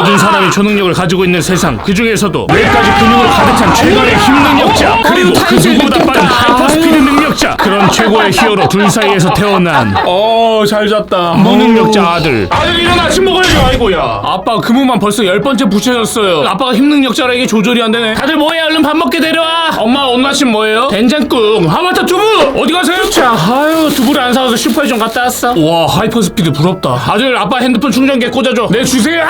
모든 사람이 초능력을 가지고 있는 세상, 그 중에서도 뇌까지 근육으로 가득 찬 최강의 힘 능력자, 그리고 그 누구보다 빠른 하이퍼스피드 능력자, 그런 최고의 히어로 둘 사이에서 태어난 잘 잤다. 무능력자 아들. 일어나 아침 먹어야지. 아이고야. 아빠 그무만 벌써 10번째 부셔졌어요. 아빠가 힘 능력자라 이게 조절이 안 되네. 다들 뭐해? 얼른 밥 먹게 데려와. 엄마 오늘 아침 뭐예요? 된장국. 맞다 두부. 어디 가세요? 자, 두부를 안 사와서 슈퍼에 좀 갔다 왔어. 와 하이퍼스피드 부럽다. 아들 아빠 핸드폰 충전기에 꽂아줘. 네 주세요.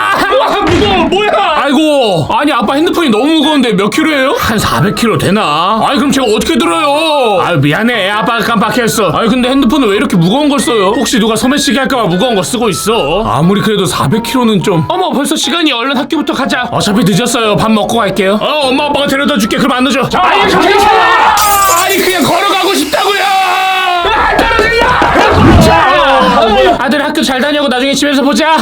무거워. 뭐야? 아이고. 아니 아빠 핸드폰이 너무 무거운데 몇 킬로예요? 한 400kg 되나? 아이 그럼 제가 어떻게 들어요? 아유 미안해. 아빠가 깜빡했어. 아이 근데 핸드폰을 왜 이렇게 무거운 걸 써요? 혹시 누가 소매치기 할까봐 무거운 거 쓰고 있어? 아무리 그래도 400kg는 좀. 어머 벌써 시간이. 얼른 학교부터 가자. 어차피 늦었어요. 밥 먹고 갈게요. 엄마 아빠가 데려다 줄게. 그럼 안 늦어. 자, 아니 괜찮아. 아니 그냥 걸어가고 싶다고요. 아들 학교 잘 다녀고 나중에 집에서 보자.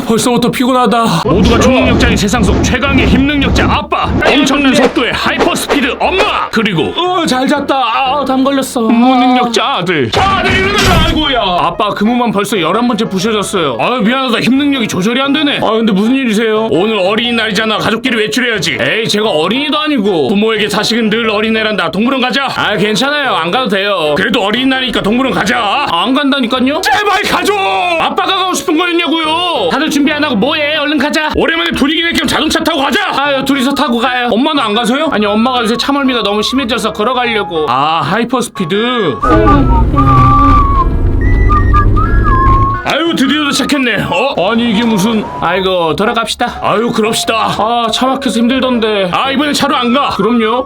벌써부터 피곤하다. 모두가 초능력자인 세상 속 최강의 힘 능력자 아빠, 엄청난 속도의 하이퍼스피드 엄마, 그리고 잘 잤다. 담 걸렸어. 무능력자 아들. 자 아들 일어나라. 아이고야. 아빠 그무만 벌써 11번째 부셔졌어요. 미안하다. 힘 능력이 조절이 안 되네. 근데 무슨 일이세요? 오늘 어린이날이잖아. 가족끼리 외출해야지. 에이 제가 어린이도 아니고. 부모에게 자식은 늘 어린애란다. 동물원 가자. 괜찮아요. 안 가도 돼요. 그래도 어린이날이니까 동물원 가자. 안 간다니까요? 제발 가줘. 아빠가 가고 싶은 거였냐고요. 다들 준비 안 하고 뭐해? 얼른 가자. 오랜만에 분위기 낼 겸 자동차 타고 가자. 둘이서 타고 가요. 엄마는 안 가세요? 아니 엄마가 요새 차멀미가 너무 심해져서 걸어가려고. 하이퍼스피드. 드디어 도착했네. 아니 이게 무슨. 아이고 돌아갑시다. 그럽시다. 차 막혀서 힘들던데. 이번엔 차로 안 가. 그럼요.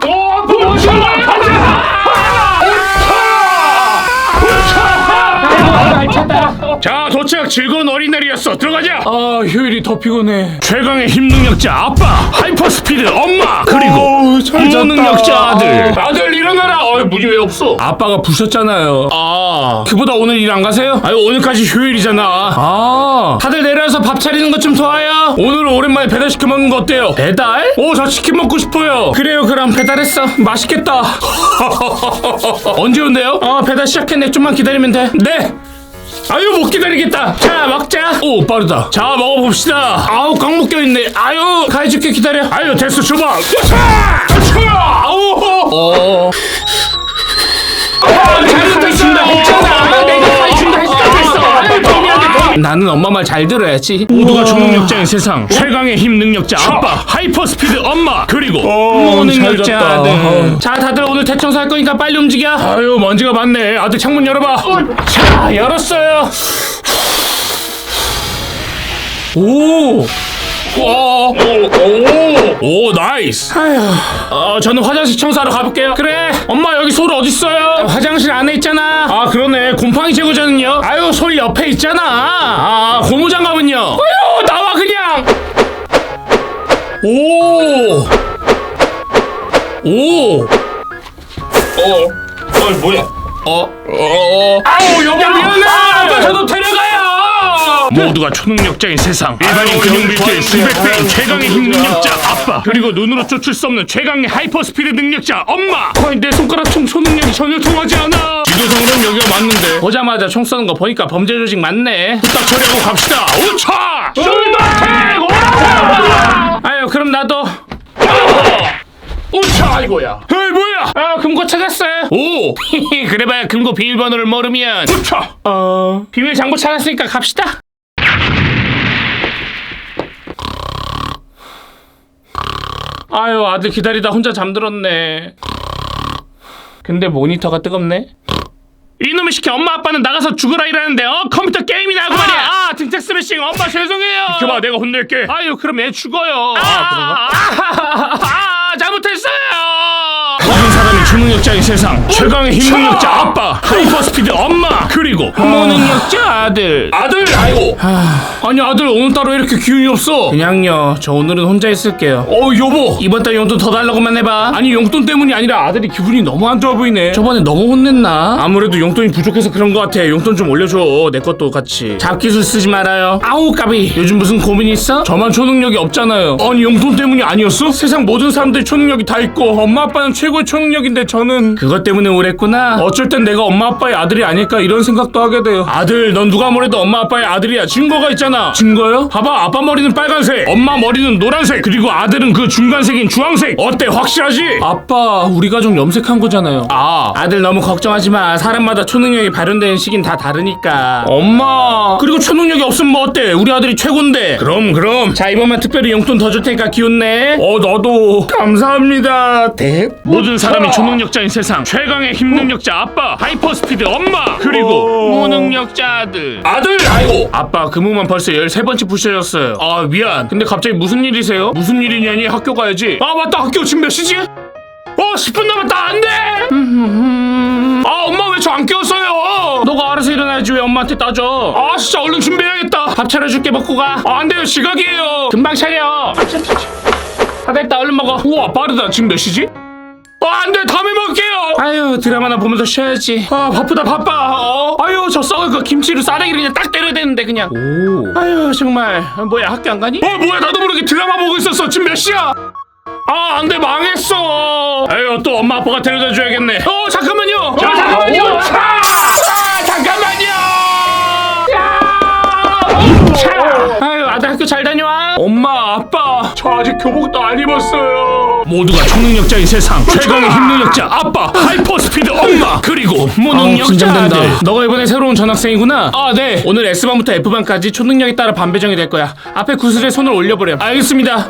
자 도착. 즐거운 어린이날이었어. 들어가자. 휴일이 더 피곤해. 최강의 힘 능력자 아빠, 하이퍼스피드 엄마, 그리고 무능력자 아들 일어나라. 문이 왜 없어? 아빠가 부셨잖아요. 그보다 오늘 일 안 가세요? 오늘까지 휴일이잖아. 다들 내려와서 밥 차리는 것 좀 도와요. 오늘 오랜만에 배달시켜 먹는 거 어때요? 배달? 저 치킨 먹고 싶어요. 그래요 그럼 배달했어. 맛있겠다. 언제 온대요? 배달 시작했네. 좀만 기다리면 돼. 네. 못 기다리겠다. 자 먹자. 오 빠르다. 자 먹어봅시다. 꽉 묶여있네. 가해줄게. 기다려. 됐어 줘봐. 잘못했습니다. 먹잖아. 내가 가해준다 했어. 나는 엄마 말 잘 들어야지. 모두가 초능력자인 세상, 최강의 힘 능력자 아빠, 하이퍼스피드 엄마, 그리고 무능력자 아들. 자 다들 오늘 대청소 할 거니까 빨리 움직여. 먼지가 많네. 아들 창문 열어봐. 자 열었어요. 오 나이스. 저는 화장실 청소하러 가볼게요. 그래. 엄마 여기 솔 어딨어요? 화장실 안에 있잖아. 그러네. 곰팡이 제거제는요? 솔 옆에 있잖아. 고무장갑은요? 나와 그냥. 뭐야? 여보 미안해. 아빠 저도 데려가요. 모두가 초능력자인 세상, 일반인 근육 밀도의 수백 배인 최강의 힘 능력자 아빠, 그리고 눈으로 쫓을 수 없는 최강의 하이퍼스피드 능력자 엄마. 내 손가락 총 초능력이 전혀 통하지 않아. 지도상으로는 여기가 맞는데 오자마자 총 쏘는 거 보니까 범죄 조직 맞네. 후딱 처리하고 갑시다. 우차! 쫄딱! 오라! 그럼 나도. 우차! 아이고야. 뭐야? 금고 찾았어요. 그래봐야 금고 비밀번호를 모르면. 우차! 비밀 장부 찾았으니까 갑시다. 아들 기다리다 혼자 잠들었네. 근데 모니터가 뜨겁네. 이놈의 시켜. 엄마 아빠는 나가서 죽으라 이러는데 컴퓨터 게임이나 하고 말이야. 등짝 스매싱. 엄마 죄송해요. 지켜봐 내가 혼낼게. 그럼 얘 죽어요. 잘못했어요. 모든 사람이 초능력자인 세상, 최강의 힘 능력자 아빠, 하이퍼스피드 엄마, 그리고 무능력자 아들. 아니 아들 오늘따라 이렇게 기운이 없어. 그냥요. 저 오늘은 혼자 있을게요. 여보 이번 달 용돈 더 달라고만 해봐. 아니 용돈 때문이 아니라 아들이 기분이 너무 안 좋아 보이네. 저번에 너무 혼냈나? 아무래도 용돈이 부족해서 그런 거 같아. 용돈 좀 올려줘. 내 것도 같이. 잡기술 쓰지 말아요. 까비. 요즘 무슨 고민 있어? 저만 초능력이 없잖아요. 아니 용돈 때문이 아니었어? 세상 모든 사람들이 초능력이 다 있고 엄마 아빠는 최고의 초능력인데 저는 나는 그것 때문에 우울했구나. 어쩔 땐 내가 엄마 아빠의 아들이 아닐까 이런 생각도 하게 돼요. 아들, 넌 누가 뭐래도 엄마 아빠의 아들이야. 증거가 있잖아. 증거요? 봐봐, 아빠 머리는 빨간색, 엄마 머리는 노란색, 그리고 아들은 그 중간색인 주황색. 어때, 확실하지? 아빠, 우리 가족 염색한 거잖아요. 아, 아들 너무 걱정하지 마. 사람마다 초능력이 발현되는 시기는 다 다르니까. 엄마, 그리고 초능력이 없으면 뭐 어때? 우리 아들이 최고인데. 그럼 자, 이번만 특별히 용돈 더 줄 테니까 기운내. 나도. 감사합니다. 모든 사람이 초능력자인 세상, 최강의 힘능력자 아빠, 하이퍼스피드 엄마, 그리고 무능력자 아들. 아이고, 아빠 근무만 벌써 13번째 부셔졌어요. 아, 미안. 근데 갑자기 무슨 일이세요? 무슨 일이냐니? 학교 가야지. 아, 맞다. 학교 지금 몇 시지? 10분 남았다. 안 돼. 아, 엄마 왜 저 안 깨웠어요? 너가 알아서 일어나야지 왜 엄마한테 따져. 아, 진짜 얼른 준비해야겠다. 밥 차려줄게. 먹고 가. 안 돼요, 시각이에요. 금방 차려. 다 됐다. 얼른 먹어. 우와, 빠르다. 지금 몇 시지? 안 돼. 다음에 먹을게요. 아유, 드라마나 보면서 쉬어야지. 아, 바빠. 아유, 저 썩은 그 김치로 싸대기를 그냥 딱 때려야 되는데 그냥. 오. 아유, 정말. 뭐야, 학교 안 가니? 뭐야, 나도 모르게 드라마 보고 있었어. 지금 몇 시야? 아, 안 돼. 망했어. 에휴, 또 엄마 아빠가 데려다 줘야겠네. 잠깐만요. 잠깐만요. 아유, 아들 학교 잘 다녀와. 엄마, 아빠, 저 아직 교복도 안 입었어요. 모두가 초능력자인 세상, 최강의 힘능력자 아빠, 하이퍼스피드 엄마, 그리고 무능력자 아들. 너가 이번에 새로운 전학생이구나. 아, 네. 오늘 S반부터 F반까지 초능력에 따라 반 배정이 될 거야. 앞에 구슬에 손을 올려버려. 알겠습니다.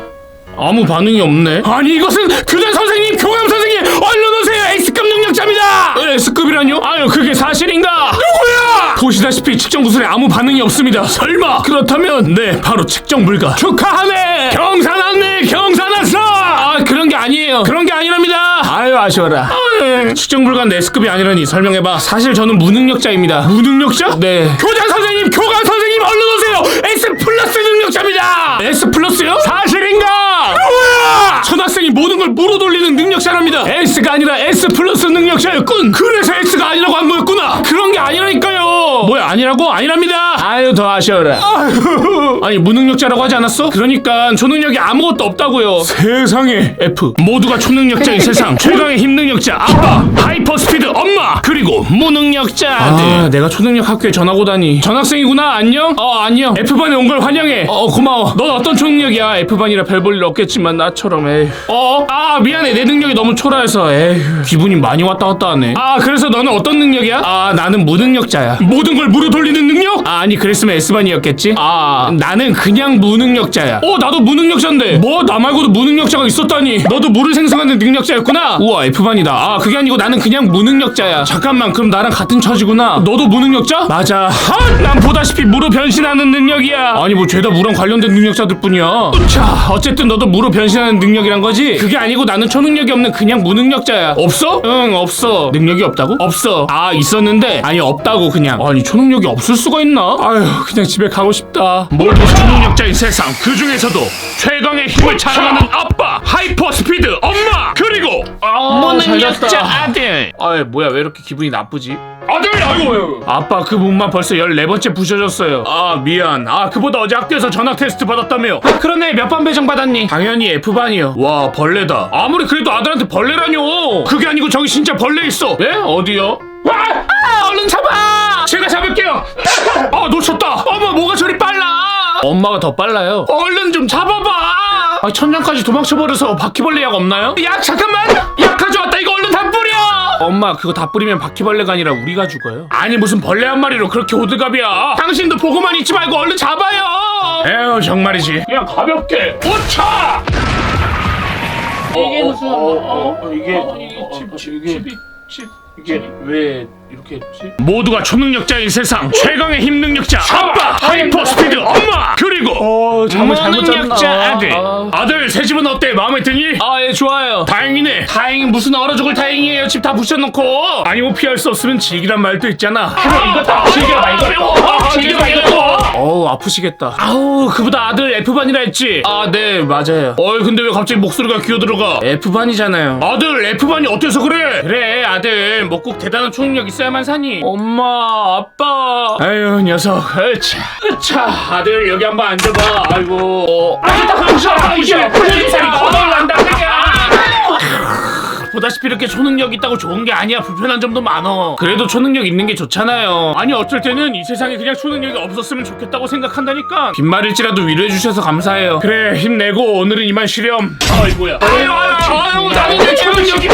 아무 반응이 없네. 아니, 이것은 교장 선생님, 교감 선생님, 얼른 오세요. S급 능력자입니다. S급이라뇨? 아유, 그게 사실인가? 누구야? 보시다시피 측정 구슬에 아무 반응이 없습니다. 설마? 그렇다면 네, 바로 측정 불가. 축하하네. 경사 났네. 경사 났어. 아, 그런 게 아니에요. 그런 게 아니랍니다. 아유, 아쉬워라. 측정 불가는 S급이 아니라니. 설명해봐. 사실 저는 무능력자입니다. 무능력자? 네. 교장 선생님, 교감 선생님, 얼른 오세요. S 플러스 능력자입니다. S 플러스요? 사실인가? 뭐야? 전학생이 모든 걸 무로 돌리는 능력자랍니다. S가 아니라 S 플러스 능력자였군. 그래서 S가 아니라고 한 거였구나. 그런 게 아니라니까요. 뭐야, 아니라고? 아니랍니다. 아유, 더 아쉬워라. 아니, 무능력자라고 하지 않았어? 그러니까 초능력이 아무것도 없다고요. 세상에. F. 모두가 초능력자인 세상, 최강의 힘능력자 아빠, 하이퍼스피드 엄마, 그리고 무능력자 아들. 아, 내가 초능력 학교에 전학 오다니. 전학생이구나. 안녕? 안녕. F반에 온 걸 환영해. 고마워. 넌 어떤 초능력이야? F반이라 별 볼 일 없겠지만 나처럼. 에휴. 미안해. 내 능력이 너무 초라해서. 에휴, 기분이 많이 왔다 갔다 하네. 그래서 너는 어떤 능력이야? 나는 무능력자야. 모든 걸 무로 돌리는 능력? 아니, 그랬으면 S반이었겠지? 나는 그냥 무능력자야. 나도 무능력자인데. 뭐, 나 말고도 무능력자가 있었다니. 너도 물을 생성하는 능력자였구나. 우와, F반이다. 그게 아니고 나는 그냥 무능력자야. 잠깐만, 그럼 나랑 같은 처지구나. 너도 무능력자? 맞아. 난 보다시피 무로 변신하는 능력이야. 아니, 뭐 죄다 무랑 관련된 능력자들 뿐이야. 자, 어쨌든 너도 무로 변신하는 능력이란 거지? 그게 아니고 나는 초능력이 없는 그냥 무능력자야. 없어? 응, 없어. 능력이 없다고? 없어. 있었는데 아니, 없다고. 그냥. 아니, 초능력이 없을 수가 있나? 아휴, 그냥 집에 가고 싶다. 모두 초능력자인 세상, 그 중에서도 최강의 힘을 자랑하는 아빠, 하이퍼스피드 엄마, 그리고 무능력자 아들. 뭐야, 왜 이렇게 기분이 나쁘지? 아들! 아이고, 아빠 그 몸만 벌써 14번째 부셔졌어요. 미안. 그보다 어제 학교에서 전학 테스트 받았다며. 그러네. 몇 반 배정 받았니? 당연히 F반이요. 와, 벌레다. 아무리 그래도 아들한테 벌레라뇨. 그게 아니고 저기 진짜 벌레 있어. 네? 어디요? 얼른 잡아. 제가 잡을게요. 놓쳤다. 어머, 뭐가 저리 빨라. 엄마가 더 빨라요. 얼른 좀 잡아봐. 천장까지 도망쳐버려서 바퀴벌레 약 없나요? 약, 잠깐만. 약 가져왔다. 이거 얼른 다 뿌려. 엄마, 그거 다 뿌리면 바퀴벌레가 아니라 우리가 죽어요. 아니, 무슨 벌레 한 마리로 그렇게 호들갑이야. 당신도 보고만 있지 말고 얼른 잡아요. 에휴, 정말이지. 그냥 가볍게. 오차. 이게 무슨 이게 왜 이렇게 했지? 모두가 초능력자인 세상, 최강의 힘능력자 아빠, 하이퍼스피드 엄마, 그리고 잠을 잘못 잤나? 아들, 새 집은 어때? 마음에 드니? 예, 좋아요. 다행이네. 다행히 무슨 얼어 죽을 다행이에요. 집 다 부셔놓고. 아니, 뭐 피할 수 없으면 즐기란 말도 있잖아. 그래, 이거 다 즐겨봐. 이거 즐겨봐. 이거. 아프시겠다. 그보다 아들 F반이라 했지? 네, 맞아요. 근데 왜 갑자기 목소리가 기어들어가? F반이잖아요. 아들, F반이 어때서 그래? 그래, 아들, 뭐 꼭 대단한 초능력 있어야만 사니? 엄마, 아빠. 아유, 녀석. 으차. 아들, 여기 한번 앉아봐. 아이고. 부셔. 부셔. 살이 거덜난다. 보다시피 이렇게 초능력 있다고 좋은 게 아니야. 불편한 점도 많어. 그래도 초능력 있는 게 좋잖아요. 아니 어쩔 때는 이 세상에 그냥 초능력이 없었으면 좋겠다고 생각한다니까. 빈말일지라도 위로해 주셔서 감사해요. 그래 힘내고 오늘은 이만 쉬렴. 아이고야. 아유 나는 내 초능력이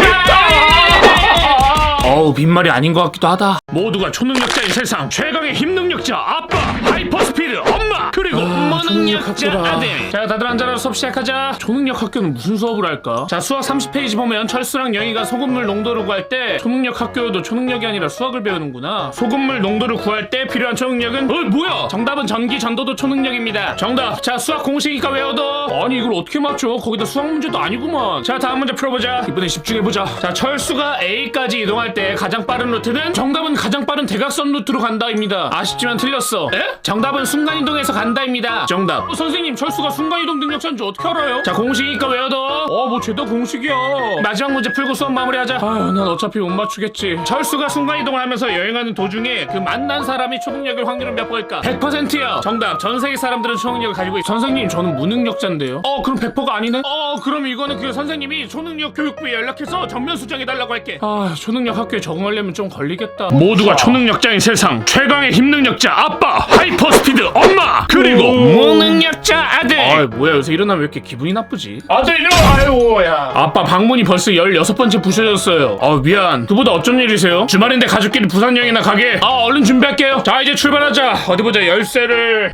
어우 빈말이 아닌 것 같기도 하다. 모두가 초능력자인 세상 최강의 힘능력자 아빠 하이퍼스피드 엄마 그리고 무능력자 아들. 자 다들 앉아라 수업 시작하자. 초능력 학교는 무슨 수업을 할까? 자 수학 30페이지 보면 철수랑 영희가 소금물 농도를 구할 때 초능력 학교도 초능력이 아니라 수학을 배우는구나. 소금물 농도를 구할 때 필요한 초능력은 뭐야? 정답은 전기 전도도 초능력입니다. 정답. 자 수학 공식이니까 외워둬. 아니 이걸 어떻게 맞춰? 거기다 수학 문제도 아니구만. 자 다음 문제 풀어보자. 이번엔 집중해보자. 자 철수가 A까지 이동할 때 가장 빠른 루트는 정답은 가장 빠른 대각선 루트로 간다입니다. 아쉽지만 틀렸어. 에? 정답은 순간이동해서 간다입니다. 정답. 선생님 철수가 순간이동 능력자인 줄 어떻게 알아요? 자 공식이니까 외워둬. 뭐 죄다 공식이야. 마지막 문제 풀고 수업 마무리하자. 아휴 난 어차피 못 맞추겠지. 철수가 순간이동을 하면서 여행하는 도중에 그 만난 사람이 초능력일 확률은 몇 퍼일까? 100%야. 정답. 전 세계 사람들은 초능력을 가지고 있어. 선생님 저는 무능력자인데요. 그럼 100%가 아니네? 그럼 이거는 그 선생님이 초능력 교육부에 연락해서 전면 수정해달라고 할게. 초능력 학교에 적응하려면 좀 걸리겠다. 모두가 초능력자인 세상 최강의 힘능력자 아빠 하이퍼스피드 엄마 그리고 무능력자 아들. 뭐야 요새 일어나면 왜 이렇게 기분이 나쁘지? 아들 일어나. 아이고야. 아빠 방문이 벌써 16번째 부셔졌어요. 미안. 그보다 어쩐 일이세요? 주말인데 가족끼리 부산 여행이나 가게. 얼른 준비할게요. 자 이제 출발하자. 어디 보자. 열쇠를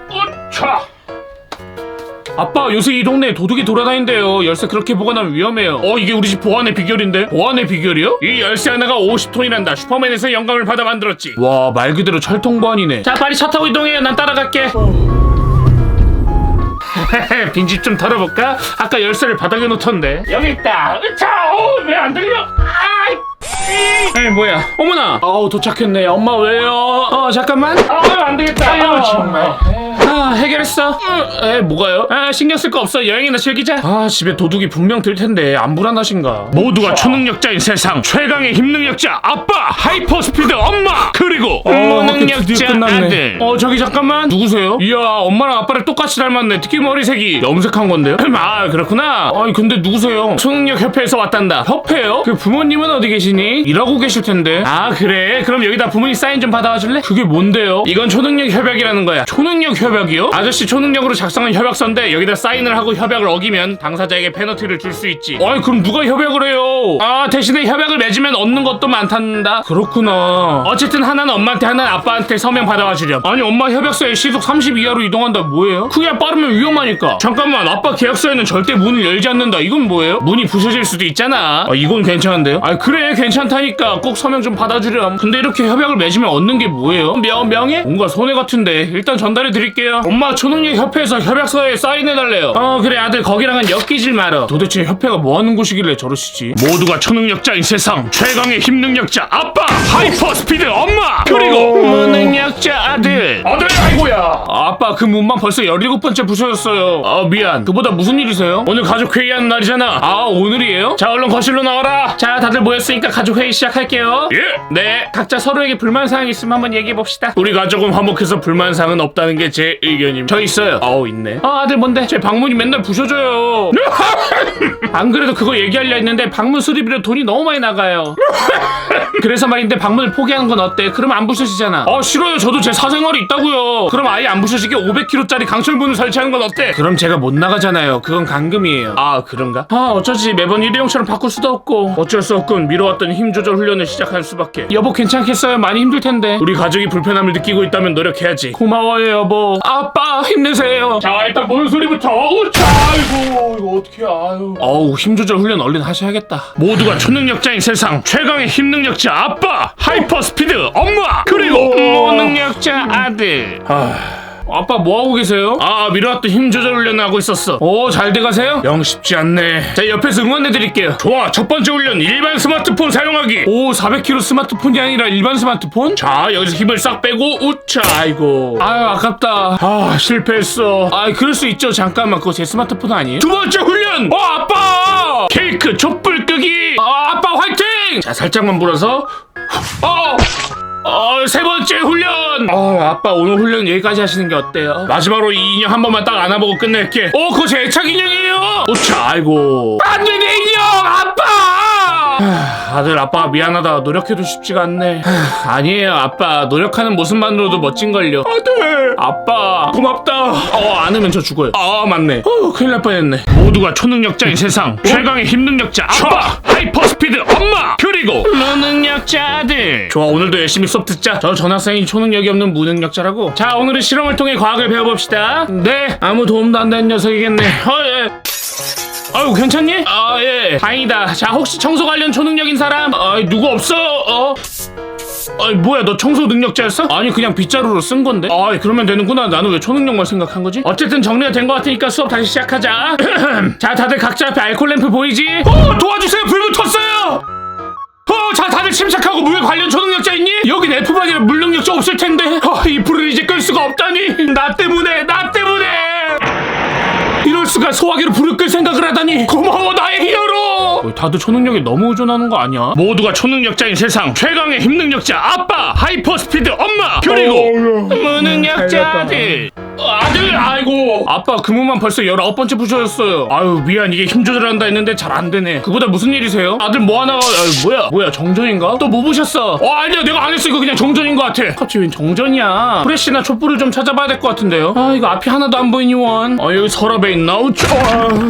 우차. 아빠 요새 이 동네에 도둑이 돌아다닌대요. 열쇠 그렇게 보관하면 위험해요. 이게 우리 집 보안의 비결인데? 보안의 비결이요? 이 열쇠 하나가 50톤이란다. 슈퍼맨에서 영감을 받아 만들었지. 와 말 그대로 철통 보안이네. 자 빨리 차 타고 이동해요. 난 따라갈게. 빈집 좀 털어볼까? 아까 열쇠를 바닥에 놓던데. 여기 있다. 으차. 왜 안 들려? 에이 뭐야. 어머나. 도착했네. 엄마 왜요? 잠깐만. 안 되겠다. 정말. 해결했어. 뭐가요? 신경 쓸 거 없어. 여행이나 즐기자. 집에 도둑이 분명 들 텐데 안 불안하신가? 모두가 초능력자인 세상 최강의 힘능력자 아빠 하이퍼스피드 엄마 그리고 무능력자 아들. 저기 잠깐만. 누구세요? 이야 엄마랑 아빠를 똑같이 닮았네. 특히 머리색이 염색한 건데요? 그렇구나. 근데 누구세요? 초능력 협회에서 왔단다. 협회요? 그 부모님은 어디 계시니? 일하고 계실 텐데. 그래? 그럼 여기다 부모님 사인 좀 받아와 줄래? 그게 뭔데요? 이건 초능력 협약이라는 거야. 초능력 협약이요? 아저씨 초능력으로 작성한 협약서인데 여기다 사인을 하고 협약을 어기면 당사자에게 페널티를 줄 수 있지. 그럼 누가 협약을 해요? 대신에 협약을 맺으면 얻는 것도 많단다. 그렇구나. 어쨌든 하나는 엄마한테 하나는 아빠한테 서명 받아와 주렴. 아니 엄마 협약서에 시속 30 이하로 이동한다 뭐예요? 그게 빠르면 위험하니까. 잠깐만 아빠 계약서에는 절대 문을 열지 않는다. 이건 뭐예요? 문이 부서질 수도 있잖아. 이건 괜찮은데요? 그래 괜찮다니까. 꼭 서명 좀 받아주렴. 근데 이렇게 협약을 맺으면 얻는 게 뭐예요? 명예? 뭔가 손해 같은데. 일단 전달해 드릴게요. 엄마 초능력 협회에서 협약서에 사인해달래요. 그래 아들 거기랑은 엮이질 마라. 도대체 협회가 뭐하는 곳이길래 저러시지? 모두가 초능력자인 세상 최강의 힘능력자 아빠 하이퍼스피드 엄마 그리고 무능력자 아들. 아이고야. 아빠 그 문만 벌써 17번째 부셔졌어요. 미안. 그보다 무슨 일이세요? 오늘 가족 회의하는 날이잖아. 오늘이에요? 자 얼른 거실로 나와라. 자 다들 모였으니까 가족 회의 시작할게요. 예. 네. 각자 서로에게 불만사항 있으면 한번 얘기해봅시다. 우리 가족은 화목해서 불만사항은 없다는 게 제 의견입니다. 저 있어요. 있네. 아들 뭔데? 제 방문이 맨날 부셔져요. 안 그래도 그거 얘기하려 했는데 방문 수리비로 돈이 너무 많이 나가요. 그래서 말인데 방문을 포기하는 건 어때? 그러면 안 부셔지잖아. 싫어요. 저도 제 사생활이 있다고요. 그럼 아예 안 부셔지게 500kg짜리 강철문을 설치하는 건 어때? 그럼 제가 못 나가잖아요. 그건 감금이에요. 그런가? 어쩌지 매번 일회용처럼 바꿀 수도 없고. 어쩔 수 없군. 미뤄왔던 힘 조절 훈련을 시작할 수밖에. 여보 괜찮겠어요? 많이 힘들 텐데. 우리 가족이 불편함을 느끼고 있다면 노력해야지. 고마워요 여보. 아빠 힘내세요. 자 일단 모는 소리부터. 아이고 이거 어떻게 힘 조절 훈련 얼른 하셔야겠다. 모두가 초능력자인 세상 최강의 힘능력자 아빠 하이퍼스피드 엄마 그리고 무능력자 아들. 아빠 뭐하고 계세요? 미뤄왔던 힘 조절 훈련을 하고 있었어. 잘 돼가세요? 영 쉽지 않네. 자 옆에서 응원해드릴게요. 좋아 첫 번째 훈련 일반 스마트폰 사용하기. 400kg 스마트폰이 아니라 일반 스마트폰? 자 여기서 힘을 싹 빼고 우차. 아이고 아깝다. 실패했어. 그럴 수 있죠. 잠깐만 그거 제 스마트폰 아니에요? 두 번째 훈련. 아빠 케이크 촛불 끄기. 아빠 화이팅. 자 살짝만 불어서 세 번째 훈련. 아빠 오늘 훈련 여기까지 하시는 게 어때요? 마지막으로 이 인형 한 번만 딱 안아보고 끝낼게. 그거 제 애착 인형이에요. 우차. 아이고 안돼 내 인형. 아빠 아들 아빠가 미안하다. 노력해도 쉽지가 않네. 아니에요 아빠. 노력하는 모습만으로도 멋진걸요. 아들 아빠 고맙다. 안 하면 저 죽어요. 맞네. 큰일 날 뻔했네. 모두가 초능력자인 세상 최강의 힘능력자 아빠 하이퍼스피드 엄마 그리고 무능력자들. 좋아 오늘도 열심히 수업 듣자. 저 전학생이 초능력이 없는 무능력자라고. 자 오늘은 실험을 통해 과학을 배워봅시다. 네 아무 도움도 안 되는 녀석이겠네. 예. 아유 괜찮니? 예 다행이다. 자 혹시 청소 관련 초능력인 사람? 누구 없어? 뭐야 너 청소 능력자였어? 아니 그냥 빗자루로 쓴 건데. 그러면 되는구나. 나는 왜 초능력만 생각한 거지? 어쨌든 정리가 된 것 같으니까 수업 다시 시작하자. 자 다들 각자 앞에 알콜 램프 보이지? 도와주세요 불 붙었어요. 자 다들 침착하고 물 관련 초능력자 있니? 여긴 F반이라 물 능력자 없을 텐데. 이 불을 이제 끌 수가 없다니. 나 때문에 이럴 수가. 소화기로 불을 끌 생각을 하다니. 고마워 나의 히어로. 다들 초능력에 너무 의존하는 거 아니야? 모두가 초능력자인 세상 최강의 힘능력자 아빠 하이퍼스피드 엄마 그리고 무능력자들. 아들 아이고 아빠 근무만 벌써 19번째 부셔졌어요. 아유 미안. 이게 힘 조절한다 했는데 잘 안되네. 그보다 무슨 일이세요? 아들 뭐하나. 뭐야 정전인가? 또 뭐 부셨어? 아니야 내가 안 했어. 이거 그냥 정전인 것 같아. 갑자기 웬 정전이야. 프레쉬나 촛불을 좀 찾아봐야 될 것 같은데요. 이거 앞이 하나도 안 보이니 원. 여기 서랍에 있나?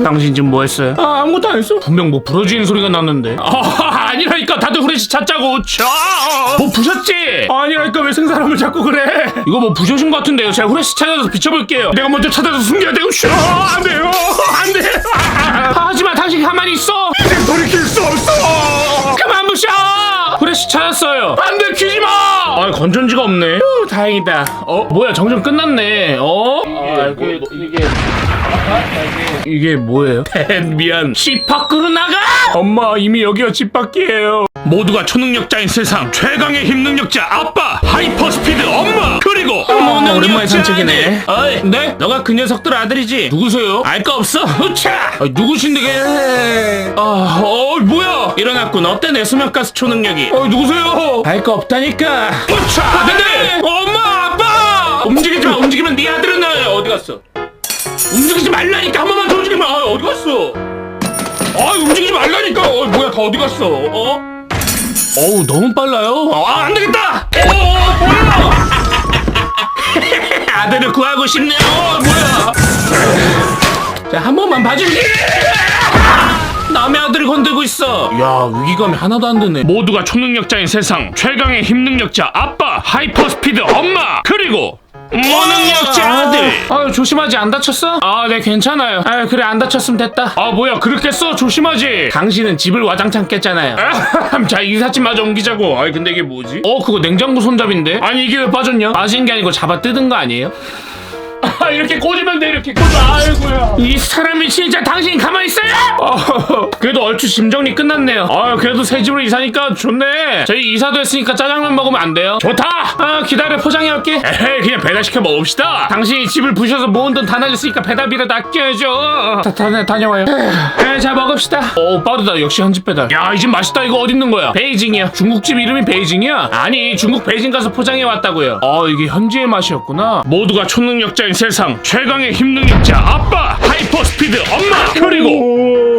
당신 지금 뭐 했어요? 아무것도 안 했어. 분명 뭐 부러지는 소리가 났는데. 아니라니까. 다들 후레쉬 찾자고. 뭐 부셨지? 아니라니까. 왜 생사람을 자꾸 그래? 이거 뭐 부셔진 것 같은데요. 제가 후레쉬 찾아서 비춰볼게요. 내가 먼저 찾아서 숨겨야 되고. 안 돼요. 하지만 당신 가만히 있어. 이제 돌이킬 수 없어. 그만 부셔. 후레쉬 찾았어요. 안 돼 키지마. 건전지가 없네. 다행이다. 뭐야 정전 끝났네. 이게 뭐예요? 미안. 집 밖으로 나가! 엄마 이미 여기가 집 밖이에요. 모두가 초능력자인 세상 최강의 힘능력자 아빠 하이퍼스피드 엄마 그리고 오랜만에 산책이네. 네? 너가 그 녀석들 아들이지? 누구세요? 알 거 없어? 으차! 누구신데 걔? 뭐야? 일어났군. 어때 내 수면가스 초능력이? 누구세요? 알 거 없다니까. 으차! 아들! 엄마 아빠! 움직이지 마. 움직이면 네 아들은 어디 갔어? 움직이지 말라니까. 한 번만 더 움직이면. 어디 갔어? 움직이지 말라니까. 뭐야 다 어디 갔어? 너무 빨라요. 안 되겠다. 뭐야? 아들을 구하고 싶네요. 뭐야? 자, 한 번만 봐줄게. 남의 아들을 건들고 있어. 야 위기감이 하나도 안 드네. 모두가 초능력자인 세상 최강의 힘능력자 아빠 하이퍼스피드 엄마 그리고 무능력자들. 조심하지. 안 다쳤어? 네 괜찮아요. 그래 안 다쳤으면 됐다. 뭐야 그렇게 써? 조심하지. 당신은 집을 와장창 깼잖아요. 자 이삿짐 마저 옮기자고. 근데 이게 뭐지? 그거 냉장고 손잡인데? 아니 이게 왜 빠졌냐? 빠진 게 아니고 잡아 뜯은 거 아니에요? 이렇게 꽂으면 돼. 이렇게 꽂아. 아이고야. 이 사람이 진짜. 당신 가만히 있어요. 그래도 얼추 짐 정리 끝났네요. 그래도 새 집으로 이사니까 좋네. 저희 이사도 했으니까 짜장면 먹으면 안 돼요? 좋다. 기다려 포장해 올게. 에헤이 그냥 배달시켜 먹읍시다. 당신이 집을 부셔서 모은 돈 다 날렸으니까 배달비라도 아껴야죠. 다녀와요. 자 먹읍시다. 빠르다. 역시 현지 배달. 야 이 집 맛있다. 이거 어디 있는 거야? 베이징이야. 중국집 이름이 베이징이야? 아니 중국 베이징 가서 포장해 왔다고요. 이게 현지의 맛이었구나. 모두가 초능력자인 세상 최강의 힘능력자 아빠 하이퍼스피드 엄마 그리고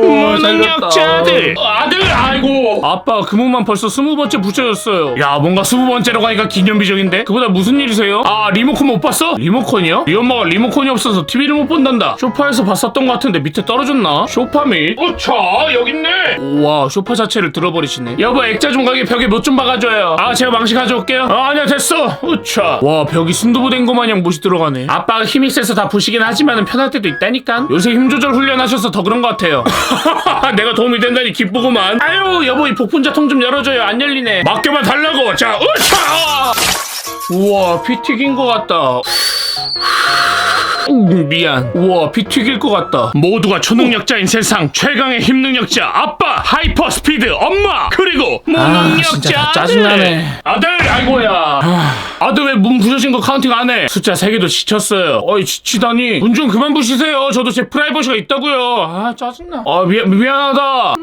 무능력자들. 아들 아이고 아빠 근무만 벌써 20번째 부셔졌어요. 야 뭔가 20번째라고 하니까 기념비적인데. 그보다 무슨 일이세요? 리모컨 못 봤어? 리모컨이요? 네 엄마가 리모컨이 없어서 TV를 못 본단다. 소파에서 봤었던 것 같은데 밑에 떨어졌나? 소파 및 차 여기 있네. 우와 소파 자체를 들어버리시네. 여보 액자 좀 거기 벽에 못 좀 박아줘요. 제가 망치 가져올게요. 아니야 됐어. 우차. 와 벽이 순두부된 거 마냥 못이 들어가네. 아빠가 힘이 세서 다 부시긴 하지만 편할 때도 있다니까. 요새 힘조절 훈련하셔서 더 그런 것 같아요. 내가 도움이 된다니 기쁘구만. 여보 이 복분자 통 좀 열어줘요. 안 열리네. 맡겨만 달라고. 자 으차. 우와 피 튀긴 것 같다. 미안. 우와 피 튀길 것 같다. 모두가 초능력자인 세상 최강의 힘능력자 아빠 하이퍼스피드 엄마 그리고 무능력자들. 진짜 짜증나네. 아들 아이고야. 아들 왜 문 부셔진 거 카운팅 안 해? 숫자 3개도 지쳤어요. 지치다니. 문 좀 그만 부시세요. 저도 제 프라이버시가 있다고요. 짜증나. 미안하다.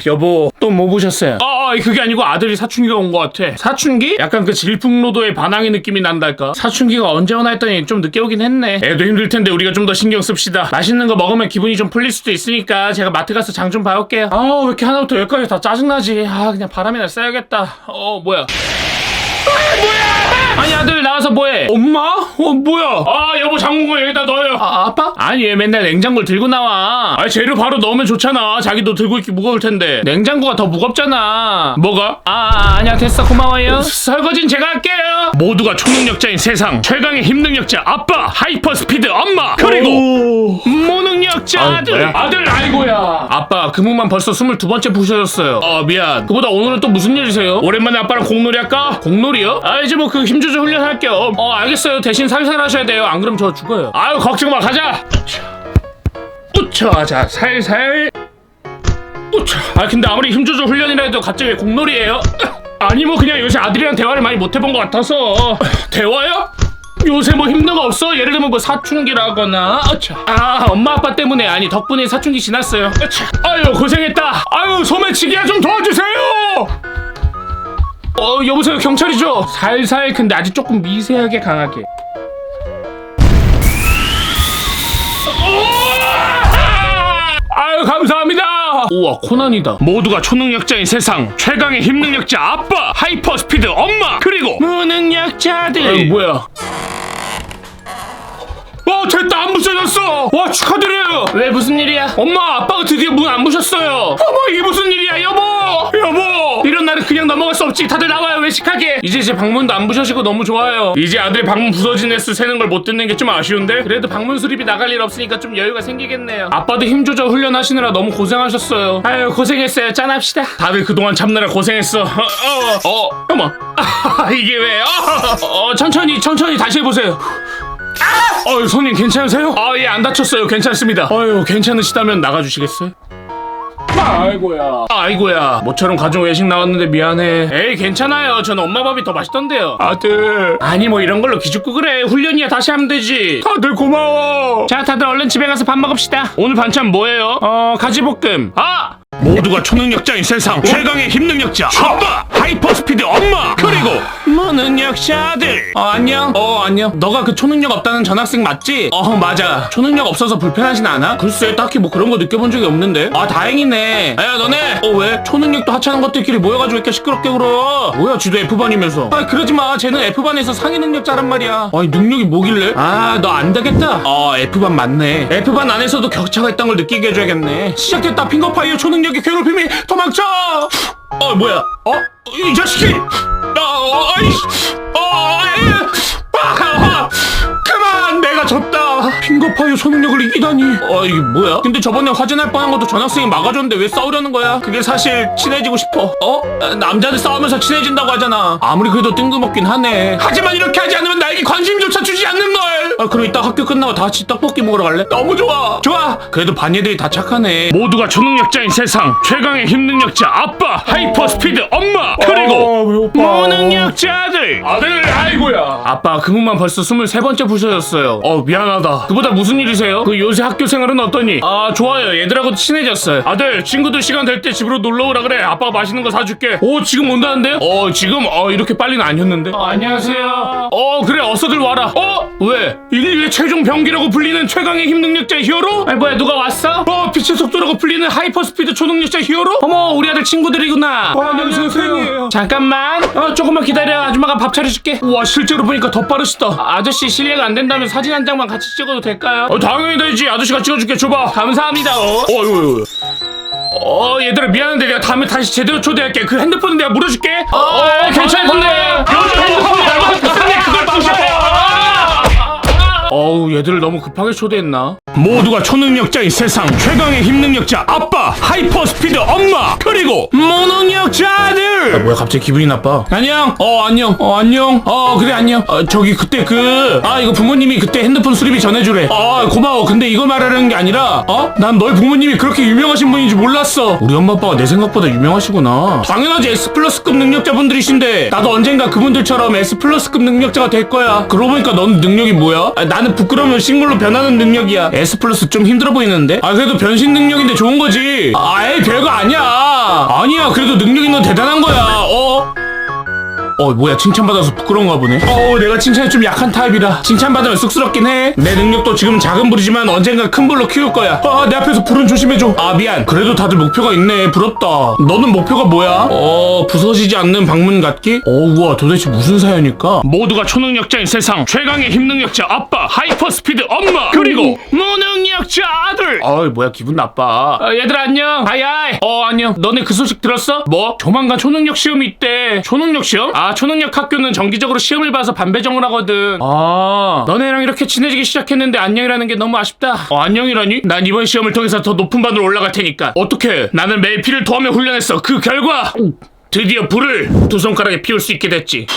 여보 또 뭐 보셨어요? 그게 아니고 아들이 사춘기가 온 것 같아. 사춘기? 약간 그 질풍노도의 반항의 느낌이 난달까? 사춘기가 언제 오나 했더니 좀 늦게 오긴 했네. 애도 힘들 텐데 우리가 좀 더 신경 씁시다. 맛있는 거 먹으면 기분이 좀 풀릴 수도 있으니까 제가 마트 가서 장 좀 봐올게요. 왜 이렇게 하나부터 열까지 다 짜증나지. 그냥 바람이나 쐬야겠다. 뭐야? 뭐야? 아니 아들 나와서 뭐해? 엄마? 뭐야? 여보 장문고 여기다 넣어요. 아빠? 아니 왜 맨날 냉장고를 들고 나와? 재료 바로 넣으면 좋잖아. 자기도 들고 있기 무거울 텐데. 냉장고가 더 무겁잖아. 뭐가? 아니야 됐어 고마워요. 설거지는 제가 할게요. 모두가 초능력자인 세상 최강의 힘능력자 아빠 하이퍼 스피드 엄마 그리고 무능력자 아들. 아들 아이고야. 아빠 그물만 벌써 22번째 부셔졌어요. 미안. 그보다 오늘은 또 무슨 일이세요? 오랜만에 아빠랑 공놀이 할까? 공놀이요? 이제 뭐 그 힘조절 훈련할 겸. 알겠어요. 대신 살살 하셔야 돼요. 안 그럼 저 죽어요. 걱정 마. 가자. 우차. 자 살살. 우차. 근데 아무리 힘조절 훈련이라 해도 갑자기 왜 공놀이에요? 아니 뭐 그냥 요새 아들이랑 대화를 많이 못 해본 것 같아서. 대화요? 요새 뭐 힘든 거 없어? 예를 들면 뭐 사춘기라거나. 엄마 아빠 때문에. 아니 덕분에 사춘기 지났어요. 고생했다. 소매치기야 좀 도와주세요. 여보세요 경찰이죠? 살살. 근데 아직 조금 미세하게 강하게. 감사합니다. 우와 코난이다. 모두가 초능력자인 세상 최강의 힘능력자 아빠 하이퍼 스피드 엄마 그리고 무능력자들. 뭐야? 됐다 안 부셔졌어. 축하드려요. 왜 무슨 일이야? 엄마 아빠가 드디어 문 안 부셨어요. 이게 무슨 일이야 여보. 이런 날은 그냥 넘어갈 수 없지. 다들 나와요 외식하게. 이제 방문도 안 부셔지고 너무 좋아요. 이제 아들이 방문 부서진 횟수 세는 걸 못 듣는 게 좀 아쉬운데 그래도 방문 수리비 나갈 일 없으니까 좀 여유가 생기겠네요. 아빠도 힘조절 훈련하시느라 너무 고생하셨어요. 고생했어요. 짠합시다. 다들 그동안 참느라 고생했어. 어머. 이게 왜? 천천히 다시 해보세요. 손님 괜찮으세요? 예 안 다쳤어요. 괜찮습니다. 괜찮으시다면 나가주시겠어요? 아이고야 모처럼 가족 외식 나왔는데 미안해. 에이 괜찮아요. 저는 엄마 밥이 더 맛있던데요. 아들 아니 뭐 이런 걸로 기죽고 그래. 훈련이야 다시 하면 되지. 다들 고마워. 자 다들 얼른 집에 가서 밥 먹읍시다. 오늘 반찬 뭐예요? 가지볶음. 모두가 초능력자인 세상 최강의 힘능력자 아빠 하이퍼 스피드 엄마 그리고 무능력자들. 안녕. 안녕. 너가 그 초능력 없다는 전학생 맞지? 맞아. 초능력 없어서 불편하진 않아? 글쎄 딱히 뭐 그런 거 느껴본 적이 없는데. 다행이네. 야 너네 왜 초능력도 하찮은 것들끼리 모여가지고 이렇게 시끄럽게 울어? 뭐야 지도 F반이면서. 그러지마. 쟤는 F반에서 상위 능력자란 말이야. 능력이 뭐길래? 너 안 되겠다. F반 맞네. F반 안에서도 격차가 있다는 걸 느끼게 해줘야겠네. 시작됐다. 핑거파이어 초능력의 괴롭힘이. 도망쳐. 뭐야? 이 자식이. 그만. 내가 졌다. 핑거파이어 초능력을 이기다니. 이게 뭐야? 근데 저번에 화재날 뻔한 것도 전학생이 막아줬는데 왜 싸우려는 거야? 그게 사실 친해지고 싶어. 남자들 싸우면서 친해진다고 하잖아. 아무리 그래도 뜬금없긴 하네. 하지만 이렇게 하지 않으면 나에게 관심조차 주지 않는걸. 그럼 이따 학교 끝나고 다 같이 떡볶이 먹으러 갈래? 너무 좋아. 그래도 반 애들이 다 착하네. 모두가 초능력자인 세상 최강의 힘능력자 아빠 하이퍼 스피드 엄마 그리고 무능력자들. 아들 아이고야. 아빠 그문만 벌써 23번째 부셔졌어요. 미안하다. 그보다 무슨 일이세요? 그 요새 학교 생활은 어떠니? 좋아요. 얘들하고도 친해졌어요. 아들 친구들 시간 될 때 집으로 놀러오라 그래. 아빠가 맛있는 거 사줄게. 지금 온다는데요? 지금? 이렇게 빨리는 아니었는데. 안녕하세요. 그래 어서들 와라. 왜? 인류의 최종 병기라고 불리는 최강의 힘능력자 히어로? 뭐야 누가 왔어? 빛의 속도라고 불리는 하이퍼 스피드 초능력자 히어로? 어머 우리 아들 친구들이구나. 안녕하세요. 잠깐만. 조금만 기다려. 아줌마가 밥 차려줄게. 우와 실제로 보니까 더 빠르시다. 아저씨 실례가 안 된다면 사진 한 장만 같이 찍어도 될까요? 당연히 되지. 아저씨가 찍어줄게. 줘봐. 감사합니다. 얘들아 미안한데 내가 다음에 다시 제대로 초대할게. 그 핸드폰은 내가 물어줄게. 괜찮은데 요즘 핸드폰이 얼마나 비싼데 그걸 부셔요. 얘들을 너무 급하게 초대했나? 모두가 초능력자인 세상 최강의 힘능력자 아빠 하이퍼 스피드 엄마 그리고 무능력자들. 뭐야 갑자기 기분이 나빠. 안녕. 안녕. 안녕. 그래 안녕. 저기 그때 이거 부모님이 그때 핸드폰 수리비 전해주래. 고마워. 근데 이거 말하려는 게 아니라 난 너희 부모님이 그렇게 유명하신 분인지 몰랐어. 우리 엄마 아빠가 내 생각보다 유명하시구나. 당연하지. S+급 능력자분들이신데 나도 언젠가 그분들처럼 S+급 능력자가 될 거야. 그러고 보니까 넌 능력이 뭐야? 나는 나는 부끄러우면 식물로 변하는 능력이야. S 플러스 좀 힘들어 보이는데? 아 그래도 변신 능력인데 좋은 거지. 아예 별거 아니야. 아니야 그래도 능력 있는 거 대단한 거야. 뭐야 칭찬받아서 부끄러운가 보네. 내가 칭찬이 좀 약한 타입이라 칭찬받으면 쑥스럽긴 해. 내 능력도 지금 작은 불이지만 언젠가 큰 불로 키울 거야. 내 앞에서 불은 조심해줘. 미안. 그래도 다들 목표가 있네. 부럽다. 너는 목표가 뭐야? 부서지지 않는 방문 갖기? 우와 도대체 무슨 사연일까? 모두가 초능력자인 세상 최강의 힘능력자 아빠 하이퍼 스피드 엄마 그리고 무능력자 아들. 뭐야 기분 나빠. 얘들아 안녕. 하이하이. 안녕. 너네 그 소식 들었어? 뭐? 조만간 초능력 시험이 있대. 초능력 시험? 초능력 학교는 정기적으로 시험을 봐서 반배정을 하거든. 너네랑 이렇게 친해지기 시작했는데 안녕이라는 게 너무 아쉽다. 안녕이라니? 난 이번 시험을 통해서 더 높은 반으로 올라갈 테니까. 어떻게? 나는 매일 피를 토하며 훈련했어. 그 결과 드디어 불을 두 손가락에 피울 수 있게 됐지.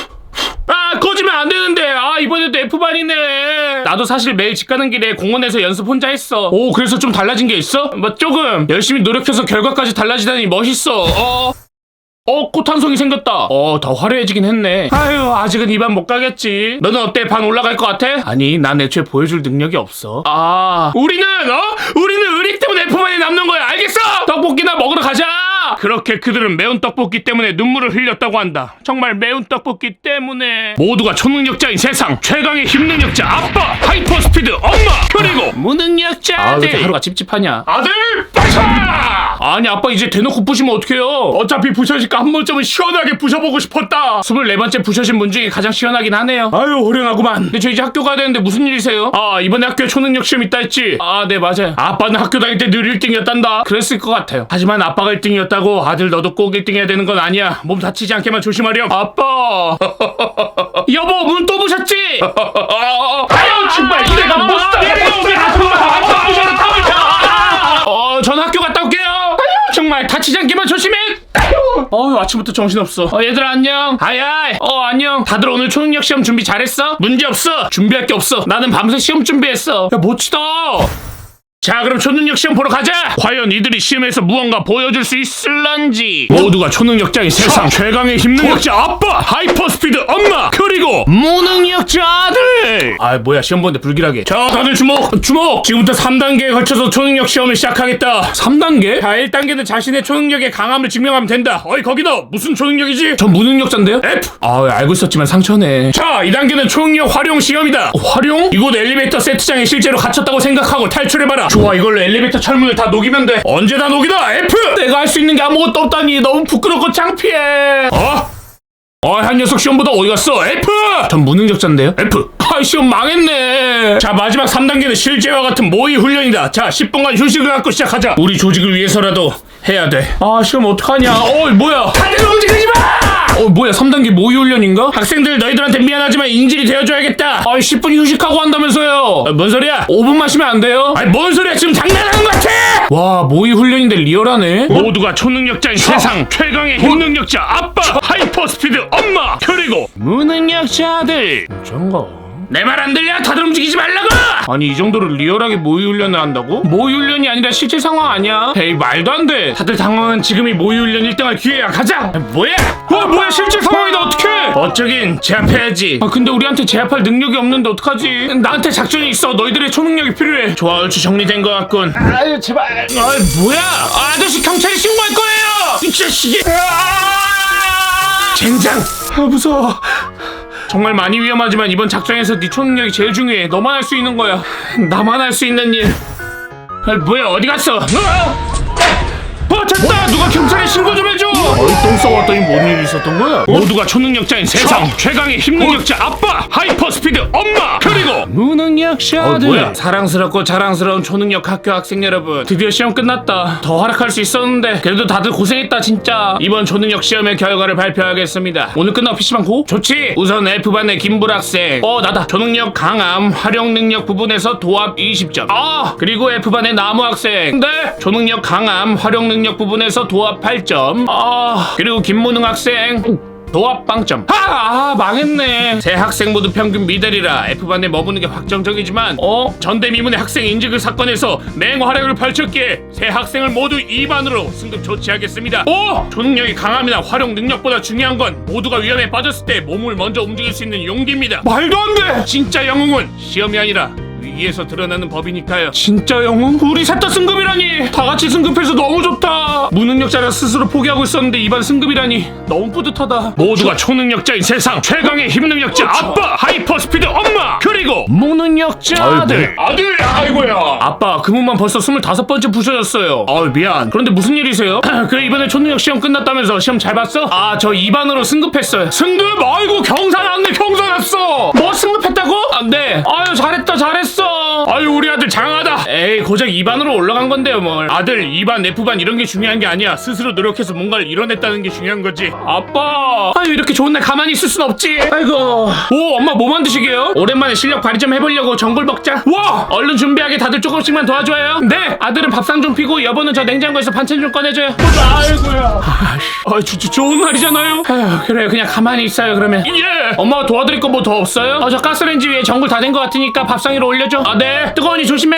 꺼지면 안 되는데. 이번에도 F반이네. 나도 사실 매일 집 가는 길에 공원에서 연습 혼자 했어. 그래서 좀 달라진 게 있어? 뭐 조금 열심히 노력해서 결과까지 달라지다니 멋있어. 꽃 한 송이 생겼다. 더 화려해지긴 했네. 아직은 이 반 못 가겠지. 너는 어때? 반 올라갈 것 같아? 아니, 난 애초에 보여줄 능력이 없어. 우리는 의리 때문에 F반에 남는 거야. 알겠어? 떡볶이나 먹으러 가자. 그렇게 그들은 매운 떡볶이 때문에 눈물을 흘렸다고 한다. 정말 매운 떡볶이 때문에. 모두가 초능력자인 세상 최강의 힘능력자 아빠 하이퍼 스피드 엄마 그리고 무능력자 아들. 왜 이렇게 하루가 찝찝하냐? 아들 빠샤! 아니 아빠 이제 대놓고 부시면 어떡해요? 어차피 부셔질까 한 번쯤은 시원하게 부셔보고 싶었다. 24번째 부셔진 문 중에 가장 시원하긴 하네요. 호령하구만. 근데 저 이제 학교 가야 되는데 무슨 일이세요? 이번에 학교에 초능력 시험 있다 했지? 네 맞아요. 아빠는 학교 다닐 때 늘 1등이었단다. 그랬을 것 같아요. 하지만 아빠가 1등이었다고 아들 너도 꼭 1등 해야 되는 건 아니야. 몸 다치지 않게만 조심하렴. 아빠. 여보 문 또 부셨지? 정말 내가 못 전 학교 갔다 올게요. 정말 다치지 않게만 조심해. 아침부터 정신없어. 얘들아 안녕. 하이하이. 안녕. 다들 오늘 초능력 시험 준비 잘했어? 문제없어. 준비할 게 없어. 나는 밤새 시험 준비했어. 야 멋지다. 자 그럼 초능력 시험 보러 가자. 과연 이들이 시험에서 무언가 보여줄 수 있을런지. 모두가 초능력자인 세상 최강의 힘능력자 아빠 하이퍼 스피드 엄마 그리고 무능력자 아들. 뭐야 시험 보는데 불길하게. 자 다들 주목. 지금부터 3단계에 걸쳐서 초능력 시험을 시작하겠다. 3단계? 자 1단계는 자신의 초능력의 강함을 증명하면 된다. 거기 너 무슨 초능력이지? 전 무능력자인데요? F. 알고 있었지만 상처네. 자 2단계는 초능력 활용 시험이다. 활용? 이곳 엘리베이터 세트장에 실제로 갇혔다고 생각하고 탈출해봐라. 좋아 이걸로 엘리베이터 철문을 다 녹이면 돼. 언제 다 녹이다. F. 내가 할 수 있는 게 아무것도 없다니 너무 부끄럽고 창피해. 한 녀석 시험 보다 어디 갔어? F. 전 무능력자인데요. F. 시험 망했네. 자 마지막 3단계는 실제와 같은 모의 훈련이다. 자 10분간 휴식을 갖고 시작하자. 우리 조직을 위해서라도 해야 돼. 시험 어떡하냐. 뭐야 다들 움직이지 마. 뭐야 3단계 모의 훈련인가? 학생들 너희들한테 미안하지만 인질이 되어줘야겠다. 10분 휴식하고 한다면서요. 뭔 소리야? 5분 마시면 안 돼요? 뭔 소리야 지금 장난하는 것 같아. 와 모의 훈련인데 리얼하네. 모두가 초능력자인 세상 최강의 힘능력자 아빠 하이퍼 스피드 엄마 그리고 무능력자들. 저런가? 내 말 안 들려? 다들 움직이지 말라고! 아니 이 정도로 리얼하게 모의 훈련을 한다고? 모의 훈련이 아니라 실제 상황 아니야? 에이 말도 안 돼. 다들 당황한 지금이 모의 훈련 1등할 기회야. 가자! 뭐야? 뭐야 실제 상황이다. 어떡해? 어쩌긴 제압해야지. 근데 우리한테 제압할 능력이 없는데 어떡하지? 나한테 작전이 있어. 너희들의 초능력이 필요해. 좋아 얼추 정리된 것 같군. 제발. 뭐야? 아저씨 경찰에 신고할 거예요! 이 자식이. 젠장. 무서워. 정말 많이 위험하지만 이번 작전에서 네 초능력이 제일 중요해. 너만 할 수 있는 거야. 나만 할 수 있는 일. 뭐야 어디 갔어? 찾다. 누가 경찰에 신고 좀 해줘. 똥 싸웠더니 뭔 일이 있었던 거야? 모두가 초능력자인 세상 최강의 힘능력자 아빠 하이퍼 스피드 엄마 그리고 무능력자들. 뭐야 사랑스럽고 자랑스러운 초능력 학교 학생 여러분, 드디어 시험 끝났다. 더 활약할 수 있었는데 그래도 다들 고생했다 진짜. 이번 초능력 시험의 결과를 발표하겠습니다. 오늘 끝나고 PC방 고? 좋지. 우선 F반의 김불 학생. 나다. 초능력 강함 활용 능력 부분에서 도합 20점. 그리고 F반의 나무 학생. 네. 초능력 강함 활용 능력 부분에서 도합 8점. 그리고 김무능 학생. 도합 빵점. 망했네. 새 학생 모두 평균 미달이라 F반에 머무는 게 확정적이지만 전대미문의 학생 인직을 사건에서 맹활약을 펼쳤기에 새 학생을 모두 2반으로 승급 조치하겠습니다. 초능력이 강함이나 활용 능력보다 중요한 건 모두가 위험에 빠졌을 때 몸을 먼저 움직일 수 있는 용기입니다. 말도 안 돼. 진짜 영웅은 시험이 아니라 위기에서 드러나는 법이니까요. 진짜 영웅? 우리 셋 다 승급이라니. 다 같이 승급해서 너무 좋다. 무능력자라 스스로 포기하고 있었는데 이반 승급이라니 너무 뿌듯하다. 모두가 초능력자인 세상 최강의 힘능력자 아빠, 하이퍼스피드 엄마, 그리고 무능력자들. 아들, 아이고야. 아빠, 그 문만 벌써 25번째 부셔졌어요. 미안. 그런데 무슨 일이세요? 그래, 이번에 초능력 시험 끝났다면서 시험 잘 봤어? 저 2반으로 승급했어요. 승급? 아이고, 경사 났네. 경사 났어. 뭐 승급했다고? 네. 아유, 잘했어. 아유, 우리 아들 장하다. 에이, 고작 2반으로 올라간 건데요 뭘. 아들, 2반, F반 이런 게 중요한 게 아니야. 스스로 노력해서 뭔가를 이뤄냈다는 게 중요한 거지. 아빠, 아유, 이렇게 좋은 날 가만히 있을 순 없지. 아이고. 엄마 뭐 만드시게요? 오랜만에 실력 발휘 좀 해보려고 전골 먹자. 와, 얼른 준비하게 다들 조금씩만 도와줘요. 네. 아들은 밥상 좀 피고 여보는 저 냉장고에서 반찬 좀 꺼내줘요. 아이고야. 좋은 날이잖아요. 아휴, 그래요. 그냥 가만히 있어요 그러면. 예. 엄마가 도와드릴 거 뭐 더 없어요? 저 가스레인지 위에 전골 다 된 거 같으니까 밥상 위로 올려줘. 네. 뜨거우니 조심해.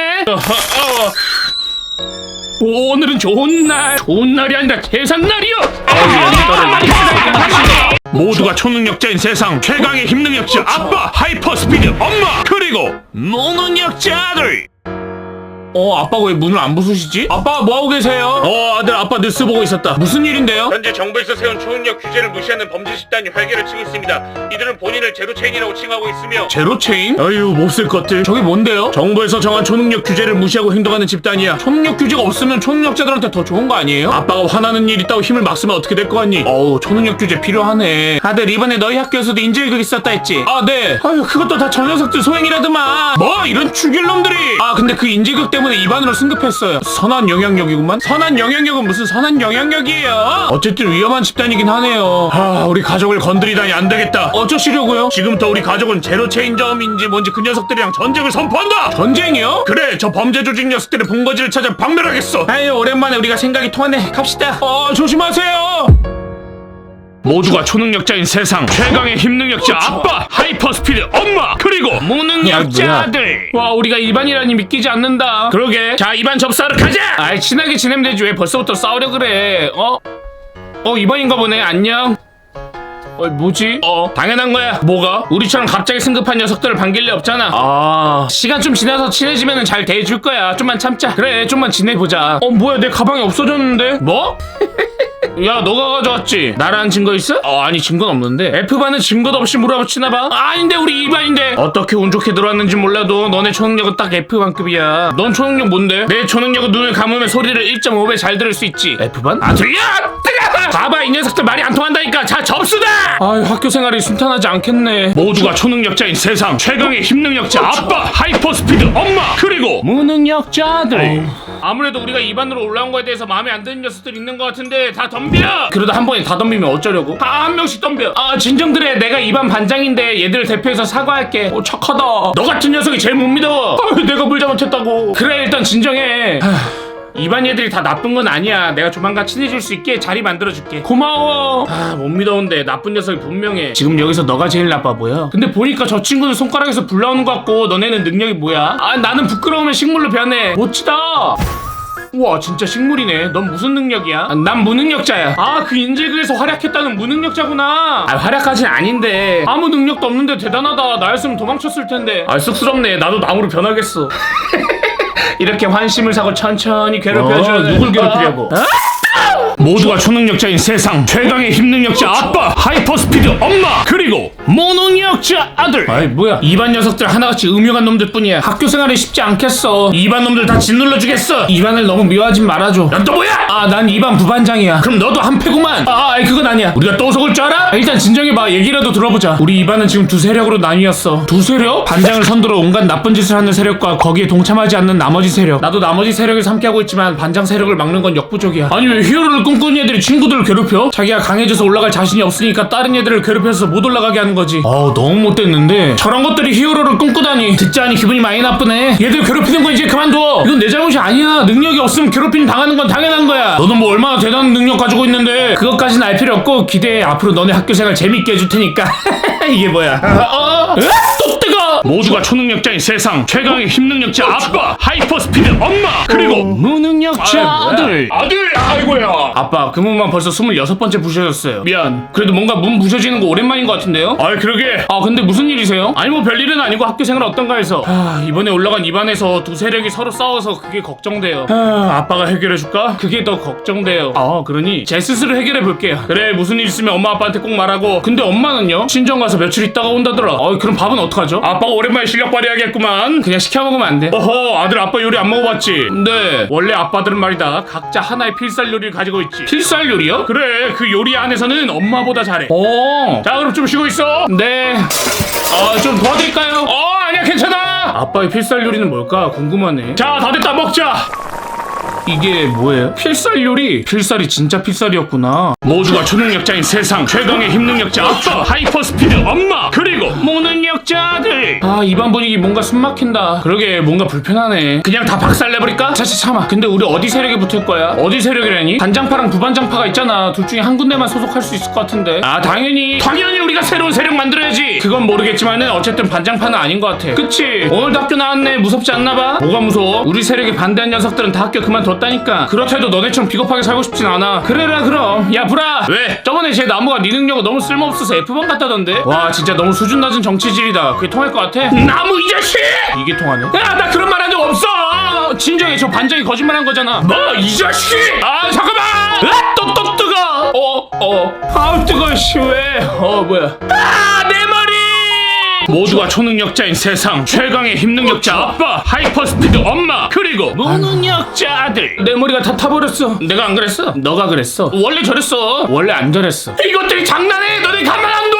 오늘은 좋은 날이 아니라 계산날이요. 모두가 초능력자인 세상 최강의 힘능력자 아빠, 하이퍼스피드 엄마, 그리고 무능력자들. 아빠가 왜 문을 안 부수시지? 아빠 뭐하고 계세요? 아들, 아빠 뉴스 보고 있었다. 무슨 일인데요? 현재 정부에서 세운 초능력 규제를 무시하는 범죄 집단이 활개를 치고 있습니다. 이들은 본인을 제로체인이라고 칭하고 있으며 제로체인? 아유, 몹쓸 것들. 저게 뭔데요? 정부에서 정한 초능력 규제를 무시하고 행동하는 집단이야. 초능력 규제가 없으면 초능력자들한테 더 좋은 거 아니에요? 아빠가 화나는 일 있다고 힘을 막 쓰면 어떻게 될 거 같니? 초능력 규제 필요하네. 아들, 이번에 너희 학교에서도 인질극 있었다 했지? 네. 아유, 그것도 다 저 녀석들 소행이라더만. 뭐 이런 죽일 놈들이. 근데 그 인질극 때문에 2반으로 승급했어요. 선한 영향력이구만. 선한 영향력은 무슨 선한 영향력이에요? 어쨌든 위험한 집단이긴 하네요. 우리 가족을 건드리다니 안 되겠다. 어쩌시려고요? 지금부터 우리 가족은 제로체인점인지 뭔지 그 녀석들이랑 전쟁을 선포한다. 전쟁이요? 그래, 저 범죄 조직 녀석들의 본거지를 찾아 박멸하겠어. 아유, 오랜만에 우리가 생각이 통하네. 갑시다. 조심하세요. 모두가 초능력자인 세상 최강의 힘능력자 아빠, 하이퍼스피드 엄마, 그리고 무능력자들. 와, 우리가 2반이라니 믿기지 않는다. 그러게. 자, 2반 접수하러 가자. 친하게 지내면 되지 왜 벌써부터 싸우려 그래. 2반인가 보네. 안녕. 뭐지? 당연한 거야. 뭐가? 우리처럼 갑자기 승급한 녀석들을 반길 리 없잖아. 시간 좀 지나서 친해지면 잘 대해줄 거야. 좀만 참자. 그래, 좀만 지내보자. 뭐야, 내 가방이 없어졌는데? 뭐? 야, 너가 가져왔지? 나라는 증거 있어? 아니, 증거는 없는데. F반은 증거도 없이 몰아붙이나봐. 아닌데, 우리 2반인데. 어떻게 운 좋게 들어왔는지 몰라도 너네 초능력은 딱 F반급이야. 넌 초능력 뭔데? 내 초능력은 눈을 감으면 소리를 1.5배 잘 들을 수 있지. F반? 들려! 뜨거! 봐봐, 이 녀석들 말이 안 통한다니까. 자, 접수다! 학교 생활이 순탄하지 않겠네. 모두가 초능력자인 세상 최강의 힘능력자 아빠, 하이퍼스피드 엄마, 그리고 무능력자들. 아무래도 우리가 2반으로 올라온 거에 대해서 마음에 안 드는 녀석들 있는 것 같은데 다 덤벼! 그러다 한 번에 다 덤비면 어쩌려고? 다 한 명씩 덤벼. 진정들해. 내가 2반 반장인데 얘들 대표해서 사과할게. 착하다. 너 같은 녀석이 제일 못 믿어. 내가 뭘 잘못했다고. 그래, 일단 진정해. 2반 얘들이 다 나쁜 건 아니야. 내가 조만간 친해질 수 있게 자리 만들어줄게. 고마워. 못 믿어온데 나쁜 녀석이 분명해. 지금 여기서 너가 제일 나빠 보여. 근데 보니까 저 친구는 손가락에서 불 나오는 것 같고 너네는 능력이 뭐야? 나는 부끄러우면 식물로 변해. 멋지다. 우와, 진짜 식물이네. 넌 무슨 능력이야? 난 무능력자야. 그 인질극에서 활약했다는 무능력자구나. 활약까진 아닌데 아무 능력도 없는데 대단하다. 나였으면 도망쳤을 텐데. 쑥스럽네. 나도 나무로 변하겠어. 이렇게 환심을 사고 천천히 괴롭혀주는 누굴 괴롭히려고? 모두가 초능력자인 세상 최강의 힘능력자 아빠, 하이퍼스피드 엄마, 그리고 무능력자 아들. 뭐야, 2반 녀석들 하나같이 음흉한 놈들 뿐이야. 학교 생활이 짓지 않겠어. 2반 놈들 다 짓눌러주겠어. 2반을 너무 미워하지 말아줘. 넌 또 뭐야? 난 2반 부반장이야. 그럼 너도 한패구만. 그건 아니야. 우리가 또 속을 줄 알아? 일단 진정해봐. 얘기라도 들어보자. 우리 2반은 지금 두 세력으로 나뉘었어. 두 세력? 반장을 선두로 온갖 나쁜 짓을 하는 세력과 거기에 동참하지 않는 나머지 세력. 나도 나머지 세력에서 함께하고 있지만 반장 세력을 막는 건 역부족이야. 아니, 왜 히어로를 꿈꾸는 애들이 친구들을 괴롭혀? 자기가 강해져서 올라갈 자신이 없으니까 다른 애들을 괴롭혀서 못 올라가게 하는 거지. 너무 못됐는데 저런 것들이 히어로를 꿈꾸다니 듣자니 기분이 많이 나쁘네. 얘들 괴롭히는 거 이제 그만둬. 이건 내 잘못이 아니야. 능력이 없으면 괴롭힘 당하는 건 당연한 거야. 너는 뭐 얼마나 대단한 능력 가지고 있는데 그것까지는 알 필요 없고 기대해. 앞으로 너네 학교 생활 재밌게 해줄 테니까. 이게 뭐야? 또 뜨거! 모두가 초능력자인 세상 최강의 힘능력자 아빠, 하이퍼스피드 엄마, 그리고 무능력자 아들. 아들. 아이고야. 아빠, 그 문만 벌써 26번째 부셔졌어요. 미안. 그래도 뭔가 문 부셔지는 거 오랜만인 것 같은데요? 그러게. 근데 무슨 일이세요? 아니 뭐 별일은 아니고 학교 생활 어떤가 해서. 이번에 올라간 2반에서 두 세력이 서로 싸워서 그게 걱정돼요. 아빠가 해결해줄까? 그게 더 걱정돼요. 그러니 제 스스로 해결해볼게요. 그래, 무슨 일 있으면 엄마 아빠한테 꼭 말하고. 근데 엄마는요? 친정 가서 며칠 있다가 온다더라. 그럼 밥은 어떡하죠? 아빠가 오랜만에 실력 발휘하겠구만. 그냥 시켜먹으면 안 돼? 아들 아빠 요리 안 먹어봤지? 근데 원래 아빠들은 말이다, 각자 하나의 필살 요리를 가지고 있지. 필살 요리요? 그래, 그 요리 안에서는 엄마보다 잘해. 자, 그럼 좀 쉬고 있어. 네. 좀 도와드릴까요? 아니야, 괜찮아. 아빠의 필살 요리는 뭘까 궁금하네. 자, 다 됐다, 먹자. 이게 뭐예요? 필살 요리? 필살이 진짜 필살이었구나. 모두가 초능력자인 세상 최강의 힘능력자 아빠, 하이퍼스피드 엄마, 그리고 무능력자 아들. 이반 분위기 뭔가 숨막힌다. 그러게, 뭔가 불편하네. 그냥 다 박살내버릴까? 참아. 근데 우리 어디 세력에 붙을 거야? 어디 세력이라니? 반장파랑 부반장파가 있잖아. 둘 중에 한 군데만 소속할 수 있을 것 같은데. 당연히 우리가 새로운 세력 만들어야지. 그건 모르겠지만은 어쨌든 반장파는 아닌 것 같아. 그치? 오늘도 학교 나왔네. 무섭지 않나봐? 뭐가 무서워? 우리 세력에 반대한 녀석들은 다 학교 그만뒀다니까. 그렇다 해도 너네처럼 비겁하게 살고 싶진 않아. 그래라 그럼. 야 브라, 왜? 저번에 쟤 나무가 네 능력은 너무 쓸모없어서 F번 같다던데. 와, 진짜 너무 수준 낮은 정치질이다. 그게 통할 것 같아? 나무 이 자식! 이게 통하네? 야, 나 그런 말 한 적 없어. 진정해. 저 반장이 거짓말한 거잖아. 뭐 이 자식! 잠깐만. 또 뜨거. 뜨거. 씨, 왜? 뭐야? 내 머리! 모두가 초능력자인 세상 최강의 힘능력자 아빠, 하이퍼스피드 엄마, 그리고 무능력자 아들. 내 머리가 다 타버렸어. 내가 안 그랬어? 너가 그랬어. 원래 저랬어. 원래 안 저랬어. 이것들이 장난해. 너네 가만 안 둬.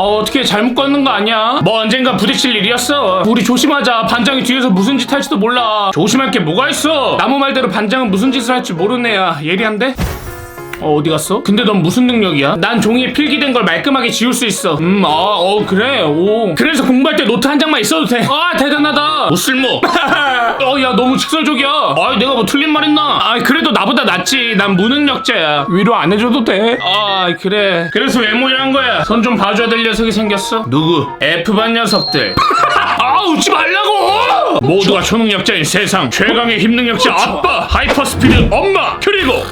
어떻게 잘못 걷는 거 아니야? 뭐 언젠가 부딪힐 일이었어. 우리 조심하자. 반장이 뒤에서 무슨 짓 할지도 몰라. 조심할 게 뭐가 있어. 나무 말대로 반장은 무슨 짓을 할지 모르는 애야. 예리한데? 어디 갔어? 근데 넌 무슨 능력이야? 난 종이에 필기된 걸 말끔하게 지울 수 있어. 그래. 그래서 공부할 때 노트 한 장만 있어도 돼. 대단하다. 못 쓸모. 야, 너무 직설적이야. 내가 뭐 틀린 말 했나? 그래도 나보다 낫지. 난 무능력자야. 위로 안 해줘도 돼. 그래. 그래서 왜 모이란 거야? 손 좀 봐줘야 될 녀석이 생겼어. 누구? F반 녀석들. 웃지 말라고. 모두가 초능력자인 세상 최강의 힘능력자 아빠, 하이퍼스피드 엄마, 그리고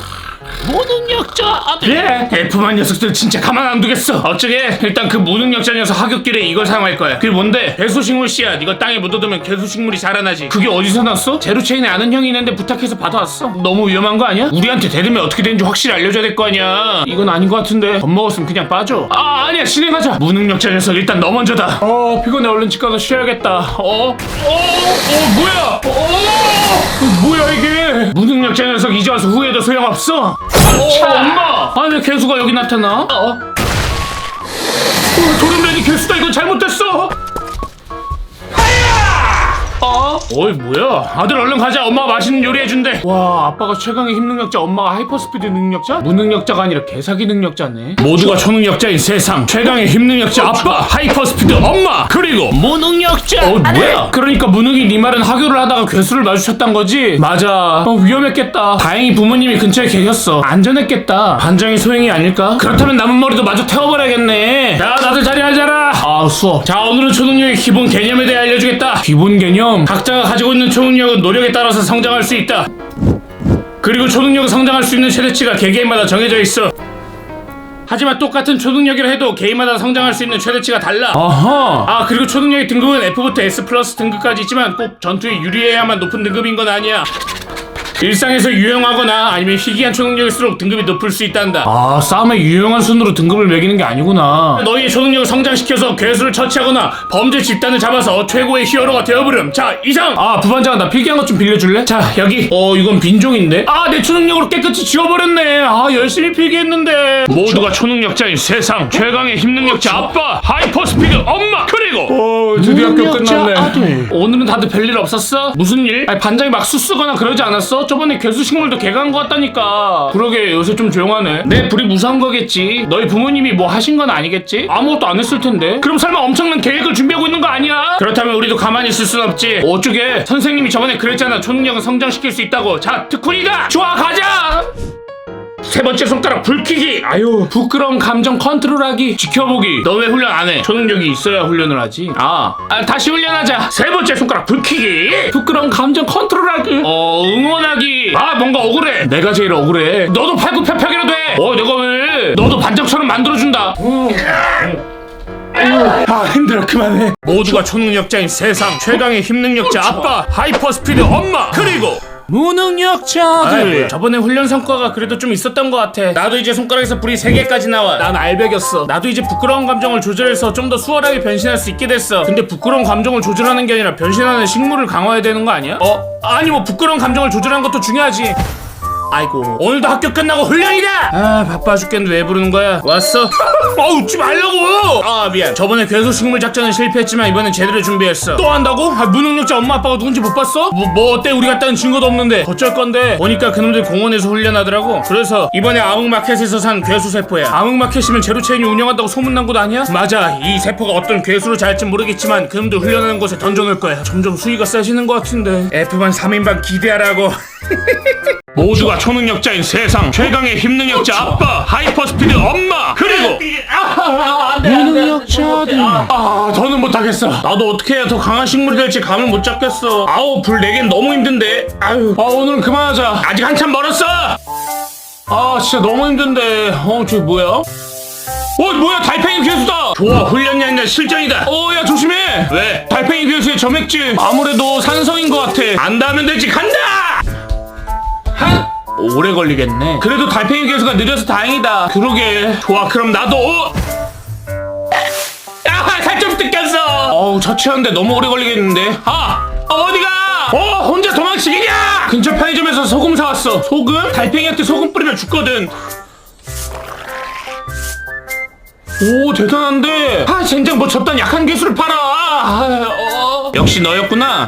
무능력자 아들. 그래, F만 녀석들 진짜 가만 안 두겠어. 어쩌게? 일단 그 무능력자 녀석 하굣길에 이걸 사용할 거야. 그게 뭔데? 괴수식물 씨앗. 이거 땅에 묻어두면 괴수식물이 자라나지. 그게 어디서 났어? 제로체인에 아는 형이 있는데 부탁해서 받아왔어. 너무 위험한 거 아니야? 우리한테 대들면 어떻게 되는지 확실히 알려줘야 될 거 아니야. 이건 아닌 거 같은데. 겁먹었으면 그냥 빠져. 아니야, 진행하자. 무능력자 녀석 일단 너 먼저다. 피곤해. 얼른 집 가서 쉬어야겠다. 뭐야? 뭐야 이게? 무능력자 녀석 이제 와서 후회도 소용없어. 엄마! 왜 개수가 여기 나타나? 도련변이 개수다. 이건 잘못됐어. 뭐야? 아들 얼른 가자. 엄마가 맛있는 요리 해준대. 와, 아빠가 최강의 힘능력자, 엄마가 하이퍼스피드 능력자? 무능력자가 아니라 개사기 능력자네. 모두가 초능력자인 세상 최강의 힘능력자 아빠, 하이퍼스피드 엄마, 그리고 무능력자. 뭐야? 그러니까 무능이 네 말은 하교를 하다가 괴수를 마주쳤단 거지? 맞아. 위험했겠다. 다행히 부모님이 근처에 계셨어. 안전했겠다. 반장의 소행이 아닐까? 그렇다면 남은 머리도 마저 태워버려야겠네. 자, 다들 자리하자라. 수업. 자, 오늘은 초능력의 기본 개념에 대해 알려주겠다. 기본 개념. 각자가 가지고 있는 초능력은 노력에 따라서 성장할 수 있다. 그리고 초능력을 성장할 수 있는 최대치가 개개인마다 정해져 있어. 하지만 똑같은 초능력이라 해도 개인마다 성장할 수 있는 최대치가 달라. 그리고 초능력의 등급은 F부터 S 플러스 등급까지 있지만 꼭 전투에 유리해야만 높은 등급인 건 아니야. 일상에서 유용하거나 아니면 희귀한 초능력일수록 등급이 높을 수 있단다. 싸움에 유용한 순으로 등급을 매기는 게 아니구나. 너희의 초능력을 성장시켜서 괴수를 처치하거나 범죄 집단을 잡아서 최고의 히어로가 되어버렴. 자, 이상. 부반장아, 나 필기한 것 좀 빌려줄래? 자, 여기. 이건 빈종인데. 내 초능력으로 깨끗이 지워버렸네. 열심히 필기했는데. 모두가 초능력자인 세상 최강의 힘능력자 아빠, 하이퍼스피드 엄마, 그리고 드디어 학교 끝났네. 아들. 오늘은 다들 별일 없었어? 무슨 일? 반장이 막 수쓰거나 그러지 않았어? 저번에 괴수식물도 개간 거 같다니까. 그러게 요새 좀 조용하네. 내 불이 무서운 거겠지. 너희 부모님이 뭐 하신 건 아니겠지? 아무것도 안 했을 텐데. 그럼 설마 엄청난 계획을 준비하고 있는 거 아니야? 그렇다면 우리도 가만히 있을 순 없지. 어쩌게 선생님이 저번에 그랬잖아. 초능력은 성장시킬 수 있다고. 자, 특훈이가 좋아, 가자. 세 번째 손가락 불키기. 아유, 부끄러운 감정 컨트롤하기. 지켜보기. 너 왜 훈련 안 해? 초능력이 있어야 훈련을 하지. 다시 훈련하자. 세 번째 손가락 불키기. 부끄러운 감정 컨트롤하기. 응원하기. 뭔가 억울해. 내가 제일 억울해. 너도 팔굽혀펴기라도 해. 내가 왜? 너도 반짝처럼 만들어준다. 힘들어. 그만해. 모두가 초능력자인 세상 최강의 힘능력자 아빠, 하이퍼스피드 엄마, 그리고 무능력자들. 저번에 훈련 성과가 그래도 좀 있었던 것 같아. 나도 이제 손가락에서 불이 3개까지 나와. 난 알배겼어. 나도 이제 부끄러운 감정을 조절해서 좀 더 수월하게 변신할 수 있게 됐어. 근데 부끄러운 감정을 조절하는 게 아니라 변신하는 식물을 강화해야 되는 거 아니야? 아니 뭐 부끄러운 감정을 조절하는 것도 중요하지. 아이고, 오늘도 학교 끝나고 훈련이다. 바빠 죽겠는데 왜 부르는 거야? 왔어? 웃지 말라고. 미안. 저번에 괴수식물 작전은 실패했지만 이번엔 제대로 준비했어. 또 한다고? 무능력자 엄마 아빠가 누군지 못 봤어? 뭐 어때? 우리 갔다는 증거도 없는데 어쩔 건데. 보니까 그놈들 공원에서 훈련하더라고. 그래서 이번에 암흑마켓에서 산 괴수세포야. 암흑마켓이면 제로체인이 운영한다고 소문난 곳 아니야? 맞아. 이 세포가 어떤 괴수로 잘할진 모르겠지만 그놈들 훈련하는 곳에 던져놓을 거야. 점점 수위가 세지는 것 같은데. F반 3인방 기대하라고. 모두가 초능력자인 세상 최강의 힘능력자 아빠, 하이퍼스피드 엄마, 그리고 무능력자들. 더는 못하겠어. 나도 어떻게 해야 더 강한 식물이 될지 감을 못 잡겠어. 불 4개는 너무 힘든데. 오늘은 그만하자. 아직 한참 멀었어. 진짜 너무 힘든데. 저기 뭐야? 뭐야, 달팽이 괴수다. 좋아, 훈련이 아니라 실전이다. 야, 조심해. 왜? 달팽이 괴수의 점액질 아무래도 산성인 것 같아. 안 닿으면 되지. 간다. 오래 걸리겠네. 그래도 달팽이 괴수가 느려서 다행이다. 그러게. 좋아, 그럼 나도. 살점 뜯겼어. 처치하는데 너무 오래 걸리겠는데. 어디가? 혼자 도망치기냐? 근처 편의점에서 소금 사왔어. 소금? 달팽이한테 소금 뿌리면 죽거든. 대단한데. 젠장 뭐 저딴 약한 괴수를 팔아. 역시 너였구나.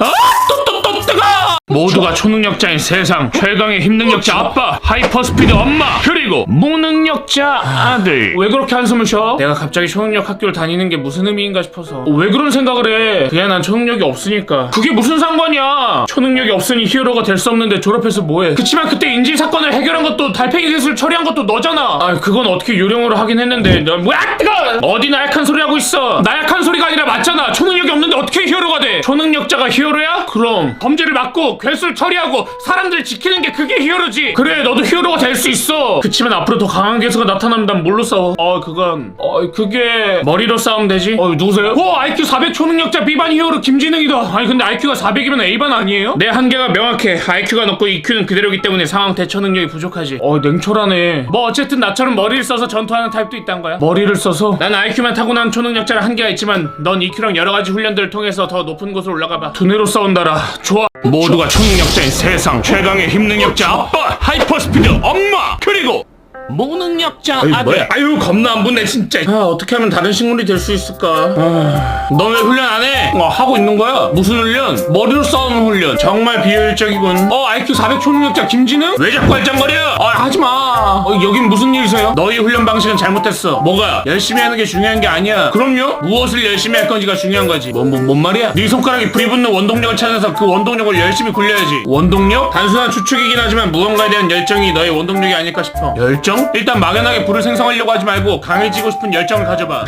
또 뜨거. 모두가 초능력자인 세상 최강의 힘능력자 아빠, 하이퍼스피드 엄마, 그리고 무능력자 아들. 왜 그렇게 한숨을 쉬어? 내가 갑자기 초능력 학교를 다니는 게 무슨 의미인가 싶어서. 왜 그런 생각을 해? 그냥 난 초능력이 없으니까. 그게 무슨 상관이야? 초능력이 없으니 히어로가 될 수 없는데 졸업해서 뭐해? 그치만 그때 인질 사건을 해결한 것도 달팽이 괴수를 처리한 것도 너잖아. 그건 어떻게 요령으로 하긴 했는데. 너 뭐야? 뜨거! 어디 나약한 소리 하고 있어? 나약한 소리가 아니라 맞잖아. 초능력이 없는데 어떻게 히어로가 돼? 초능력자가 히어로야? 그럼 범죄를 막고 괴수를 처리하고 사람들 지키는 게 그게 히어로지. 그래, 너도 히어로가 될 수 있어. 그치만 앞으로 더 강한 괴수가 나타나면 난 뭘로 싸워? 그게 머리로 싸우면 되지. 누구세요? IQ 400 초능력자 B반 히어로 김진웅이다. 근데 IQ가 400이면 A반 아니에요? 내 한계가 명확해. IQ가 높고 EQ는 그대로기 때문에 상황 대처 능력이 부족하지. 냉철하네. 뭐 어쨌든 나처럼 머리를 써서 전투하는 타입도 있단 거야. 머리를 써서? 난 IQ만 타고난 초능력자라 한계가 있지만 넌 EQ랑 여러가지 훈련들을 통해서 더 높은 곳으로 올라가봐. 두뇌로 싸운다라. 좋아. 모두가 초능력자인 세상 최강의 힘능력자 아빠, 하이퍼스피드 엄마, 그리고 무능력자 아들. 뭐야? 겁나 안 붙네 진짜. 어떻게 하면 다른 식물이 될 수 있을까? 너 왜 훈련 안 해? 하고 있는 거야. 무슨 훈련? 머리로 싸우는 훈련. 정말 비효율적이군. IQ 400 초능력자 김진웅? 왜 자꾸 알짱거려? 하지마. 여긴 무슨 일이세요? 너희 훈련 방식은 잘못했어. 뭐가? 열심히 하는 게 중요한 게 아니야. 그럼요? 무엇을 열심히 할 건지가 중요한 거지. 뭔 말이야? 네 손가락에 불이 붙는 원동력을 찾아서 그 원동력을 열심히 굴려야지. 원동력? 단순한 추측이긴 하지만 무언가에 대한 열정이 너의 원동력이 아닐까 싶어. 열정? 일단 막연하게 불을 생성하려고 하지 말고 강해지고 싶은 열정을 가져봐.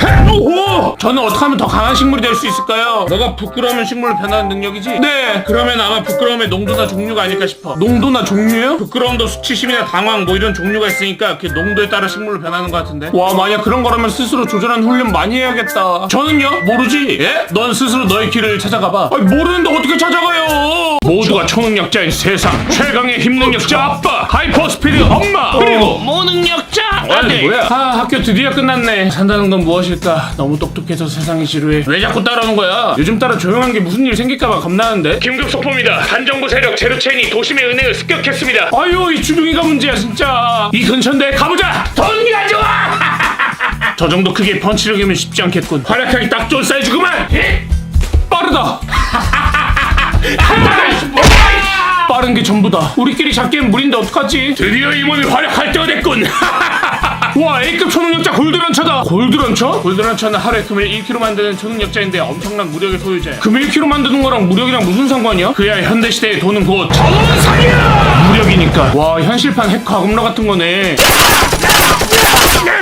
저는 어떻게 하면 더 강한 식물이 될 수 있을까요? 너가 부끄러우면 식물을 변하는 능력이지? 네. 그러면 아마 부끄러움의 농도나 종류가 아닐까 싶어. 농도나 종류요? 부끄러움도 수치심이나 당황 뭐 이런 종류가 있으니까 그 농도에 따라 식물로 변하는 것 같은데. 만약 그런 거라면 스스로 조절하는 훈련 많이 해야겠다. 저는요? 모르지? 예? 넌 스스로 너의 길을 찾아가봐. 모르는데 어떻게 찾아가요? 모두가 초능력자인 세상 최강의 힘능력자 아빠, 하이퍼스피드 엄마, 그리고 무능력자 아들. 뭐야? 학교 드디어 끝났네. 산다는 건 무엇일까? 너무 똑똑해서 세상이 지루해. 왜 자꾸 따라오는 거야? 요즘 따라 조용한 게 무슨 일 생길까봐 겁나는데. 긴급 속보입니다. 반정부 세력 제로체인이 도심의 은행을 습격했습니다. 이 주둥이가 문제야 진짜. 이 근처인데 가보자. 돈이 가져와. 저 정도 크기의 펀치를 기면 쉽지 않겠군. 활약하기 딱 좋은 사이즈구만. 빠르다. 빠른 게 전부다. 우리끼리 잡기엔 무리인데 어떡하지? 드디어 이 몸이 활약할 때가 됐군. 와, A급 초능력자 골드런처다. 골드런처? 골드런처는 하루에 금을 1kg 만드는 초능력자인데 엄청난 무력의 소유자야. 금 1kg 만드는 거랑 무력이랑 무슨 상관이야? 그야 현대시대의 돈은 곧 전원상이야! 무력이니까. 와, 현실판 해커 악음러 같은 거네.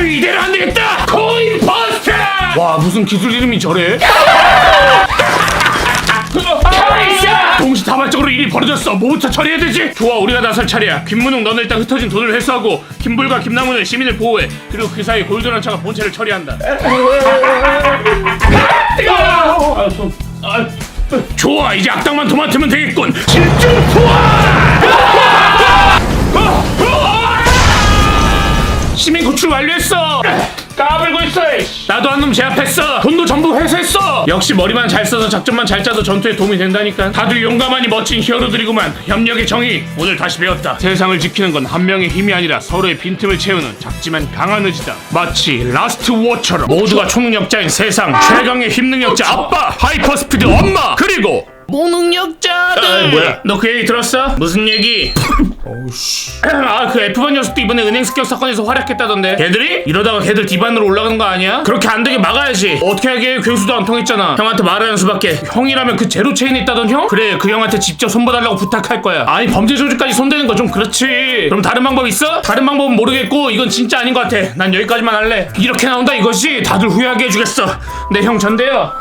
이대로 안 되겠다! 코인 버스터! 와, 무슨 기술 이름이 저래? 동시다발적으로 일이 벌어졌어. 뭐부터 처리해야 되지? 좋아, 우리가 나설 차례야. 김문웅, 너는 일단 흩어진 돈을 회수하고 김불과 김남훈은 시민을 보호해. 그리고 그 사이 골드런처가 본체를 처리한다. 좋아, 이제 악당만 도맡으면 되겠군. 집중 투하! 시민 구출 완료했어. 까불고 있어. 나도 한 놈 제압했어. 돈도 전부 회수했어. 역시 머리만 잘 써서 작전만 잘 짜도 전투에 도움이 된다니까. 다들 용감하니 멋진 히어로들이구만. 협력의 정의 오늘 다시 배웠다. 세상을 지키는 건 한 명의 힘이 아니라 서로의 빈틈을 채우는 작지만 강한 의지다. 마치 라스트 워처럼 모두가 초능력자인 세상 최강의 힘능력자 아빠, 하이퍼스피드 엄마, 그리고 무능력자들. 뭐야? 너 그 얘기 들었어? 무슨 얘기? 아, 그 F반 녀석도 이번에 은행 습격 사건에서 활약했다던데. 걔들이? 이러다가 걔들 D반으로 올라가는 거 아니야? 그렇게 안 되게 막아야지. 어떻게 하게? 괴수도 안 통했잖아. 형한테 말하는 수밖에. 형이라면 그 제로 체인에 있다던 형? 그래, 그 형한테 직접 손봐달라고 부탁할 거야. 아니, 범죄 조직까지 손대는 건 좀 그렇지. 그럼 다른 방법 있어? 다른 방법은 모르겠고 이건 진짜 아닌 것 같아. 난 여기까지만 할래. 이렇게 나온다 이것이 다들 후회하게 해주겠어. 내 형 전대요.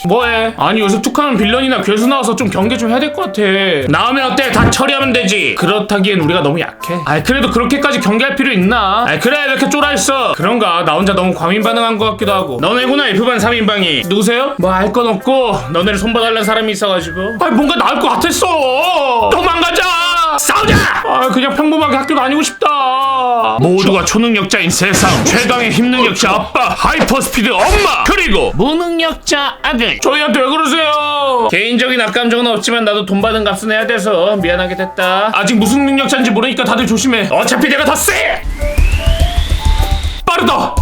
뭐해? 아니, 요새 툭하면 빌런이나 괴수 나와서 좀 경계 좀 해야 될 것 같아. 나오면 어때? 다 처리하면 되지. 그렇다기엔 우리가 너무 약해. 아이, 그래도 그렇게까지 경계할 필요 있나? 아이, 그래, 왜 이렇게 쫄아있어? 그런가? 나 혼자 너무 과민 반응한 것 같기도 하고. 너네구나, F반 3인방이. 누구세요? 뭐 알 건 없고 너네를 손봐달라는 사람이 있어가지고. 아이, 뭔가 나을 것 같았어. 도망가자. 싸우자. 아, 그냥 평범하게 학교 다니고 싶다. 모두가 초능력자인 세상 최강의 힘능력자 아빠, 하이퍼스피드 엄마, 그리고 무능력자 아들. 저희한테 왜 그러세요? 개인적인 악감정은 없지만 나도 돈 받은 값은 해야 돼서 미안하게 됐다. 아직 무슨 능력자인지 모르니까 다들 조심해. 어차피 내가 더 세. 빠르다.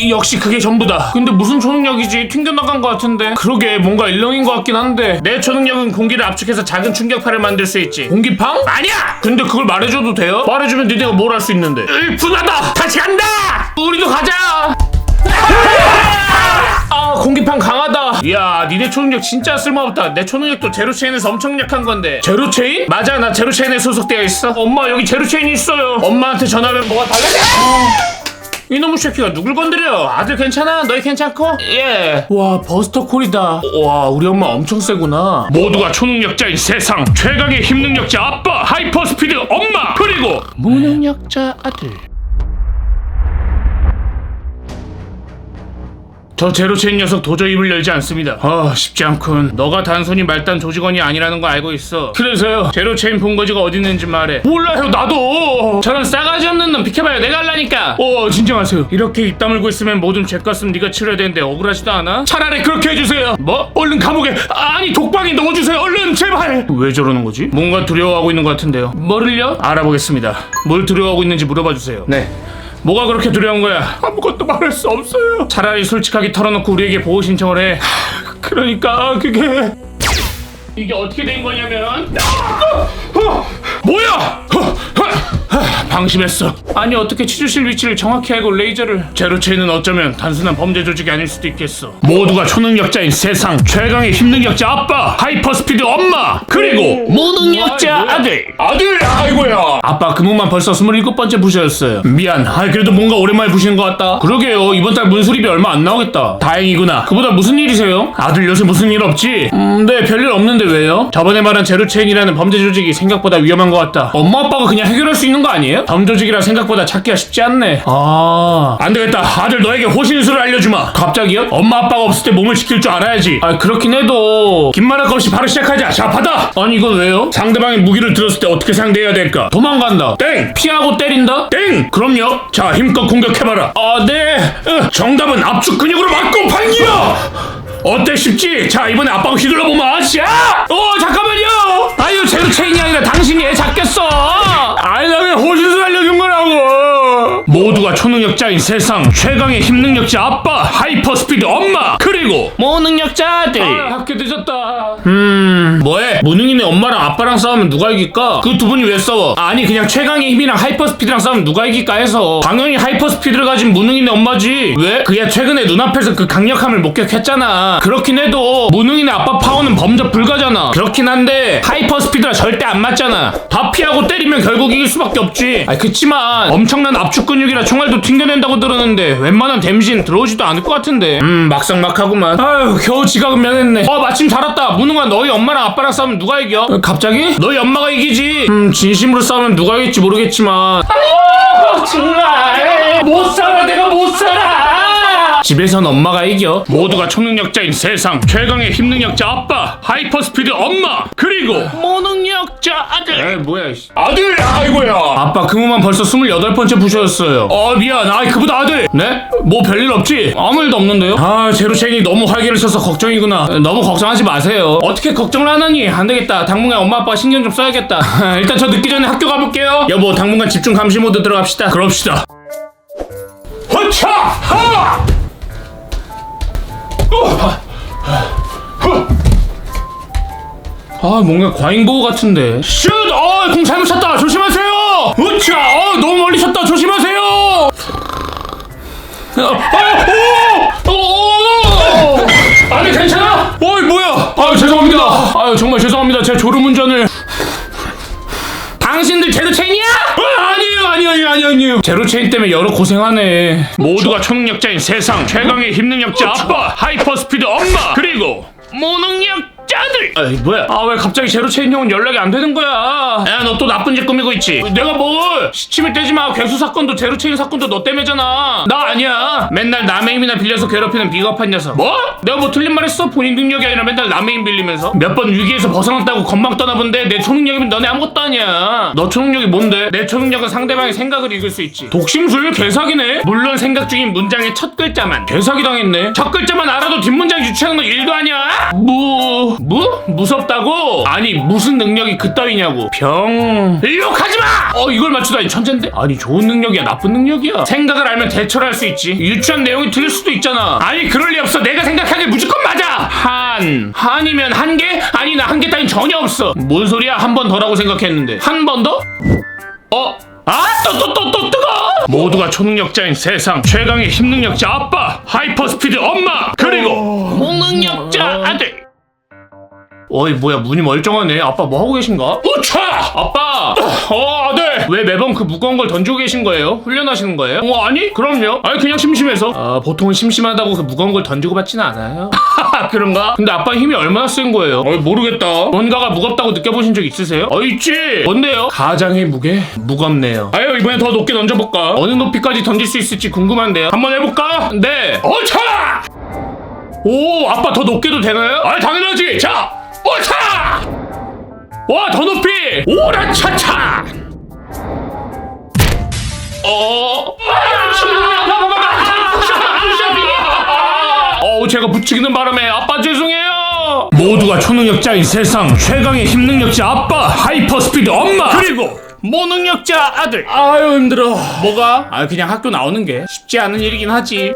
역시 그게 전부다. 근데 무슨 초능력이지? 튕겨나간 것 같은데. 그러게, 뭔가 일렁인 것 같긴 한데. 내 초능력은 공기를 압축해서 작은 충격파를 만들 수 있지. 공기팡? 아니야! 근데 그걸 말해줘도 돼요? 말해주면 니네가 뭘 할 수 있는데. 분하다! 다시 간다! 우리도 가자! 아, 공기팡 강하다. 이야, 니네 초능력 진짜 쓸모없다. 내 초능력도 제로체인에서 엄청 약한 건데. 제로체인? 맞아, 나 제로체인에 소속되어 있어. 엄마, 여기 제로체인이 있어요. 엄마한테 전화하면 뭐가 달라져? 이놈의 새끼가 누굴 건드려? 아들 괜찮아? 너희 괜찮고? 예. 와, 버스터콜이다. 와, 우리 엄마 엄청 세구나. 모두가 초능력자인 세상 최강의 힘능력자 아빠, 하이퍼스피드 엄마, 그리고 무능력자 아들. 저 제로체인 녀석 도저히 입을 열지 않습니다. 쉽지 않군. 너가 단순히 말단 조직원이 아니라는 거 알고 있어. 그래서요, 제로체인 본거지가 어디 있는지 말해. 몰라요, 나도. 저런 싸가지 없는 놈 비켜봐요. 내가 할라니까. 진정하세요. 이렇게 입 다물고 있으면 모든 죄값은 네가 치러야 되는데 억울하지도 않아? 차라리 그렇게 해주세요. 뭐? 얼른 감옥에, 아니 독방에 넣어주세요. 얼른, 제발. 왜 저러는 거지? 뭔가 두려워하고 있는 것 같은데요. 뭐를요? 알아보겠습니다. 뭘 두려워하고 있는지 물어봐주세요. 네. 뭐가 그렇게 두려운 거야? 아무것도 말할 수 없어요. 차라리 솔직하게 털어놓고 우리에게 보호 신청을 해. 그러니까 그게 이게 어떻게 된 거냐면 뭐야? 방심했어. 아니, 어떻게 치주실 위치를 정확히 알고 레이저를. 제로체인은 어쩌면 단순한 범죄 조직이 아닐 수도 있겠어. 모두가 초능력자인 세상 최강의 힘능력자 아빠, 하이퍼스피드 엄마, 그리고 무능력자 아들. 아이고야. 아빠 그 몸만 벌써 27번째 부셔였어요. 미안. 그래도 뭔가 오랜만에 부시는 것 같다. 그러게요, 이번 달 문수리비 얼마 안 나오겠다. 다행이구나. 그보다 무슨 일이세요? 아들 요새 무슨 일 없지? 네, 별일 없는데 왜요? 저번에 말한 제로체인이라는 범죄 조직이 생각보다 위험한 것 같다. 엄마 아빠가 그냥 해결할 수 있는 거 아니에요? 범조직이라 생각보다 찾기가 쉽지 않네. 안 되겠다. 아들 너에게 호신술을 알려주마. 갑자기요? 엄마 아빠가 없을 때 몸을 지킬 줄 알아야지. 그렇긴 해도 긴 말할 거 없이 바로 시작하자. 자, 받아. 아니, 이건 왜요? 상대방이 무기를 들었을 때 어떻게 상대해야 될까? 도망간다. 땡. 피하고 때린다. 땡. 그럼요. 자, 힘껏 공격해봐라. 네. 정답은 압축 근육으로 맞고 반기야. 어때, 쉽지? 자, 이번에 아빠가 휘둘러보마. 자! 잠깐만요. 아유, 제로체인이 아니라 당신이 애 잡겠어. 아니, 나 왜 호신술 알려준 거라고. 모두가 초능력자인 세상 최강의 힘능력자 아빠, 하이퍼스피드 엄마, 그리고 그리고 무능력자들. 학교 늦었다. 뭐해? 무능이네 엄마랑 아빠랑 싸우면 누가 이길까? 그 두 분이 왜 싸워? 아니 그냥 최강의 힘이랑 하이퍼스피드랑 싸우면 누가 이길까 해서. 당연히 하이퍼스피드를 가진 무능이네 엄마지. 왜? 그야 최근에 눈앞에서 그 강력함을 목격했잖아. 그렇긴 해도 무능이네 아빠 파워는 범접 불가잖아. 그렇긴 한데 하이퍼스피드랑 절대 안 맞잖아. 다 피하고 때리면 결국 이길 수밖에 없지. 아니 그치만 엄청난 압축 근육이라 총알도 튕겨낸다고 들었는데 웬만한 데미지는 들어오지도 않을 것 같은데. 막상막하구만. 아유 겨우 지각은 면했네. 마침 잘 왔다. 무능아 너희 엄마랑 아빠랑 싸우면 누가 이겨? 갑자기? 너희 엄마가 이기지. 진심으로 싸우면 누가 이길지 모르겠지만 정말 못 살아. 내가 못 살아. 집에선 엄마가 이겨. 모두가 초능력자인 세상 최강의 힘능력자 아빠, 하이퍼스피드 엄마, 그리고 무능력자 아들. 에이 뭐야 이씨. 아들, 아이고야. 아빠 그무만 벌써 28번째 부셔졌어요. 미안. 아이 그보다 아들. 네? 뭐 별일 없지? 아무 일도 없는데요? 제로체인이 너무 활기를 쳐서 걱정이구나. 너무 걱정하지 마세요. 어떻게 걱정을 하느니? 안되겠다. 당분간 엄마 아빠 신경 좀 써야겠다. 일단 저 늦기 전에 학교 가볼게요. 여보 당분간 집중 감시 모드 들어갑시다. 그럽시다. 허차! 하! 뭔가 과잉보호 같은데. 슛! 공 잘못 찼다. 조심하세요. 으차! 너무 멀리 찼다. 조심하세요. 아니 괜찮아? 뭐야? 죄송합니다. 정말 죄송합니다. 제 졸음운전을. 당신들 제로체인이야? 아니에요. 제로체인 때문에 여러 고생하네. 모두가 초능력자인 세상 최강의 힘능력자 아빠, 하이퍼스피드 엄마, 그리고 무능력자들. 뭐야? 왜 갑자기 제로체인 형은 연락이 안 되는 거야? 야, 너 또 나쁜 짓 꾸미고 있지? 내가 뭘? 시침을 떼지 마. 괴수 사건도 제로체인 사건도 너 때문에잖아. 나 아니야. 맨날 남의 힘이나 빌려서 괴롭히는 비겁한 녀석. 뭐? 내가 뭐 틀린 말 했어? 본인 능력이 아니라 맨날 남의 힘 빌리면서 몇 번 위기에서 벗어났다고 건방 떠나본데 내 초능력이면 너네 아무것도 아니야. 너 초능력이 뭔데? 내 초능력은 상대방의 생각을 읽을 수 있지. 독심술? 개사기네? 물론 생각 중인 문장의 첫 글자만 개사기 당했네. 첫 글자만 알아도 뒷문장 유추하는 건 일도 아니야? 무섭다고? 아니 무슨 능력이 그따위냐고. 욕하지마! 이걸 맞추다니 천잰데? 아니 좋은 능력이야 나쁜 능력이야? 생각을 알면 대처를 할 수 있지. 유추한 내용이 틀릴 수도 있잖아. 아니 그럴 리 없어. 내가 생각하기에 무조건 맞아. 한이면 한 개? 아니 나 한 개 따윈 전혀 없어. 뭔 소리야? 한 번 더라고 생각했는데 한 번 더? 또 뜨거! 모두가 초능력자인 세상 최강의 힘능력자 아빠, 하이퍼스피드 엄마, 그리고 무능력자 아들. 뭐야 문이 멀쩡하네. 아빠 뭐 하고 계신가? 우차! 아빠! 아들! 왜 매번 그 무거운 걸 던지고 계신 거예요? 훈련하시는 거예요? 아니? 그럼요. 아니 그냥 심심해서. 보통은 심심하다고 그 무거운 걸 던지고 받지는 않아요. 그런가? 근데 아빠 힘이 얼마나 센 거예요? 모르겠다. 뭔가가 무겁다고 느껴보신 적 있으세요? 있지. 뭔데요? 가장의 무게? 무겁네요. 이번에 더 높게 던져볼까? 어느 높이까지 던질 수 있을지 궁금한데요. 한번 해볼까? 네. 차! 아빠 더 높게도 되나요? 당연하지. 자! 차! 와, 더 높이! 오라차차! 제가 부추기는 바람에 아빠 죄송해요. 모두가 초능력자인 세상 최강의 힘능력자 아빠, 하이퍼스피드 엄마, 그리고 무능력자 아들. 힘들어. 뭐가? 그냥 학교 나오는 게 쉽지 않은 일이긴 하지.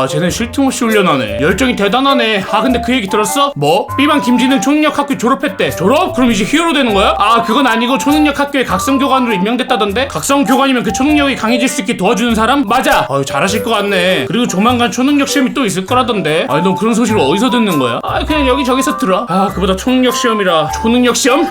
쟤는 쉴 틈 없이 훈련하네. 열정이 대단하네. 근데 그 얘기 들었어? 뭐? B반 김진은 초능력 학교 졸업했대. 졸업? 그럼 이제 히어로 되는 거야? 그건 아니고 초능력 학교에 각성교관으로 임명됐다던데? 각성교관이면 그 초능력이 강해질 수 있게 도와주는 사람? 맞아. 잘하실 것 같네. 그리고 조만간 초능력 시험이 또 있을 거라던데. 넌 그런 소식을 어디서 듣는 거야? 그냥 여기저기서 들어. 그보다 초능력 시험이라. 초능력 시험?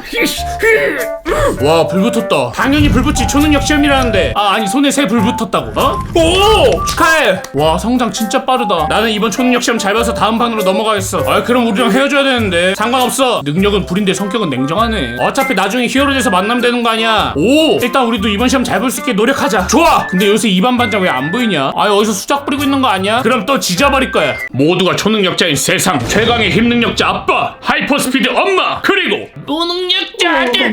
와, 불 붙었다. 당연히 불 붙지. 초능력 시험이라는데. 아니 손에 새 불 붙었다고. 오! 축하해. 와, 성장 진짜 빠르다. 나는 이번 초능력 시험 잘 봐서 다음 반으로 넘어가겠어. 그럼 우리랑 헤어져야 되는데. 상관없어. 능력은 불인데 성격은 냉정하네. 어차피 나중에 히어로 돼서 만나면 되는 거 아니야. 일단 우리도 이번 시험 잘 볼 수 있게 노력하자. 좋아. 근데 요새 2반 반장 왜 안 보이냐? 어디서 수작 부리고 있는 거 아니야? 그럼 또 지져버릴 거야. 모두가 초능력자인 세상 최강의 힘능력자 아빠, 하이퍼스피드 엄마, 그리고 무능력자 아들.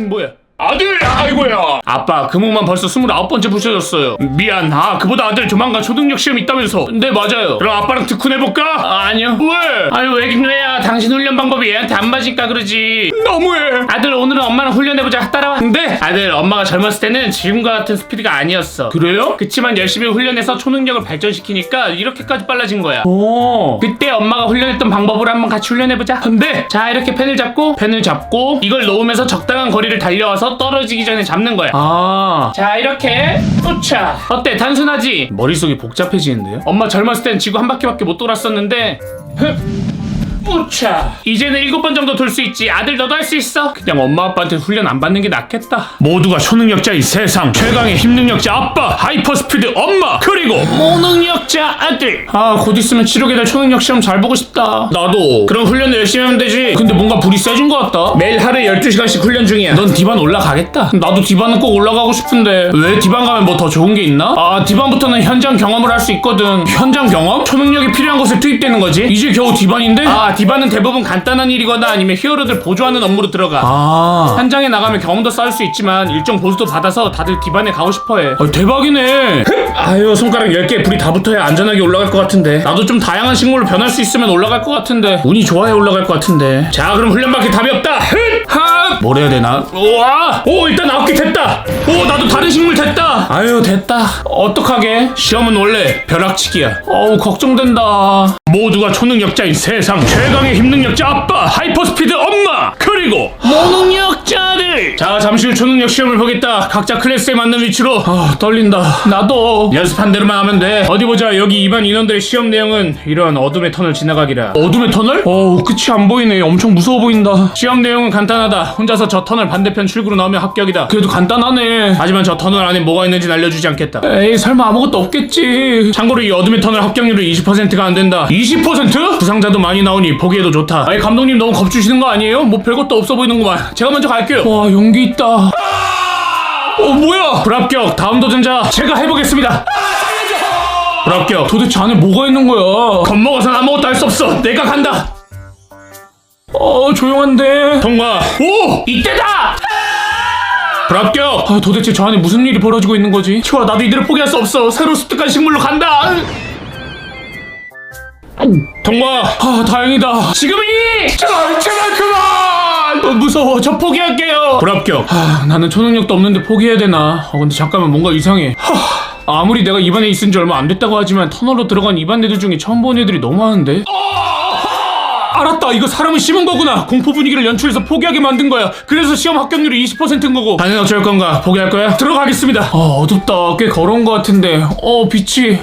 뭐야? 아들, 아이고야. 아빠 그 몸만 벌써 29번째 부셔졌어요. 미안. 그보다 아들 조만간 초능력 시험 있다면서. 네 맞아요. 그럼 아빠랑 특훈 해볼까? 아니요. 왜? 아유 왜야. 당신 훈련 방법이 얘한테 안 맞으니까 그러지. 너무해. 아들 오늘은 엄마랑 훈련해보자. 따라와. 근데 아들 엄마가 젊었을 때는 지금과 같은 스피드가 아니었어. 그래요? 그치만 열심히 훈련해서 초능력을 발전시키니까 이렇게까지 빨라진 거야. 오. 그때 엄마가 훈련했던 방법으로 한번 같이 훈련해보자. 근데 자 이렇게 펜을 잡고 이걸 놓으면서 적당한 거리를 달려와서 떨어지기 전에 잡는 거야. 자 이렇게 우차. 어때? 단순하지? 머릿속이 복잡해지는데요? 엄마 젊었을 땐 지구 한 바퀴밖에 못 돌았었는데 우차. 이제는 7번 정도 돌 수 있지. 아들 너도 할 수 있어. 그냥 엄마 아빠한테 훈련 안 받는 게 낫겠다. 모두가 초능력자인 세상 최강의 힘능력자 아빠, 하이퍼스피드 엄마, 그리고 모능력자 아들. 곧 있으면 치르게 될 초능력 시험 잘 보고 싶다. 나도. 그럼 훈련을 열심히 하면 되지. 근데 뭔가 불이 세진 것 같다. 매일 하루에 12시간씩 훈련 중이야. 넌 디반 올라가겠다. 나도 디반은 꼭 올라가고 싶은데. 왜? 디반 가면 뭐 더 좋은 게 있나? 디반부터는 현장 경험을 할 수 있거든. 현장 경험? 초능력이 필요한 곳에 투입되는 거지. 이제 겨우 디반인데? 디반은 대부분 간단한 일이거나 아니면 히어로들 보조하는 업무로 들어가. 현장에 나가면 경험도 쌓을 수 있지만 일정 보수도 받아서 다들 디반에 가고 싶어해. 대박이네. 아유 손가락 10개 불이 다 붙어야 안전하게 올라갈 것 같은데. 나도 좀 다양한 식물로 변할 수 있으면 올라갈 것 같은데. 운이 좋아야 올라갈 것 같은데. 자 그럼 훈련밖에 답이 없다. 뭘 해야 되나? 일단 9개 됐다. 나도 다른 식물 됐다. 아유 됐다. 어떡하게? 시험은 원래 벼락치기야. 걱정된다. 모두가 초능력자인 세상 최강의 힘능력자 아빠, 하이퍼스피드 엄마, 그리고 모능력자들. 자 잠시 후 초능력 시험을 보겠다. 각자 클래스에 맞는 위치로. 떨린다. 나도. 연습한 대로만 하면 돼. 어디 보자. 여기 입안 인원들의 시험 내용은 이런 어둠의 터널 지나가기라. 어둠의 터널? 끝이 안 보이네. 엄청 무서워 보인다. 시험 내용은 간단하다. 혼자서 저 터널 반대편 출구로 나오면 합격이다. 그래도 간단하네. 하지만 저 터널 안에 뭐가 있는지는 알려주지 않겠다. 에이 설마 아무것도 없겠지. 참고로 이 어둠의 터널 합격률은 20%가 안 된다. 20%? 부상자도 많이 나오니 보기에도 좋다. 아니 감독님 너무 겁주시는 거 아니에요? 뭐 별것도 없어 보이는구만. 제가 먼저 갈게요. 와 용기 있다. 뭐야? 불합격. 다음 도전자 제가 해보겠습니다. 불합격. 도대체 안에 뭐가 있는 거야? 겁먹어서는 아무것도 할 수 없어. 내가 간다. 조용한데. 통과. 이때다. 불합격. 도대체 저 안에 무슨 일이 벌어지고 있는 거지? 좋아 나도 이들을 포기할 수 없어. 새로 습득한 식물로 간다. 통과. 다행이다. 지금이니. 제발 그만. 무서워. 저 포기할게요. 불합격. 나는 초능력도 없는데 포기해야 되나? 근데 잠깐만 뭔가 이상해. 아무리 내가 입안에 있은 지 얼마 안 됐다고 하지만 터널로 들어간 입안 애들 중에 처음 본 애들이 너무 많은데? 알았다. 이거 사람을 심은 거구나. 공포 분위기를 연출해서 포기하게 만든 거야. 그래서 시험 합격률이 20%인 거고. 반응 어쩔 건가? 포기할 거야? 들어가겠습니다. 어둡다. 꽤 걸어온 거 같은데. 빛이.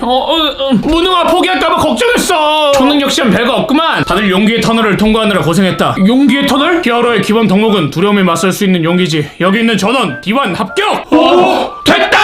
무능아 포기할까봐 걱정했어. 초능력 시험 별거 없구만. 다들 용기의 터널을 통과하느라 고생했다. 용기의 터널? 히어로의 기본 덕목은 두려움에 맞설 수 있는 용기지. 여기 있는 전원 디반 합격. 됐다.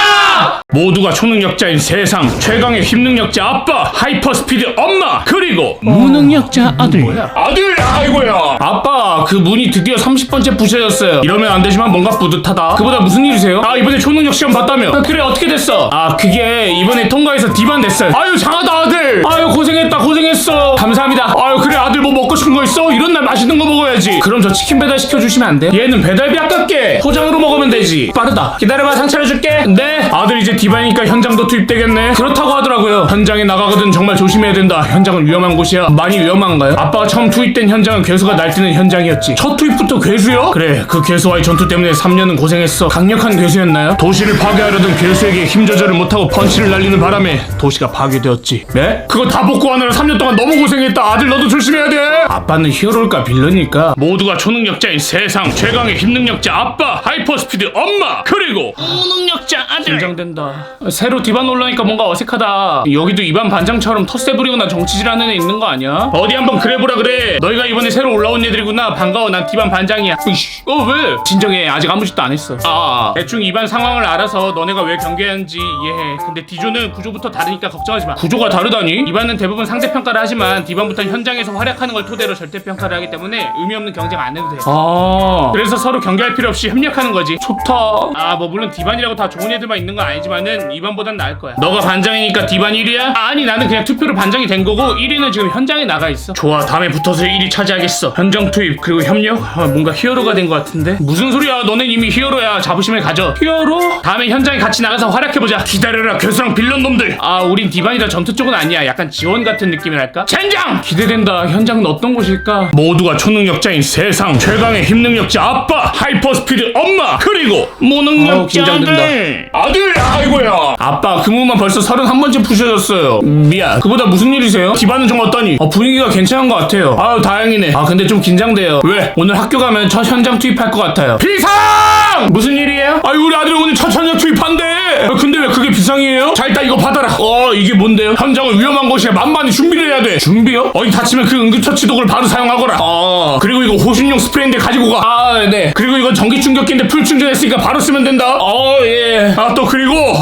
모두가 초능력자인 세상 최강의 힘능력자 아빠, 하이퍼스피드 엄마, 그리고 무능력자 아들. 아들! 아이고야. 아빠 그 문이 드디어 30번째 부셔졌어요. 이러면 안 되지만 뭔가 뿌듯하다. 그보다 무슨 일이세요? 이번에 초능력 시험 봤다며. 그래 어떻게 됐어? 그게 이번에 통과해서 디반 됐어요. 아유 장하다 아들. 아유 고생했어. 감사합니다. 그래 아들 뭐 먹고 싶은 거 있어? 이런 날 맛있는 거 먹어야지. 그럼 저 치킨 배달 시켜주시면 안 돼요? 얘는 배달비 아깝게 포장으로 먹으면 되지. 빠르다. 기다려봐 상 차려줄게. 네. 아들 이제 디반이니까 현장도 투입되겠네. 그렇다고 하더라고요. 현장에 나가거든 정말 조심해야 된다. 현장은 위험한 곳이야. 많이 위험한가요? 아빠가 처음 투입된 현장은 괴수가 날뛰는 현장이었지. 첫 투입부터 괴수요? 그래 그 괴수와의 전투 때문에 3년은 고생했어. 강력한 괴수였나요? 도시를 파괴하려던 괴수에게 힘 조절을 못하고 펀치를 날리는 바람에 도시가 파괴되었지. 네? 그거 다 복구하느라 3년 동안 너무 고생했다. 아들 너도 조심해야 돼. 아빠는 히어로일까 빌런일까? 모두가 초능력자인 세상 최강의 힘능력자 아빠, 하이퍼스피드 엄마, 그리고 무능력자 아들. 긴장된다. 새로 디반 올라니까 뭔가 어색하다. 여기도 입안 반장처럼 텃세 부리거나 정치질하는 애 있는 거 아니야? 어디 한번 그래보라 그래. 너희가 이번에 새로 올라온 애들이구나. 반가워. 난 디반 반장이야. 왜? 진정해. 아직 아무 짓도 안 했어. 대충 입안 상황을 알아서 너네가 왜 경계하는지 이해해. 근데 디조는 구조부터 다르니까 걱정하지 마. 구조가 다르다니? 아니, 디반은 대부분 상대평가를 하지만 디반부터는 현장에서 활약하는 걸 토대로 절대평가를 하기 때문에 의미 없는 경쟁 안 해도 돼. 그래서 서로 경계할 필요 없이 협력하는 거지. 좋다. 뭐 물론 디반이라고 다 좋은 애들만 있는 건 아니지만은 이반보단 나을 거야. 너가 반장이니까 디반 1위야? 아니, 나는 그냥 투표로 반장이 된 거고 1위는 지금 현장에 나가 있어. 좋아, 다음에 붙어서 1위 차지하겠어. 현장 투입 그리고 협력? 뭔가 히어로가 된 것 같은데? 무슨 소리야, 너넨 이미 히어로야. 자부심을 가져. 히어로? 다음에 현장에 같이 나가서 활약해보자. 기다려라, 괴수랑 빌런 놈들. 우린 디반이라 전투 쪽은 아니야. 약간 지원 같은 느낌이랄까? 젠장! 기대된다. 현장은 어떤 곳일까? 모두가 초능력자인 세상 최강의 힘능력자 아빠, 하이퍼스피드 엄마, 그리고 무능력자들. 아들, 아이고야. 아빠, 근무만 벌써 31번째 부셔졌어요. 미안. 그보다 무슨 일이세요? 디반은 좀 어떠니? 분위기가 괜찮은 것 같아요. 다행이네. 근데 좀 긴장돼요. 왜? 오늘 학교 가면 첫 현장 투입할 것 같아요. 비상! 무슨 일이에요? 우리 아들이 오늘 첫 현장 투입한대. 근데 왜 그게 비상이에요? 자, 일단 이거 받아라. 이게 뭔데요? 현장은 위험한 곳이야. 만반히 준비를 해야 돼. 준비요? 다치면 그 응급처치 도구를 바로 사용하거라. 그리고 이거 호신용 스프레이인데 가지고 가. 네. 그리고 이건 전기 충격기인데 풀 충전했으니까 바로 쓰면 된다. 예. 또 그리고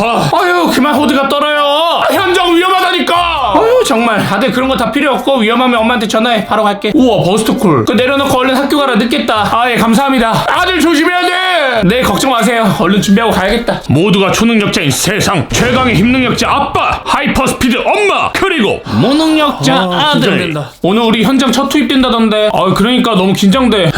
그만 호드가 떨어요. 현장 위험하다니까. 정말 아들 그런 거 다 필요 없고 위험하면 엄마한테 전화해. 바로 갈게. 우와, 버스트콜. 내려놓고 얼른 학교 가라. 늦겠다. 예, 감사합니다. 아들 조심해야 돼. 네, 걱정 마세요. 얼른 준비하고 가야겠다. 모두가 초능력자인 세상 최강의 힘능력자 아빠, 하이퍼스피드 엄마, 그리고 무능력자 아들. 긴장된다. 오늘 우리 현장 첫 투입된다던데. 그러니까 너무 긴장돼.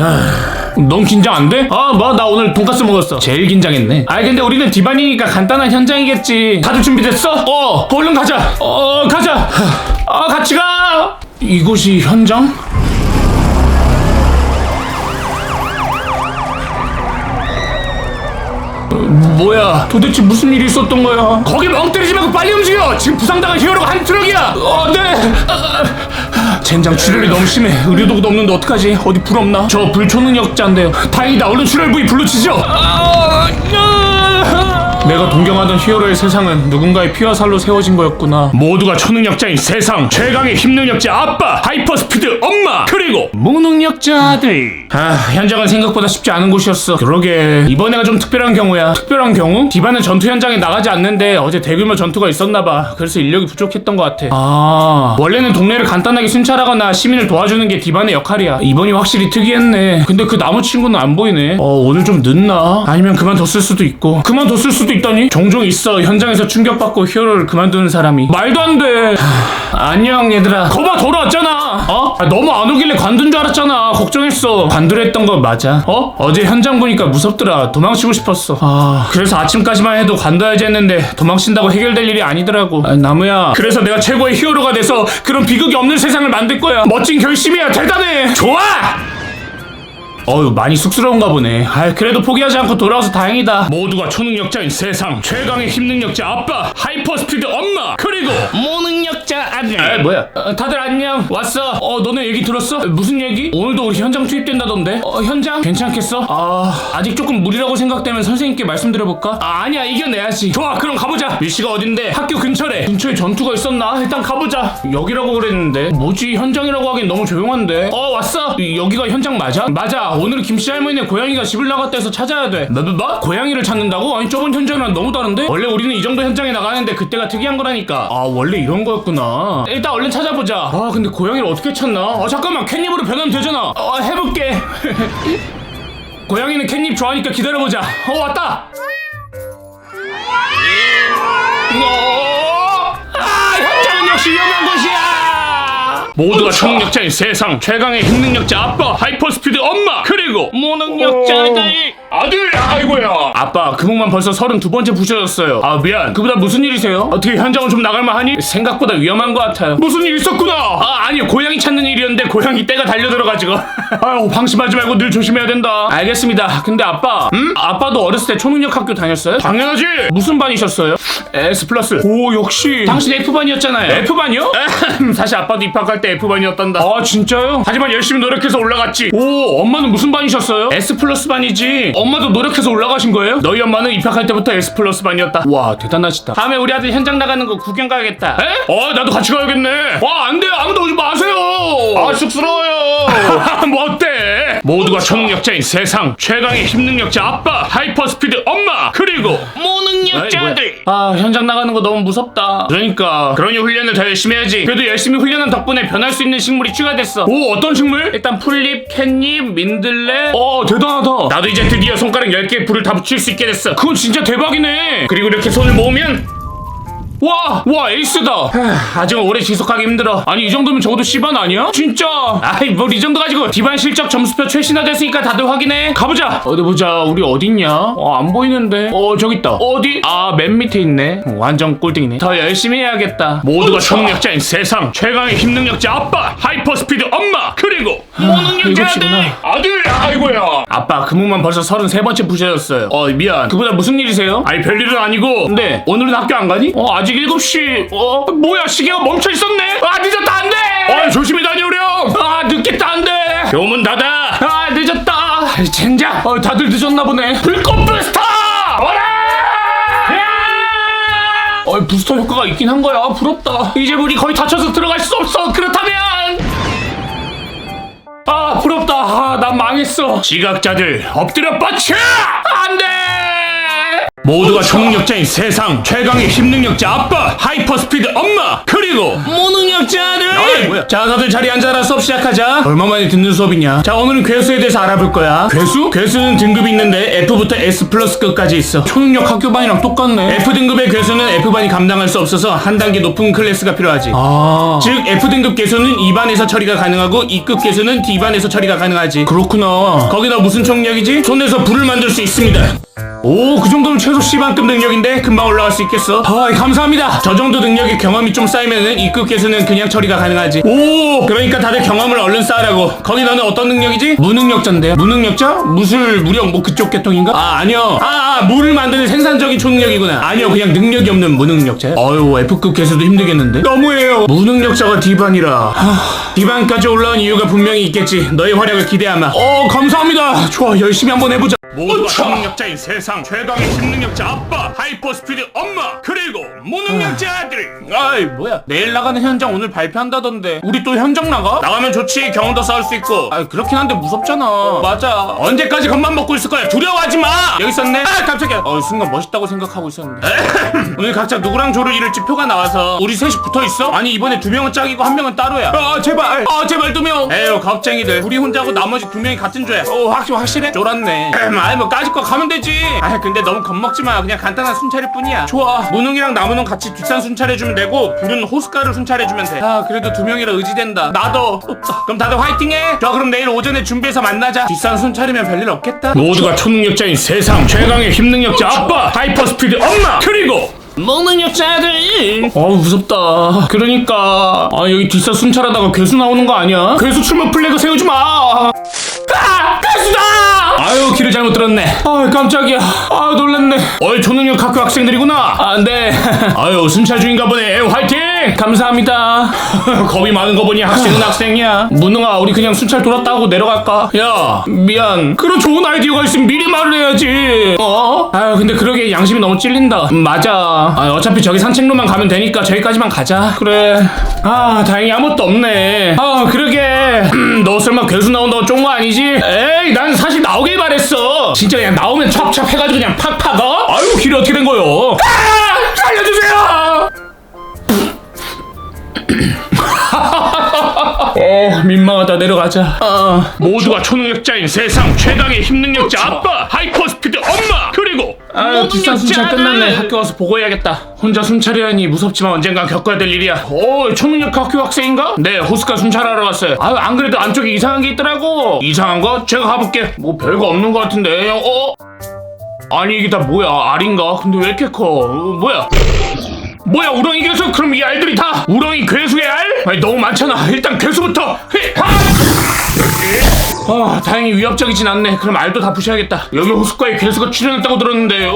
넌 긴장 안 돼? 나 오늘 돈까스 먹었어. 제일 긴장했네. 근데 우리는 디반이니까 간단한 현장이겠지. 다들 준비됐어? 얼른 가자. 가자. 같이 가. 이곳이 현장? 뭐야, 도대체 무슨 일이 있었던 거야? 거기 멍 때리지 말고 빨리 움직여. 지금 부상당한 히어로가 한 트럭이야. 네. 젠장, 출혈이 너무 심해. 의료도구도 없는데 어떡하지? 어디 불 없나? 저 불초능력자인데요. 다행이다. 얼른 출혈부위 불러치죠. 내가 동경하던 히어로의 세상은 누군가의 피와 살로 세워진 거였구나. 모두가 초능력자인 세상 최강의 힘능력자 아빠, 하이퍼스피드 엄마, 그리고 무능력자들. 현장은 생각보다 쉽지 않은 곳이었어. 그러게, 이번에가 좀 특별한 경우야. 특별한 경우? 디반은 전투 현장에 나가지 않는데 어제 대규모 전투가 있었나봐. 그래서 인력이 부족했던 것 같아. 원래는 동네를 간단하게 순찰하거나 시민을 도와주는 게 디반의 역할이야. 이번이 확실히 특이했네. 근데 그 나무 친구는 안 보이네. 오늘 좀 늦나? 아니면 그만뒀을 수도 있고. 그만뒀을 수도 있다니? 종종 있어. 현장에서 충격받고 히어로를 그만두는 사람이. 말도 안 돼. 안녕 얘들아. 거봐, 돌아왔잖아. 너무 안 오길래 관둔 줄 알았잖아. 걱정했어. 관두려 했던 거 맞아. 어제 현장 보니까 무섭더라. 도망치고 싶었어. 그래서 아침까지만 해도 관둬야지 했는데 도망친다고 해결될 일이 아니더라고. 나무야, 그래서 내가 최고의 히어로가 돼서 그런 비극이 없는 세상을 만들 거야. 멋진 결심이야. 대단해. 좋아. 많이 쑥스러운가 보네. 그래도 포기하지 않고 돌아와서 다행이다. 모두가 초능력자인 세상 최강의 힘능력자 아빠, 하이퍼스피드 엄마, 그리고 무능력자 아들. 뭐야? 다들 안녕. 왔어. 너네 얘기 들었어? 무슨 얘기? 오늘도 우리 현장 투입된다던데. 현장? 괜찮겠어? 아직 조금 무리라고 생각되면 선생님께 말씀드려볼까? 아니야, 이겨내야지. 좋아, 그럼 가보자. 위치가 어딘데? 학교 근처래. 근처에 전투가 있었나? 일단 가보자. 여기라고 그랬는데 뭐지? 현장이라고 하긴 너무 조용한데. 왔어. 여기가 현장 맞아? 맞아. 오늘은 김씨 할머니네 고양이가 집을 나갔다 해서 찾아야 돼. 뭐? 고양이를 찾는다고? 아니, 저번 현장이랑 너무 다른데? 원래 우리는 이 정도 현장에 나가는데 그때가 특이한 거라니까. 원래 이런 거였구나. 일단 얼른 찾아보자. 근데 고양이를 어떻게 찾나? 잠깐만, 캣닙으로 변하면 되잖아. 해볼게. 고양이는 캣닙 좋아하니까 기다려보자. 왔다. 현장은 역시 위험한 곳이야. 모두가 초능력자인 세상 최강의 힘능력자 아빠, 하이퍼스피드 엄마, 그리고 무능력자들. 아들, 아이고야. 아빠, 금옥만 벌써 32번째 부셔졌어요. 미안. 그보다 무슨 일이세요? 어떻게 현장은 좀 나갈만 하니? 생각보다 위험한 것 같아요. 무슨 일 있었구나. 아니요, 고양이 찾는 일이었는데 고양이 떼가 달려들어가지고. 방심하지 말고 늘 조심해야 된다. 알겠습니다. 근데 아빠, 아빠도 어렸을 때 초능력 학교 다녔어요? 당연하지. 무슨 반이셨어요? S+. 오, 역시. 당신 F반이었잖아요. F반이요? 사실 아빠도 입학할 때 F반이었단다. 진짜요? 하지만 열심히 노력해서 올라갔지. 엄마는 무슨 반이셨어요? S+ 반이지. 엄마도 노력해서 올라가신 거예요? 너희 엄마는 입학할 때부터 S+ 반이었다. 와, 대단하시다. 다음에 우리 아들 현장 나가는 거 구경 가야겠다. 에? 나도 같이 가야겠네. 안 돼요. 아무도 오지 마세요. 쑥스러워요. 뭐 어때? 모두가 초능력자인 세상 최강의 힘능력자 아빠 하이퍼스피드 엄마 그리고 무능력자들. 현장 나가는 거 너무 무섭다. 그러니 훈련을 더 열심히 해야지. 그래도 열심히 훈련한 덕분에 변할 수 있는 식물이 추가됐어. 오, 어떤 식물? 일단 풀잎, 캣잎, 민들레. 대단하다. 나도 이제 드디어 손가락 10개에 불을 다 붙일 수 있게 됐어. 그건 진짜 대박이네. 그리고 이렇게 손을 모으면 와 에이스다. 아직 오래 지속하기 힘들어. 아니 이 정도면 적어도 C반 아니야? 진짜. 아이 뭘 이 정도 가지고 디반 실적 점수표 최신화 됐으니까 다들 확인해. 가보자. 어디 보자. 우리 어딨냐? 안 보이는데. 저기 있다. 어디? 맨 밑에 있네. 완전 꼴등이네. 더 열심히 해야겠다. 모두가 초능력자인 세상 최강의 힘능력자 아빠 하이퍼스피드 엄마 그리고 무능력자들. 아들, 아이고야. 아빠 근무만 벌써 33번째 부셔졌어요. 미안. 그보다 무슨 일이세요? 아니 별일은 아니고. 근데 오늘은 학교 안 가니? 아직 7시. 뭐야 시계가 멈춰 있었네. 늦었다 안 돼. 조심히 다녀오렴. 늦겠다 안 돼. 교문 닫아. 늦었다. 젠장. 다들 늦었나 보네. 불꽃 부스터. 부스터 효과가 있긴 한 거야. 부럽다. 이제 문이 거의 닫혀서 들어갈 수 없어. 그렇다면 부럽다. 난 망했어. 지각자들 엎드려 뻗쳐. 안 돼. 모두가 초능력자인 세상 최강의 힘능력자 아빠 하이퍼스피드 엄마 그리고 무능력자들. 자 다들 자리에 앉아라. 수업 시작하자. 얼마만에 듣는 수업이냐. 자 오늘은 괴수에 대해서 알아볼 거야. 괴수? 괴수는 등급이 있는데 F부터 S 플러스급까지 있어. 초능력 학교반이랑 똑같네. F등급의 괴수는 F반이 감당할 수 없어서 한 단계 높은 클래스가 필요하지. 즉 F등급 괴수는 2반에서 처리가 가능하고 2급 괴수는 D반에서 처리가 가능하지. 그렇구나. 거기다 무슨 초능력이지? 손에서 불을 만들 수 있습니다. 그 정도면 최소 C반급 능력인데 금방 올라갈 수 있겠어. 감사합니다. 저 정도 능력의 경험이 좀 쌓이면은 2급 괴수는 그냥 처리가 가능하지. 그러니까 다들 경험을 얼른 쌓으라고. 거기 너는 어떤 능력이지? 무능력자인데. 무능력자? 무술, 무력 뭐 그쪽 계통인가? 아니요. 물을 만드는 생산적인 초능력이구나. 아니요 그냥 능력이 없는 무능력자야. F급 괴수도 힘들겠는데? 너무해요. 무능력자가 D반이라. D반까지 올라온 이유가 분명히 있겠지. 너의 활약을 기대하마. 감사합니다. 좋아 열심히 한번 해보자. 모두가 초능력자인 세상 최강의 힘능력자 아빠 하이퍼스피드 엄마 그리고 무능력자들. 뭐야 내일 나가는 현장 오늘 발표한다던데. 우리 또 현장 나가? 나가면 좋지. 경험도 쌓을 수 있고. 그렇긴 한데 무섭잖아. 맞아. 언제까지 겁만 먹고 있을 거야. 두려워하지 마. 여기 있었네. 깜짝이야. 순간 멋있다고 생각하고 있었는데. 오늘 각자 누구랑 조를 이룰지 표가 나와서 우리 셋이 붙어있어? 아니 이번에 2명은 짝이고 1명은 따로야. 제발 제발 2명. 에휴 겁쟁이들. 우리 혼자고 나머지 2명이 같은 조야. 확실해? 쫄았네. 뭐 까짓거 가면 되지. 근데 너무 겁먹지마. 그냥 간단한 순찰일 뿐이야. 좋아. 무능이랑 나무는 같이 뒷산 순찰해주면 되고 불은 호숫가를 순찰해주면 돼. 그래도 2명이라 의지된다. 나도. 그럼 다들 화이팅해. 좋아 그럼 내일 오전에 준비해서 만나자. 뒷산 순찰이면 별일 없겠다. 모두가 초능력자인 세상 최강의 힘능력자 아빠 하이퍼스피드 엄마 그리고 무능력자들. 무섭다. 그러니까 여기 뒷산 순찰하다가 괴수 나오는 거 아니야? 괴수 출몰 플래그 세우지마. 괴수다. 길을 잘못 들었네. 깜짝이야. 놀랐네. 초능력 학교 학생들이구나. 네. 순찰 중인가 보네. 화이팅. 감사합니다. 겁이 많은 거 보니 학생은 학생이야. 무능아 우리 그냥 순찰 돌았다 하고 내려갈까? 야 미안. 그런 좋은 아이디어가 있으면 미리 말을 해야지. 근데 그러게 양심이 너무 찔린다. 맞아. 어차피 저기 산책로만 가면 되니까 저기까지만 가자. 그래. 다행히 아무것도 없네. 그러게. 너 설마 괴수 나온다고 쫀 거 아니지? 에이 난 사실 나오길 바랬어. 진짜 그냥 나오면 찹찹 해가지고 그냥 팍팍. 길이 어떻게 된 거요? 살려주세요. 민망하다. 내려가자. 모두가 초능력자인 세상 최강의 힘능력자 아빠 하이퍼스피드 엄마 그리고 뒷산 순찰 끝났네. 학교 가서 보고해야겠다. 혼자 순찰이라니 무섭지만 언젠간 겪어야 될 일이야. 초능력 학교 학생인가? 네 호숫가 순찰하러 갔어요. 안 그래도 안쪽에 이상한 게 있더라고. 이상한 거? 제가 가볼게. 뭐 별거 없는 거 같은데. 아니 이게 다 뭐야? 알인가? 근데 왜 이렇게 커? 뭐야 우렁이 괴수? 그럼 이 알들이 다 우렁이 괴수의 알? 너무 많잖아. 일단 괴수부터. 다행히 위협적이진 않네. 그럼 알도 다 부셔야겠다. 여기 호숫가에 괴수가 출연했다고 들었는데.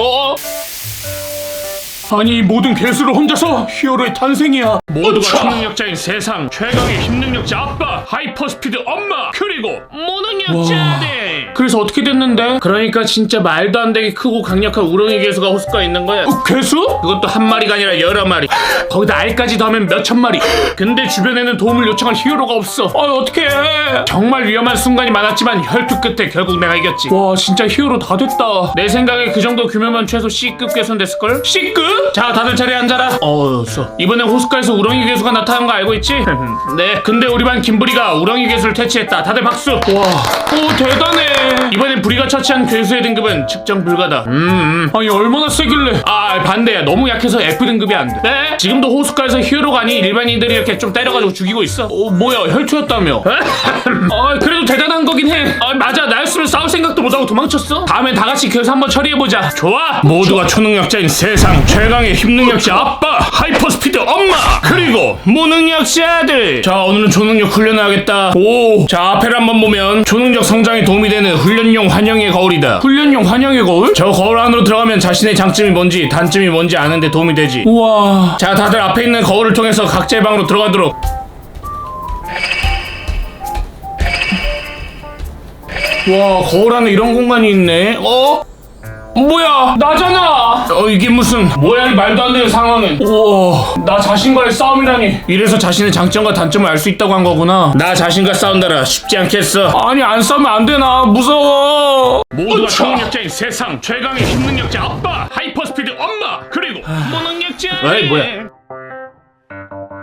아니 모든 괴수를 혼자서 히어로의 탄생이야. 모두가 초능력자인 세상 최강의 힘능력자 아빠 하이퍼스피드 엄마 그리고 무능력자들. 그래서 어떻게 됐는데? 그러니까 진짜 말도 안 되게 크고 강력한 우렁이 괴수가 호숫가에 있는 거야. 괴수? 그것도 한 마리가 아니라 여러 마리. 거기다 알까지 더하면 몇천 마리. 근데 주변에는 도움을 요청할 히어로가 없어. 어떡해. 정말 위험한 순간이 많았지만 혈투 끝에 결국 내가 이겼지. 와 진짜 히어로 다 됐다. 내 생각에 그 정도 규모면 최소 C급 괴수는 됐을걸? C급? 자 다들 자리에 앉아라. 이번에 호숫가에서 우렁이 괴수가 나타난 거 알고 있지? 네. 근데 우리 반 김부리가 우렁이 괴수를 퇴치했다. 다들 박수. 와, 오 대단해. 이번엔 부리가 처치한 괴수의 등급은 측정 불가다. 아니 얼마나 세길래? 반대야. 너무 약해서 F 등급이 안 돼. 네? 지금도 호숫가에서 히어로가 아닌 일반인들이 이렇게 좀 때려가지고 죽이고 있어. 뭐야 혈투였다며? 그래도 대단한 거긴 해. 맞아. 나였으면 싸울 생각도 못하고 도망쳤어. 다음엔 다 같이 괴수 한번 처리해보자. 좋아. 모두가 초능력자인 세상 최강의 힘능력자 아빠, 하이퍼스피드 엄마, 그리고 무능력자 아들. 자 오늘은 초능력 훈련을 하겠다. 자 앞에를 한번 보면 초능력 성장에 도움이 되는 훈련용 환영의 거울이다. 훈련용 환영의 거울? 저 거울 안으로 들어가면 자신의 장점이 뭔지 단점이 뭔지 아는데 도움이 되지. 우와. 자 다들 앞에 있는 거울을 통해서 각자의 방으로 들어가도록. 와 거울 안에 이런 공간이 있네. 뭐야 나잖아. 이게 무슨 뭐야 이 말도 안 되는 상황은. 우와 나 자신과의 싸움이라니. 이래서 자신의 장점과 단점을 알 수 있다고 한 거구나. 나 자신과 싸운다라 쉽지 않겠어. 아니 안 싸우면 안 되나 무서워. 모두가 초능력자인 세상 최강의 힘능력자 아빠, 하이퍼스피드 엄마, 그리고 무능력자. 에이 뭐야.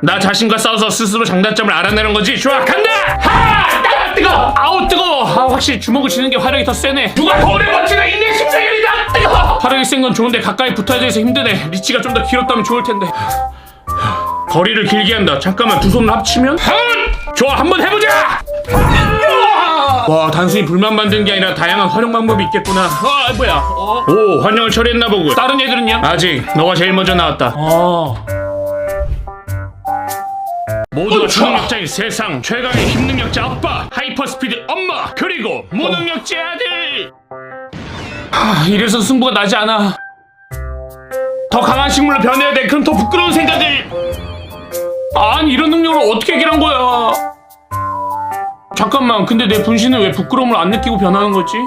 나 자신과 싸워서 스스로 장단점을 알아내는 거지. 좋아 간다. 뜨거! 아우 뜨거워. 확실히 주먹을 쥐는 게 화력이 더 세네. 누가 거울에 버티나 있네. 심사위원이다. 뜨거워. 화력이 센 건 좋은데 가까이 붙어야 돼서 힘드네. 리치가 좀 더 길었다면 좋을 텐데. 거리를 길게 한다. 잠깐만 두 손을 합치면? 좋아 한번 해보자. 와 단순히 불만 만드는 게 아니라 다양한 활용 방법이 있겠구나. 뭐야. 오 환영을 처리했나 보고. 다른 애들은요? 아직. 너가 제일 먼저 나왔다. 모두가 초능력자인 세상 최강의 힘능력자 아빠, 하이퍼스피드 엄마, 그리고 무능력자 아들. 이래서 승부가 나지 않아. 더 강한 식물로 변해야 돼. 그럼 더 부끄러운 생각을. 아니 이런 능력을 어떻게 해결한 거야. 잠깐만 근데 내 분신은 왜 부끄러움을 안 느끼고 변하는 거지?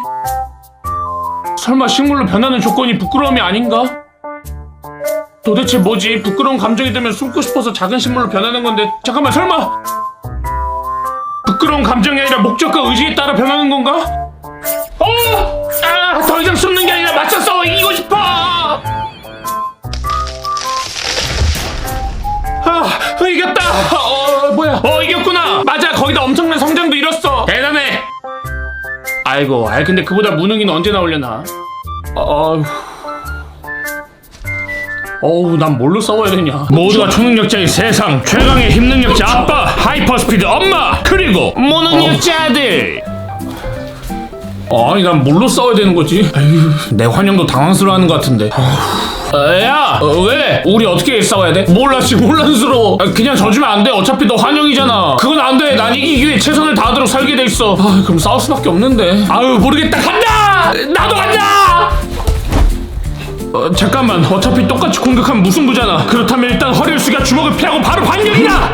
설마 식물로 변하는 조건이 부끄러움이 아닌가? 도대체 뭐지? 부끄러운 감정이 들면 숨고 싶어서 작은 식물로 변하는 건데. 잠깐만 설마 부끄러운 감정이 아니라 목적과 의지에 따라 변하는 건가? 더 이상 숨는 게 아니라 맞서 싸워 이기고 싶어. 이겼다. 뭐야? 이겼구나. 맞아 거기다 엄청난 성장도 이뤘어. 대단해. 아이고 근데 그보다 무능이는 언제 나오려나. 난 뭘로 싸워야 되냐. 모두가 초능력자인 세상 최강의 힘능력자 아빠, 하이퍼스피드 엄마, 그리고 무능력자 아들. 아니 난 뭘로 싸워야 되는 거지? 내 환영도 당황스러워하는 것 같은데. 야 왜? 우리 어떻게 싸워야 돼? 몰라 지금 혼란스러워. 그냥 져주면 안 돼. 어차피 너 환영이잖아. 그건 안 돼. 난 이기기 위해 최선을 다하도록 살게 돼 있어. 그럼 싸울 수밖에 없는데. 모르겠다. 간다. 나도 간다. 잠깐만 어차피 똑같이 공격하면 무승부잖아. 그렇다면 일단 허리를 숙여 주먹을 피하고 바로 반격이다.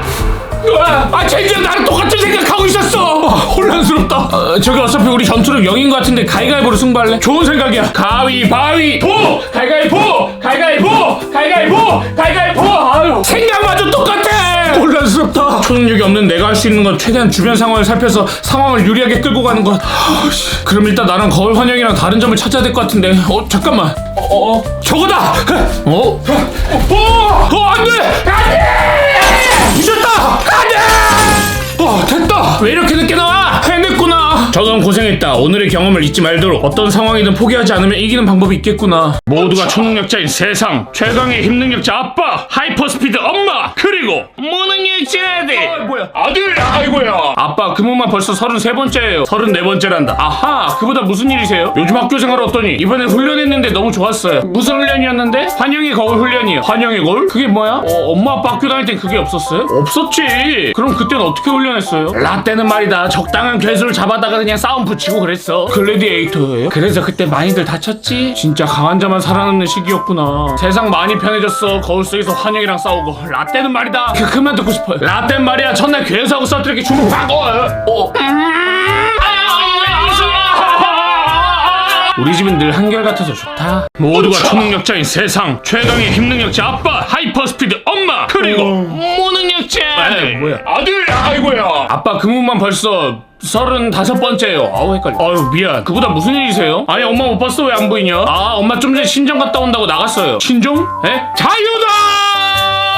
젠장 나랑 똑같은 생각하고 있었어. 혼란스럽다. 저기 어차피 우리 전투력 0인 것 같은데 가위가위보로 승부할래? 좋은 생각이야. 가위바위보. 가위가위보. 생각마저 똑같아. 혼란스럽다. 초능력이 없는 내가 할 수 있는 건 최대한 주변 상황을 살펴서 상황을 유리하게 끌고 가는 것. 그럼 일단 나랑 거울 환영이랑 다른 점을 찾아야 될 것 같은데. 잠깐만. 저거다. 안돼. 미쳤다. 안돼. 됐다. 왜 이렇게 늦게 나와? 해냈구나. 저건 고생했다. 오늘의 경험을 잊지 말도록. 어떤 상황이든 포기하지 않으면 이기는 방법이 있겠구나. 모두가 초능력자인 세상 최강의 힘능력자 아빠, 하이퍼스피드 엄마, 그리고 무능력자 아들. 뭐야 아들 아이고야. 아빠 그분만 벌써 33번째예요 34번째란다. 아하 그보다 무슨 일이세요? 요즘 학교 생활 어떠니? 이번에 훈련했는데 너무 좋았어요. 무슨 훈련이었는데? 환영의 거울 훈련이요. 환영의 거울? 그게 뭐야? 엄마 아빠 학교 다닐 땐 그게 없었어요? 없었지. 그럼 그땐 어떻게 훈련했어요? 라떼는 말이다 적당한 괴수를 잡아다가 그냥 싸움 붙이고 그랬어. 글래디에이터예요? 그래서 그때 많이들 다쳤지? 진짜 강한 자만 살아남는 시기였구나. 세상 많이 편해졌어. 거울 속에서 환영이랑 싸우고. 라떼는 말이다 그만 듣고 싶어요. 라떼는 말이야 첫날 괴수하고 싸울 때 이렇게 주먹 확 우리 집은 늘 한결같아서 좋다. 모두가 초능력자인 세상 최강의 힘능력자 아빠, 하이퍼스피드 엄마, 그리고 무능력자 아들. 뭐야? 아들, 아이고야. 아빠 그 부분만 벌써 35번째예요. 아우 헷갈려. 아유 미안. 그보다 무슨 일이세요? 아니 엄마 못 봤어. 왜 안 보이냐? 아 엄마 좀 전에 친정 갔다 온다고 나갔어요. 친정? 에? 자유다!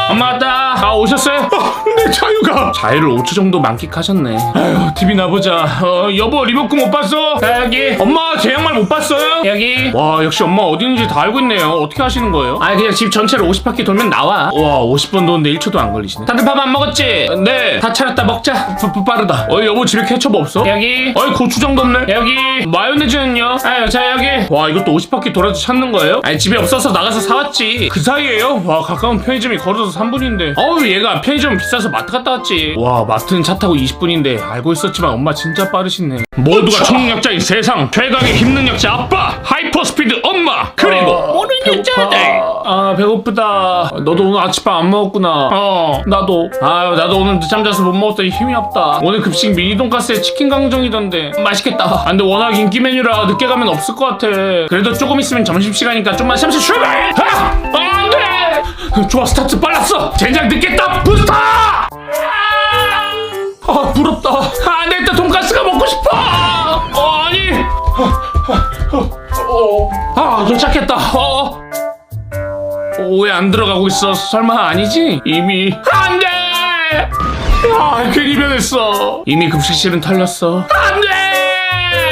엄마 왔다. 아 오셨어요? 내 자유가. 자유를 5초 정도 만끽하셨네. 아유 TV나 보자. 여보 리모컨 못 봤어? 여기. 엄마 제 양말 못 봤어요? 여기. 와 역시 엄마 어디 있는지 다 알고 있네요. 어떻게 하시는 거예요? 아니 그냥 집 전체를 50바퀴 돌면 나와. 와 50번 도는데 1초도 안 걸리시네. 다들 밥 안 먹었지? 네. 다 차렸다 먹자. 빠르다. 여보 집에 케첩 없어? 여기. 고추장도 없네. 여기. 마요네즈는요? 아유 자 여기. 와 이것도 50바퀴 돌아서 찾는 거예요? 아니 집에 없어서 나가서 사왔지. 그 사이에요? 와 가까운 편의점이 걸어서 3분인데 어우 얘가 편의점 비싸서 마트 갔다 왔지. 와 마트는 차 타고 20분인데 알고 있었지만 엄마 진짜 빠르시네. 모두가 초능력자인 세상 최강의 힘능력자 아빠, 하이퍼스피드 엄마, 그리고 무능력자들. 아 배고프다. 너도 오늘 아침밥 안 먹었구나. 나도. 아유 나도 오늘 늦잠 자서 못 먹었더니 힘이 없다. 오늘 급식 미니 돈가스에 치킨 강정이던데 맛있겠다. 아, 근데 워낙 인기 메뉴라 늦게 가면 없을 것 같아. 그래도 조금 있으면 점심시간이니까 좀만 잠시 출발. 안돼. 좋아 스타트 빨랐어. 젠장 늦겠다. 부스터. 부럽다. 안돼 일단 돈가스가 먹고 싶어. 아니. 도착했다. 왜 안 들어가고 있어? 설마 아니지? 이미 안돼. 괜히 변했어. 이미 급식실은 털렸어. 안돼.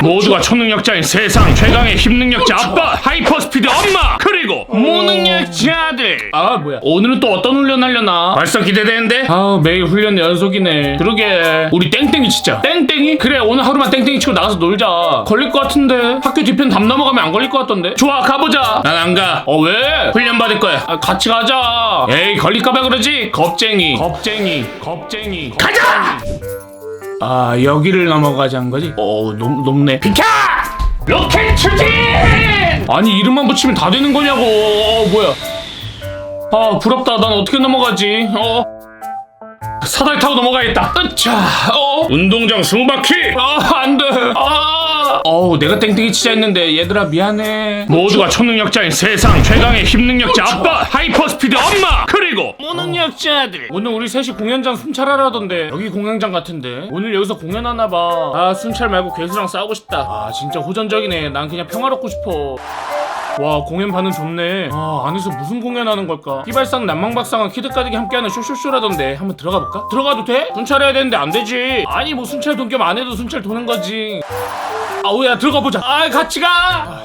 모두가 초능력자인 세상 최강의 힘능력자 아빠, 하이퍼스피드 엄마, 그리고 무능력자들. 아 뭐야 오늘은 또 어떤 훈련 하려나 벌써 기대되는데. 매일 훈련 연속이네. 그러게 우리 땡땡이 치자. 땡땡이? 그래 오늘 하루만 땡땡이 치고 나가서 놀자. 걸릴 것 같은데 학교 뒤편 담 넘어가면 안 걸릴 것 같던데. 좋아 가보자. 난 안 가. 왜? 훈련 받을 거야. 같이 가자. 에이 걸릴까봐 그러지. 겁쟁이 가자. 여기를 넘어가자는 거지? 높네. 비켜! 로켓 추진! 아니 이름만 붙이면 다 되는 거냐고. 뭐야? 부럽다. 난 어떻게 넘어가지? 사다리 타고 넘어가야겠다. 으차. 운동장 20바퀴. 안돼. 내가 땡땡이 치자 했는데 얘들아 미안해. 모두가 초능력자인 세상 최강의 힘능력자 아빠, 하이퍼스피드 엄마, 그리고 무능력자들. 오늘 우리 셋이 공연장 순찰하라던데. 여기 공연장 같은데 오늘 여기서 공연하나봐. 순찰 말고 괴수랑 싸우고 싶다. 진짜 호전적이네. 난 그냥 평화롭고 싶어. 와 공연 반응 좋네. 안에서 무슨 공연하는 걸까? 휘발상 난망박상은 키드가득이 함께하는 쇼쇼쇼라던데. 한번 들어가 볼까? 들어가도 돼? 순찰해야 되는데 안 되지. 아니 뭐 순찰 돈 겸 안 해도 순찰 도는 거지. 야 들어가 보자. 같이 가.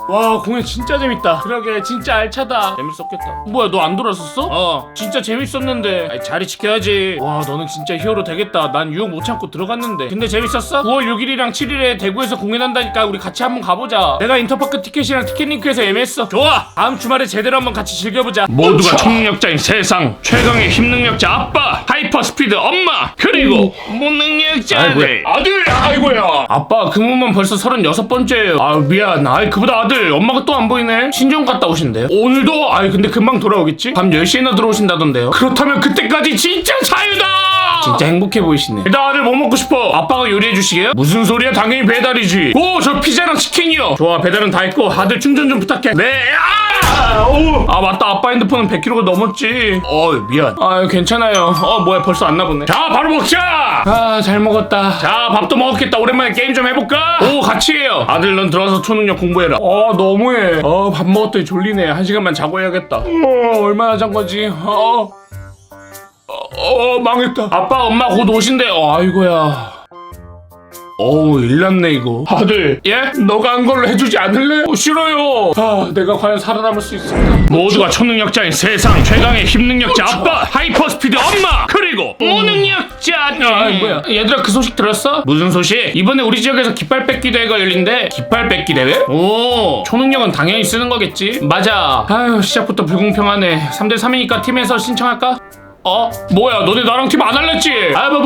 와 공연 진짜 재밌다. 그러게 진짜 알차다. 재밌었겠다. 뭐야 너 안 돌았었어? 진짜 재밌었는데. 자리 지켜야지. 와 너는 진짜 히어로 되겠다. 난 유혹 못 참고 들어갔는데. 근데 재밌었어? 9월 6일이랑 7일에 대구에서 공연한다니까 우리 같이 한번 가보자. 내가 인터파크 티켓이랑 티켓링크에서 예매했어. 좋아. 다음 주말에 제대로 한번 같이 즐겨보자. 모두가 초능력자인 세상 최강의 힘능력자 아빠, 하이퍼스피드 엄마, 그리고 무능력자들. 아들, 아이고야. 아빠 그 부분만 벌써 36번째예요. 미안. 그보다 아들 엄마가 또 안 보이네. 친정 갔다 오신대요. 오늘도? 근데 금방 돌아오겠지? 밤 10시에나 들어오신다던데요. 그렇다면 그때까지 진짜 자유다. 진짜 행복해 보이시네. 일단 아들 뭐 먹고 싶어? 아빠가 요리해 주시게요? 무슨 소리야? 당연히 배달이지. 저 피자랑 치킨이요. 좋아 배달은 다 했고 아들 충전 좀 부탁해. 네. 맞다. 아빠 핸드폰은 100kg가 넘었지. 미안. 괜찮아요. 뭐야 벌써 안 나보네. 자 바로 먹자. 잘 먹었다. 자 밥도 먹었겠다. 오랜만에 게임 좀 해볼까? 같이 해요. 아들 넌 들어와서 초능력 공부해라. 너무해. 밥 먹었더니 졸리네. 1시간만 자고 해야겠다. 얼마나 잔 거지? 망했다. 아빠 엄마 곧 오신대. 아이고야. 일났네 이거. 아들. 예? 너가 한 걸로 해주지 않을래? 싫어요. 내가 과연 살아남을 수 있을까? 모두가 초능력자인 세상 최강의 힘능력자 아빠, 하이퍼스피드 엄마, 그리고 무능력자들. 뭐야 얘들아 그 소식 들었어? 무슨 소식? 이번에 우리 지역에서 깃발 뺏기 대회가 열린대. 깃발 뺏기 대회? 초능력은 당연히 쓰는 거겠지. 맞아. 시작부터 불공평하네. 3대3이니까 팀에서 신청할까? 뭐야 너네 나랑 팀 안 할랬지?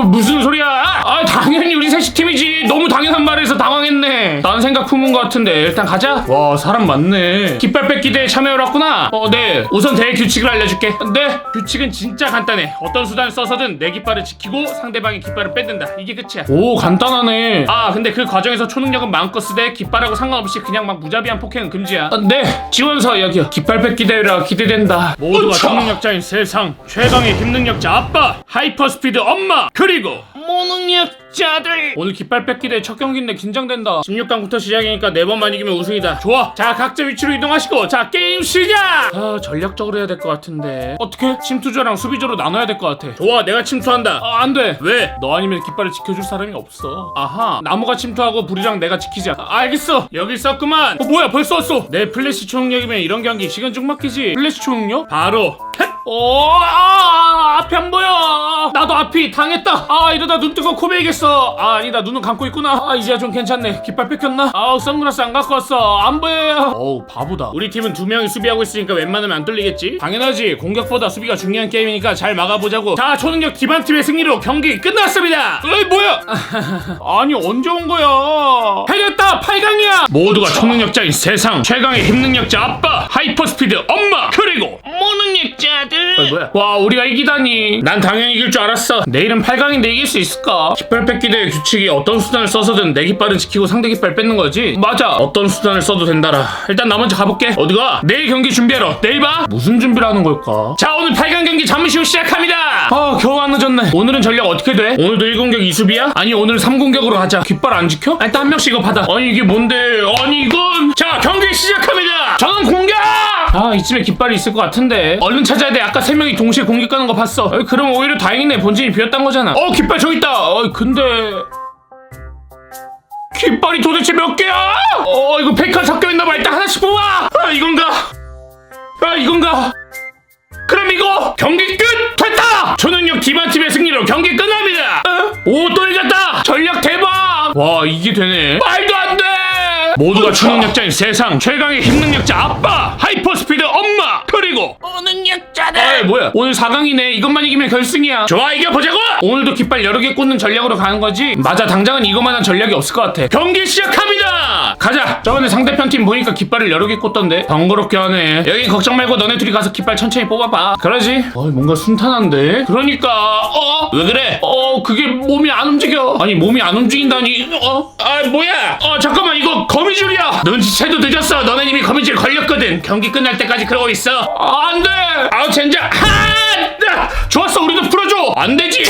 무슨 소리야? 당연히 우리 셋이 팀이지. 너무 당연한 말에서 당황했네. 난 생각 품은 것 같은데 일단 가자. 와 사람 많네. 깃발 뺏기 대회 참여해왔구나. 네 우선 대회 규칙을 알려줄게. 네 규칙은 진짜 간단해. 어떤 수단을 써서든 내 깃발을 지키고 상대방의 깃발을 뺏는다. 이게 끝이야. 오 간단하네. 근데 그 과정에서 초능력은 마음껏 쓰되 깃발하고 상관없이 그냥 막 무자비한 폭행은 금지야. 네 지원서 여기요. 깃발 뺏기 대회라 기대된다. 모두가 초능력자인 세상 최강의 힘능력자 아빠, 하이퍼스피드 엄마, 그리고 무능력자들. 오늘 깃발 뺏기 대회 첫 경기인데 긴장된다. 16강부터 시작이니까 4번만 이기면 우승이다. 좋아. 자 각자 위치로 이동하시고 자 게임 시작. 전략적으로 해야 될 것 같은데 어떻게? 침투조랑 수비조로 나눠야 될 것 같아. 좋아 내가 침투한다. 안돼. 왜? 너 아니면 깃발을 지켜줄 사람이 없어. 아하 나무가 침투하고 불이랑 내가 지키자. 알겠어. 여기 있었구만. 뭐야 벌써 왔어. 내 플래시 초능력이면 이런 경기 시간 좀 막히지. 플래시 초능력? 바로 앞이 안 보여. 나도 앞이 당했다. 이러다 눈 뜨고 코베이겠어. 아니다 눈은 감고 있구나. 이제야 좀 괜찮네. 깃발 뺏겼나? 선글라스 안 갖고 왔어. 안 보여요. 바보다. 우리 팀은 2명이 수비하고 있으니까 웬만하면 안 뚫리겠지? 당연하지. 공격보다 수비가 중요한 게임이니까 잘 막아보자고. 자 초능력 기반팀의 승리로 경기 끝났습니다. 뭐야? 아니 언제 온 거야? 해냈다. 8강이야. 모두가 초능력자인 세상 최강의 힘능력자 아빠, 하이퍼스피드 엄마, 그리고 무능력자들. 뭐야? 와 우리가 이기다니. 난 당연히 이길 줄 알았어. 내일은 8강인데 이길 수 있을까? 깃발 뺏기 대회 규칙이 어떤 수단을 써서든 내 깃발은 지키고 상대 깃발 뺏는 거지? 맞아. 어떤 수단을 써도 된다라. 일단 나 먼저 가볼게. 어디가? 내일 경기 준비하러. 내일 봐. 무슨 준비를 하는 걸까? 자 오늘 8강 경기 잠시 후 시작합니다. 겨우 안 늦었네. 오늘은 전략 어떻게 돼? 오늘도 1공격 2수비야? 아니 오늘 3공격으로 하자. 깃발 안 지켜? 일단 한 명씩 이거 받아. 아니 이게 뭔데? 아니 이건. 자 경기 시작합니다. 저는 공격! 이쯤에 깃발이 있을 것 같은데 얼른 찾아야 돼. 아까 3명이 동시에 공격 가는 거 봤어. 그럼 오히려 다행이네. 본진이 비었단 거잖아. 깃발 저기 있다. 근데 깃발이 도대체 몇 개야? 이거 페이커 섞여있나봐. 일단 하나씩 뽑아. 이건가? 그럼 이거 경기 끝! 됐다! 초능력 기반팀의 승리로 경기 끝납니다. 또 이겼다. 전략 대박. 와 이게 되네. 말도 안 돼. 모두가 초능력자인 세상 최강의 힘능력자 아빠, 하이퍼스피드 엄마, 그리고 무능력자들. 뭐야 오늘 4강이네. 이것만 이기면 결승이야. 좋아 이겨보자고. 오늘도 깃발 여러 개 꽂는 전략으로 가는 거지? 맞아 당장은 이거만한 전략이 없을 것 같아. 경기 시작합니다. 가자. 저번에 상대편 팀 보니까 깃발을 여러 개 꽂던데 번거롭게 하네. 여기 걱정 말고 너네 둘이 가서 깃발 천천히 뽑아봐. 그러지? 뭔가 순탄한데? 그러니까 왜 그래? 그게 몸이 안 움직여. 아니 몸이 안 움직인다니. 뭐야? 잠깐만 이거 거미줄이야. 눈치채도 늦었어. 너네 이미 거미줄 걸렸거든. 경기 끝날 때까지 그러고 있어. 안돼. 젠장. 좋았어 우리도 풀어줘. 안되지.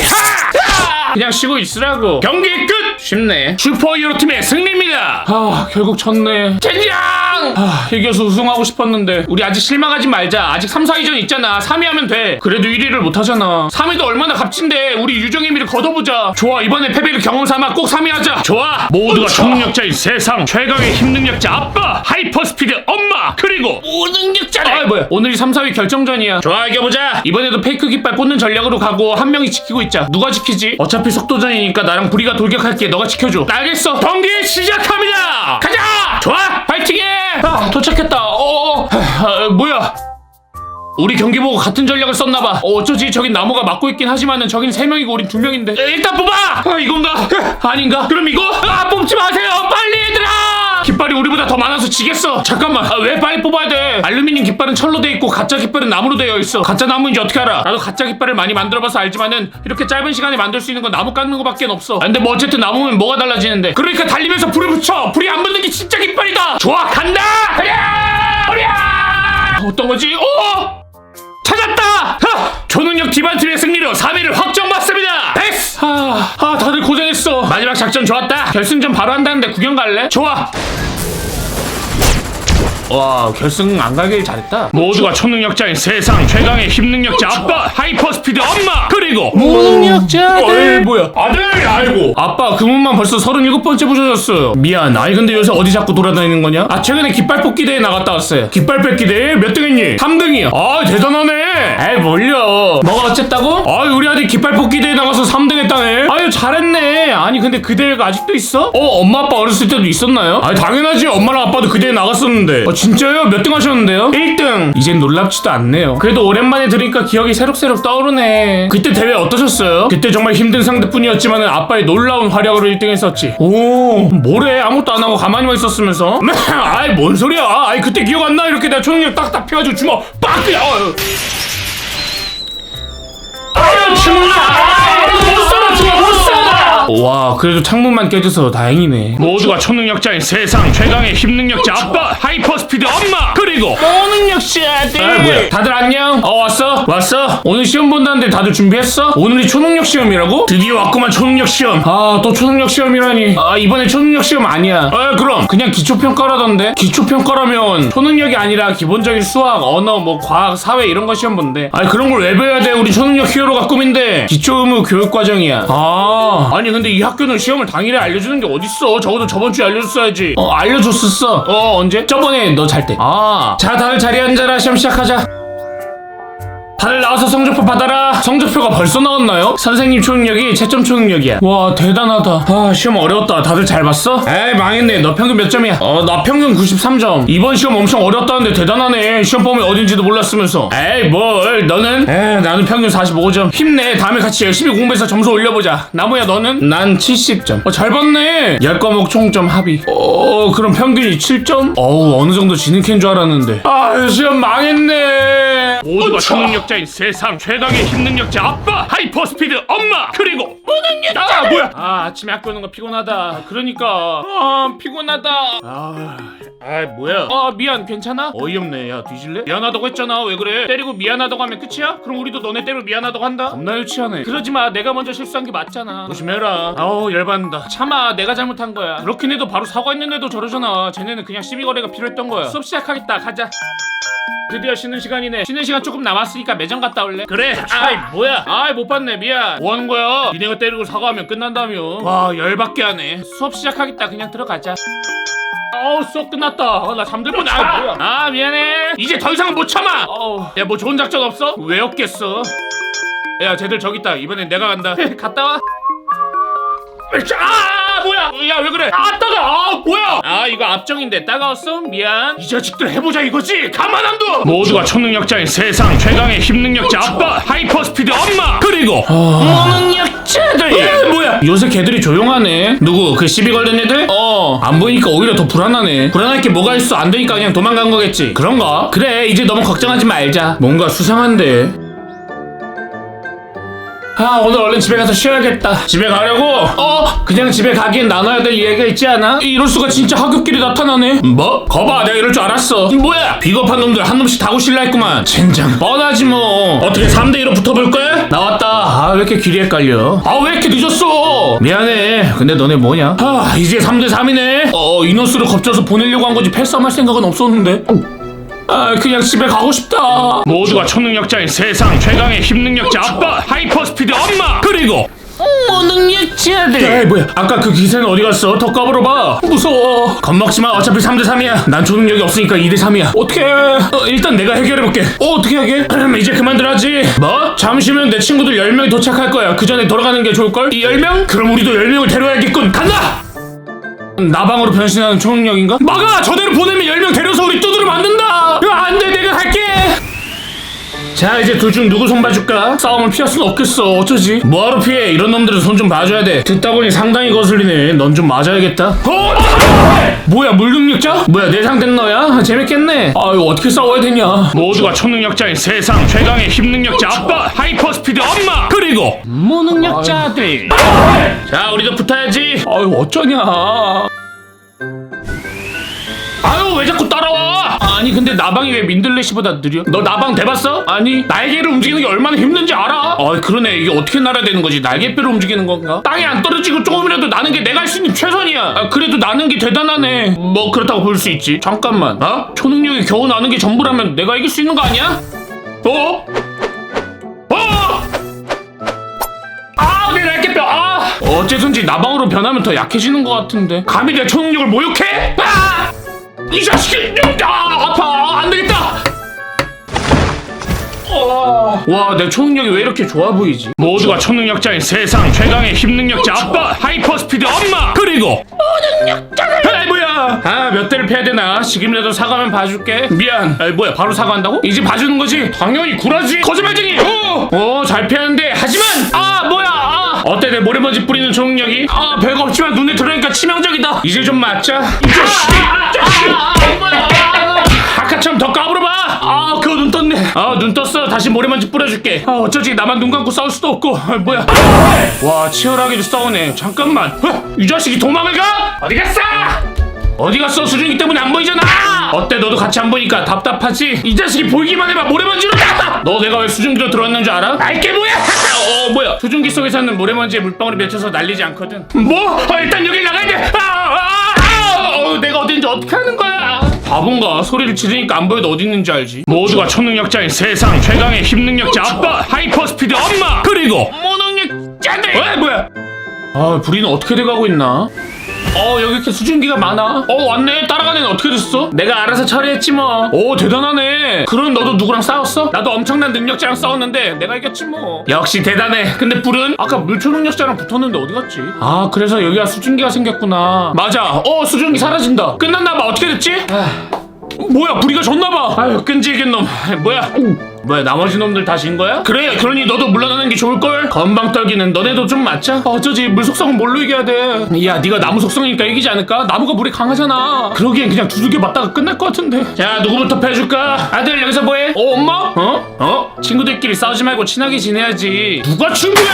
그냥 쉬고 있으라고. 경기 끝. 쉽네. 슈퍼히어로 팀의 승리입니다. 결국 졌네. 젠장. 이겨서 우승하고 싶었는데. 우리 아직 실망하지 말자. 아직 3, 4위전 있잖아. 3위 하면 돼. 그래도 1위를 못하잖아. 3위도 얼마나 값진데. 우리 유정의 미를 걷어보자. 좋아 이번에 패배를 경험삼아 꼭 3위 하자. 좋아. 모두가 초능력자인 세상 최강의 힘능력자 아빠, 하이퍼스피드 엄마, 그리고 무능력자들. 뭐야 오늘이 3, 4위 결정전이야. 좋아 이겨보자. 이번에도 페이크 깃발 꽂는 전략으로 가고 한 명이 지키고 있자. 누가 지키지? 어차피 속도전이니까 나랑 부리가 돌격할게. 너가 지켜줘. 알겠어. 경기 시작합니다. 가자. 좋아 파이팅해. 도착했다. 뭐야 우리 경기 보고 같은 전략을 썼나봐. 어쩌지? 저긴 나무가 막고 있긴 하지만은 저긴 3명이고 우린 2명인데. 일단 뽑아. 이건가? 아닌가? 그럼 이거? 뽑지 마세요. 빨리 얘들아. 깃발이 우리보다 더 많아서 지겠어. 잠깐만. 왜 빨리 뽑아야 돼? 알루미늄 깃발은 철로 돼 있고 가짜 깃발은 나무로 되어 있어. 가짜 나무인지 어떻게 알아? 나도 가짜 깃발을 많이 만들어봐서 알지만은 이렇게 짧은 시간에 만들 수 있는 건 나무 깎는 거밖에 없어. 근데 뭐 어쨌든 나무면 뭐가 달라지는데. 그러니까 달리면서 불을 붙여. 불이 안 붙는 게 진짜 깃발이다. 좋아 간다. 어떤 거지? 찾았다! 초능력 기반팀의 승리로 3위를 확정받습니다! 됐어! 다들 고생했어. 마지막 작전 좋았다. 결승전 바로 한다는데 구경 갈래? 좋아! 와 결승 안 가길 잘했다. 모두가 초능력자인 세상 최강의 힘능력자 아빠, 하이퍼스피드 엄마, 그리고 무능력자들. 뭐야 아들. 아이고 아빠 그 문만 벌써 37번째 부셔졌어요. 미안. 근데 요새 어디 자꾸 돌아다니는 거냐? 최근에 깃발 뽑기 대회 나갔다 왔어요. 깃발 뺏기 대회 몇 등 했니? 3등이야 대단하네. 뭘요. 뭐가 어쨌다고? 우리 아들 깃발 뽑기 대회 나가서 3등 했다네. 잘했네. 근데 그 대회가 아직도 있어? 엄마 아빠 어렸을 때도 있었나요? 당연하지. 엄마랑 아빠도 그 대회 나갔었는데. 진짜요? 몇 등 하셨는데요? 1등. 이젠 놀랍지도 않네요. 그래도 오랜만에 들으니까 기억이 새록새록 떠오르네. 그때 대회 어떠셨어요? 그때 정말 힘든 상대뿐이었지만 아빠의 놀라운 활약으로 1등 했었지. 오, 뭐래? 아무것도 안 하고 가만히만 있었으면서? 아이, 뭔 소리야? 아이, 그때 기억 안 나? 이렇게 내가 초능력 딱딱 펴가지고 주먹 빡! 그냥 아유, 정말! 못 살아, 정말 못 살아! 와, 그래도 창문만 깨져서 다행이네. 모두가 초능력자인 세상 최강의 힘능력자 아빠, 하이퍼스피드 엄마, 그리고 초능력자 아들. 뭐야? 다들 안녕? 왔어? 오늘 시험 본다는데 다들 준비했어? 오늘이 초능력 시험이라고? 드디어 왔구만 초능력 시험. 또 초능력 시험이라니. 이번에 초능력 시험 아니야. 그럼 그냥 기초평가라던데? 기초평가라면 초능력이 아니라 기본적인 수학, 언어, 뭐 과학, 사회 이런 거 시험 본대. 그런 걸 왜 배워야 돼? 우리 초능력 히어로가 꿈인데 기초 의무 교육 과정이야. 아니 근데 이 학교는 시험을 당일에 알려주는 게 어딨어. 적어도 저번 주에 알려줬어야지. 알려줬었어. 언제? 저번에 너 잘 때. 자, 다들 자리에 앉아라. 시험 시작하자. 다들 나와서 성적표 받아라. 성적표가 벌써 나왔나요? 선생님 초능력이 채점 초능력이야. 와, 대단하다. 시험 어려웠다. 다들 잘 봤어? 에이, 망했네. 너 평균 몇 점이야? 나 평균 93점. 이번 시험 엄청 어렵다는데 대단하네. 시험 범위 어딘지도 몰랐으면서. 에이, 뭘. 너는? 나는 평균 45점. 힘내. 다음에 같이 열심히 공부해서 점수 올려보자. 나무야, 너는? 난 70점. 잘 봤네. 10과목 총점 합의. 그럼 평균이 7점? 어느 정도 지능캔 줄 알았는데. 시험 망했네. 모두가 초능력자인 세상 최강의 힘능력자 아빠, 하이퍼스피드 엄마, 그리고 무능력자. 뭐야? 아침에 학교 오는 거 피곤하다. 그러니까 피곤하다. 뭐야? 미안. 괜찮아? 어이없네. 야, 뒤질래? 미안하다고 했잖아. 왜 그래? 때리고 미안하다고 하면 끝이야? 그럼 우리도 너네 때리고 미안하다고 한다. 겁나 유치하네. 그러지마. 내가 먼저 실수한 게 맞잖아. 조심해라. 열받는다. 참아. 내가 잘못한 거야. 그렇긴 해도 바로 사과했는데도 저러잖아. 쟤네는 그냥 시비거래가 필요했던 거야. 수업 시작하겠다. 가자. 드디어 쉬는 시간이네. 쉬는 시간 조금 남았으니까 매점 갔다 올래? 그래. 뭐야? 못 봤네. 미안. 뭐 하는 거야? 니네가 때리고 사과하면 끝난다며. 와, 열받게 하네. 수업 시작하겠다. 그냥 들어가자. 수업 끝났다. 나 잠들 뻔. 뭐야? 미안해. 이제 더 이상은 못 참아. 야, 뭐 좋은 작전 없어? 왜 없겠어? 야, 쟤들 저기 있다. 이번엔 내가 간다. 갔다 와. 뭐야? 야, 왜 그래? 따가. 뭐야? 이거 앞정인데 따가웠어? 미안. 이 자식들 해보자 이거지. 가만 안 둬. 모두가 초능력자인 세상 최강의 힘능력자 아빠, 하이퍼스피드 엄마, 그리고 무능력자들. 뭐야? 요새 걔들이 조용하네. 누구? 그 시비 걸린 애들? 안 보이니까 오히려 더 불안하네. 불안할 게 뭐가 있어? 안 되니까 그냥 도망간 거겠지. 그런가? 그래, 이제 너무 걱정하지 말자. 뭔가 수상한데. 오늘 얼른 집에 가서 쉬어야겠다. 집에 가려고? 그냥 집에 가기엔 나눠야 될 이야기가 있지 않아? 이럴 수가 진짜 학교끼리 나타나네. 뭐? 거봐, 내가 이럴 줄 알았어. 뭐야? 비겁한 놈들 한 놈씩 다 구실라 했구만. 젠장. 뻔하지 뭐. 어떻게 3대2로 붙어볼 거야? 나왔다. 왜 이렇게 길이 헷갈려? 왜 이렇게 늦었어? 미안해. 근데 너네 뭐냐? 이제 3대3이네. 인원수를 겁줘서 보내려고 한 거지 패싸움할 생각은 없었는데. 그냥 집에 가고 싶다. 모두가 초능력자인 세상 최강의 힘능력자 아빠, 하이퍼스피드 엄마, 그리고 무능력자들. 뭐야? 아까 그 기세는 어디 갔어? 더 까불어봐. 무서워. 겁먹지마. 어차피 3대3이야. 난 초능력이 없으니까 2대3이야. 어떡해. 일단 내가 해결해볼게. 어떻게 하게? 이제 그만들 하지. 뭐? 잠시면 내 친구들 10명이 도착할 거야. 그 전에 돌아가는 게 좋을걸? 이 10명? 그럼 우리도 10명을 데려야겠군. 간다! 나방으로 변신하는 초능력인가? 막아! 저대로 보내면 10명 데려서 우리 두드려 만든다! 안돼, 내가 갈게! 자, 이제 둘 중 누구 손 봐줄까? 싸움을 피할 순 없겠어. 어쩌지? 뭐하러 피해? 이런 놈들은 손 좀 봐줘야 돼. 듣다 보니 상당히 거슬리네. 넌 좀 맞아야겠다. 뭐야, 물능력자? 뭐야, 내 상대는 너야? 재밌겠네. 이거 어떻게 싸워야 되냐? 모두가 초능력자인 세상 최강의 힘능력자 아빠, 하이퍼스피드 엄마, 그리고 무능력자들. 자, 우리도 붙어야지. 어쩌냐? 왜 자꾸 따라와? 아니, 근데 나방이 왜 민들레시보다 느려? 너 나방 대봤어? 아니, 날개를 움직이는 게 얼마나 힘든지 알아? 그러네. 이게 어떻게 날아야 되는 거지? 날개뼈를 움직이는 건가? 땅에 안 떨어지고 조금이라도 나는 게 내가 할 수 있는 최선이야. 그래도 나는 게 대단하네. 뭐 그렇다고 볼 수 있지. 잠깐만. 초능력이 겨우 나는 게 전부라면 내가 이길 수 있는 거 아니야? 내 날개뼈. 어째선지 나방으로 변하면 더 약해지는 것 같은데. 감히 내 초능력을 모욕해? 이 자식이! 아파! 안 되겠다! 와, 내 초능력이 왜 이렇게 좋아 보이지? 모두가 초능력자인 세상 최강의 힘능력자 아빠, 하이퍼스피드 엄마, 그리고 무능력자들. 뭐야? 몇 대를 패야 되나? 지금이라도 사과하면 봐줄게. 미안. 뭐야 바로 사과한다고? 이제 봐주는 거지? 당연히 구라지. 거짓말쟁이. 잘 피하는데 하지만 뭐야. 어때 내 모래먼지 뿌리는 초능력이? 별거 없지만 눈에 들어오니까 치명적이다. 이제 좀 맞자. 이 자식. 아까처럼 더 까불어봐. 그거 눈 떴네. 눈 떴어. 다시 모래먼지 뿌려줄게. 어쩌지 나만 눈 감고 싸울 수도 없고. 뭐야. 와 치열하게도 싸우네. 잠깐만. 이 자식이 도망을 가? 어디 갔어? 어디 갔어? 수준이 때문에 안 보이잖아. 어때 너도 같이 안 보니까 답답하지? 이 자식이 보이기만 해봐 모래먼지로 다. 너 내가 왜 수증기로 들어왔는 줄 알아? 알게 뭐야? 뭐야? 수증기 속에서는 모래먼지에 물방울이 맺혀서 날리지 않거든. 뭐? 일단 여길 나가야 돼. 내가 어디 있는지 어떻게 하는 거야? 바본가? 소리를 지르니까 안 보여도 어디 있는지 알지. 모두가 초능력자인 세상 최강의 힘능력자 아빠, 하이퍼스피드 엄마, 그리고 무능력자들. 뭐야? 불이는 어떻게 돼가고 있나? 여기 이렇게 수증기가 많아. 왔네. 따라가는 애는 어떻게 됐어? 내가 알아서 처리했지 뭐. 대단하네. 그럼 너도 누구랑 싸웠어? 나도 엄청난 능력자랑 싸웠는데 내가 이겼지 뭐. 역시 대단해. 근데 불은 아까 물초능력자랑 붙었는데 어디 갔지? 그래서 여기가 수증기가 생겼구나. 맞아. 수증기 사라진다. 끝났나봐. 어떻게 됐지? 뭐야 불이가 졌나봐. 끈질긴 놈. 뭐야 나머지 놈들 다 진 거야? 그래 그러니 너도 물러나는 게 좋을걸? 건방 떨기는 너네도 좀 맞자? 어쩌지 물 속성은 뭘로 이겨야 돼? 야 네가 나무 속성이니까 이기지 않을까? 나무가 물이 강하잖아. 그러기엔 그냥 두들겨 맞다가 끝날 것 같은데. 자 누구부터 패줄까? 아들 여기서 뭐해? 엄마? 친구들끼리 싸우지 말고 친하게 지내야지. 누가 친구야?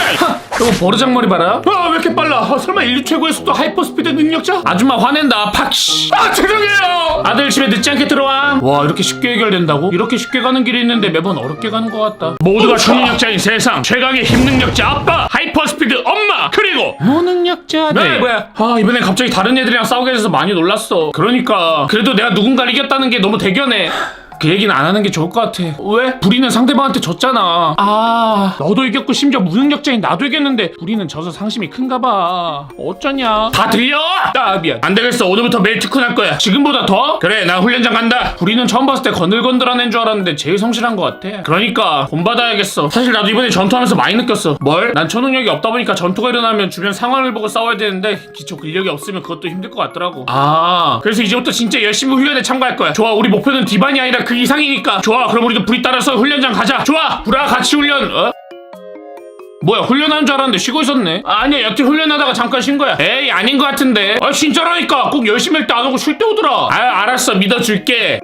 저거 버르장머리 봐라. 왜 이렇게 빨라? 설마 인류 최고의 속도 하이퍼스피드 능력자? 아줌마 화낸다. 팍 씨. 죄송해요. 아들 집에 늦지 않게 들어와. 와 이렇게 쉽게 해결된다고? 이렇게 쉽게 가는 길이 있는데 매번 어렵게 가는 것 같다. 모두가 초능력자인 세상 최강의 힘능력자 아빠, 하이퍼스피드 엄마, 그리고 무능력자들. 뭐야? 이번엔 갑자기 다른 애들이랑 싸우게 돼서 많이 놀랐어. 그러니까 그래도 내가 누군가를 이겼다는 게 너무 대견해. 그 얘기는 안 하는 게 좋을 것 같아. 왜? 불이는 상대방한테 졌잖아. 너도 이겼고 심지어 무능력자인 나도 이겼는데 불이는 져서 상심이 큰가 봐. 어쩌냐? 다 들려? 미안. 안 되겠어. 오늘부터 매일 특훈할 거야. 지금보다 더? 그래 나 훈련장 간다. 불이는 처음 봤을 때 건들건들한 애인 줄 알았는데 제일 성실한 것 같아. 그러니까 본받아야겠어. 사실 나도 이번에 전투하면서 많이 느꼈어. 뭘? 난 초능력이 없다 보니까 전투가 일어나면 주변 상황을 보고 싸워야 되는데 기초 근력이 없으면 그것도 힘들 것 같더라고. 그래서 이제부터 진짜 열심히 훈련에 참가할 거야. 좋아 우리 목표는 디반이 아니라 그 이상이니까. 좋아 그럼 우리도 불이 따라서 훈련장 가자. 좋아 불아 같이 훈련. 뭐야 훈련하는 줄 알았는데 쉬고 있었네. 아니야 여태 훈련하다가 잠깐 쉰 거야. 에이 아닌 것 같은데. 진짜라니까. 꼭 열심히 할 때 안 오고 쉴 때 오더라. 알았어 믿어줄게.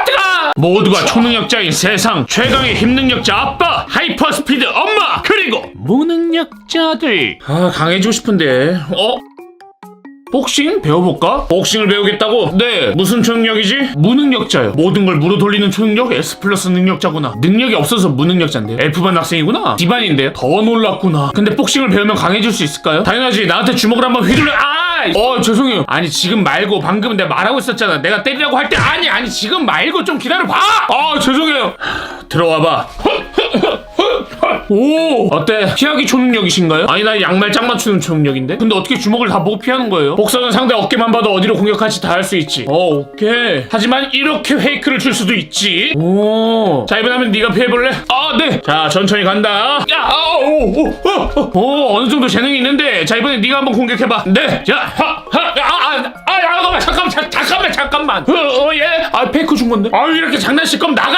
뜨거! 모두가 초능력자인 세상 최강의 힘능력자 아빠, 하이퍼스피드 엄마, 그리고 무능력자들. 강해지고 싶은데. 복싱? 배워볼까? 복싱을 배우겠다고? 네. 무슨 초능력이지? 무능력자요. 모든 걸 물어 돌리는 초능력? S 플러스 능력자구나. 능력이 없어서 무능력자인데. F반 학생이구나. D반인데. 더 놀랐구나. 근데 복싱을 배우면 강해질 수 있을까요? 당연하지. 나한테 주먹을 한번 휘둘러. 죄송해요. 아니 지금 말고 방금 내가 말하고 있었잖아. 내가 때리라고 할 때 아니 지금 말고 좀 기다려봐. 죄송해요. 들어와봐. 어때? 피하기 초능력이신가요? 아니 나 양말 짝 맞추는 초능력인데? 근데 어떻게 주먹을 다 보고 피하는 거예요? 복서는 상대 어깨만 봐도 어디로 공격할지 다 할 수 있지. 오케이. 하지만 이렇게 페이크를 줄 수도 있지. 자 이번에는 네가 피해볼래? 네. 자 천천히 간다. 어느 정도 재능이 있는데. 자 이번엔 네가 한번 공격해봐. 네. 자 잠깐만. 예? 페이크 준 건데. 이렇게 장난칠 거면 나가.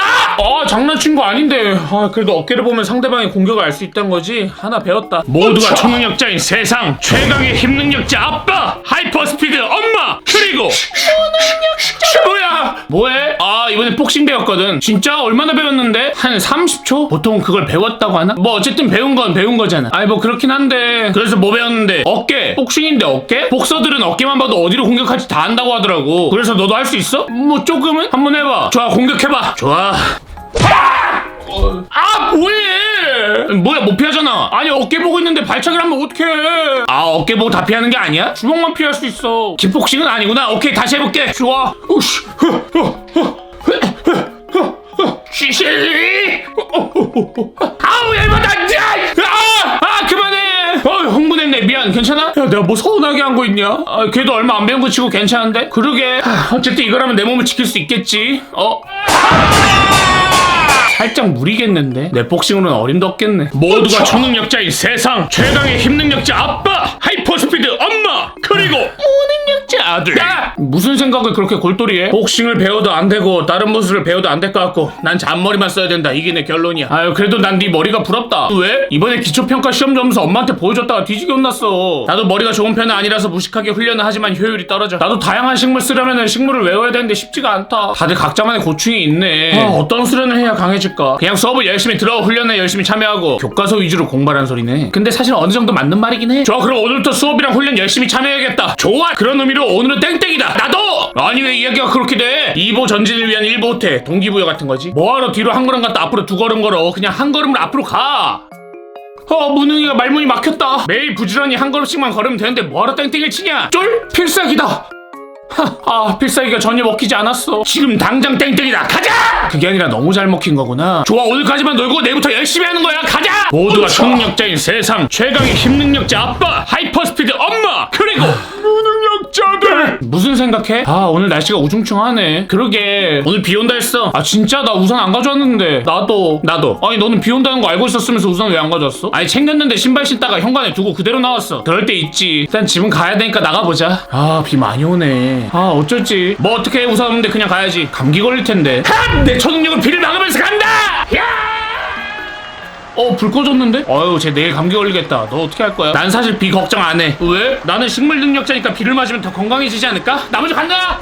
장난친 거 아닌데. 그래도 어깨를 보면 상대방의 공격을 알 수 있다는 거지. 하나 배웠다. 모두가 초능력자인 세상 최강의 힘능력자 아빠, 하이퍼스피드 엄마, 그리고 무능력자. 뭐해? 이번에 복싱 배웠거든. 진짜? 얼마나 배웠는데? 한 30초? 보통 그걸 배웠다고 하나? 뭐 어쨌든 배운 건 배운 거잖아. 뭐 그렇긴 한데. 그래서 뭐 배웠는데? 어깨. 복싱인데 어깨? 복서들은 어깨만 봐도 어디로 공격할지 다 안다고 하더라고. 그래서 너도 할 수 있어? 뭐 조금은? 한번 해봐. 좋아 공격해봐. 좋아. 뭐야 못 피하잖아. 아니 어깨 보고 있는데 발차기를 하면 어떡해. 어깨 보고 다 피하는 게 아니야? 주먹만 피할 수 있어. 킥복싱은 아니구나. 오케이 다시 해볼게. 좋아. 쉬쉬. 열받아. 그만해. 흥분했네. 미안. 괜찮아? 야 내가 뭐 서운하게 한 거 있냐? 걔도 얼마 안 배운 거 치고 괜찮은데? 그러게. 어쨌든 이거라면 내 몸을 지킬 수 있겠지. 살짝 무리겠는데? 내 복싱으로는 어림도 없겠네. 모두가 초능력자인 세상 최강의 힘능력자 아빠, 하이퍼스피드 엄마, 그리고 무능력자 아들. 야! 무슨 생각을 그렇게 골똘히 해? 복싱을 배워도 안 되고 다른 무술을 배워도 안 될 것 같고 난 잔머리만 써야 된다. 이게 내 결론이야. 아유 그래도 난 네 머리가 부럽다. 왜? 이번에 기초평가 시험 점수 엄마한테 보여줬다가 뒤지게 혼났어. 나도 머리가 좋은 편은 아니라서 무식하게 훈련을 하지만 효율이 떨어져. 나도 다양한 식물 쓰려면 식물을 외워야 되는데 쉽지가 않다. 다들 각자만의 고충이 있네. 어떤 수련을 해야 강해질까? 그냥 수업을 열심히 들어 훈련에 열심히 참여하고 교과서 위주로 공부하라는 소리네. 근데 사실 어느 정도 맞는 말이긴 해. 좋아 그럼 오늘부터 수업이랑 훈련 열심히 참여해야겠다. 좋아 그런 의미로 오늘은 땡땡이다. 나도! 아니 왜 이야기가 그렇게 돼? 2보 전진을 위한 1보 후퇴 동기부여 같은 거지. 뭐하러 뒤로 한 걸음 갔다 앞으로 2걸음 걸어. 그냥 한 걸음을 앞으로 가. 무능이가 말문이 막혔다. 매일 부지런히 한 걸음씩만 걸으면 되는데 뭐하러 땡땡이를 치냐. 쫄? 필살기다. 필살기가 전혀 먹히지 않았어. 지금 당장 땡땡이다. 가자! 그게 아니라 너무 잘 먹힌 거구나. 좋아 오늘까지만 놀고 내일부터 열심히 하는 거야. 가자! 모두가 초능력자인 세상 최강의 힘능력자 아빠 하이퍼스피드 엄마 그리고 무능력자들. 무슨 생각해? 오늘 날씨가 우중충하네. 그러게 오늘 비 온다 했어. 진짜 나 우산 안 가져왔는데. 나도 아니 너는 비 온다는 거 알고 있었으면서 우산 왜 안 가져왔어? 아니 챙겼는데 신발 신다가 현관에 두고 그대로 나왔어. 그럴 때 있지. 일단 집은 가야 되니까 나가보자. 비 많이 오네. 어쩔지. 뭐 어떻게 해. 우산 없는데 그냥 가야지. 감기 걸릴 텐데. 내 초능력으로 비를 막으면서 간다. 야! 불 꺼졌는데? 쟤 내일 감기 걸리겠다. 너 어떻게 할 거야? 난 사실 비 걱정 안 해. 왜? 나는 식물 능력자니까 비를 맞으면 더 건강해지지 않을까? 나 먼저 간다.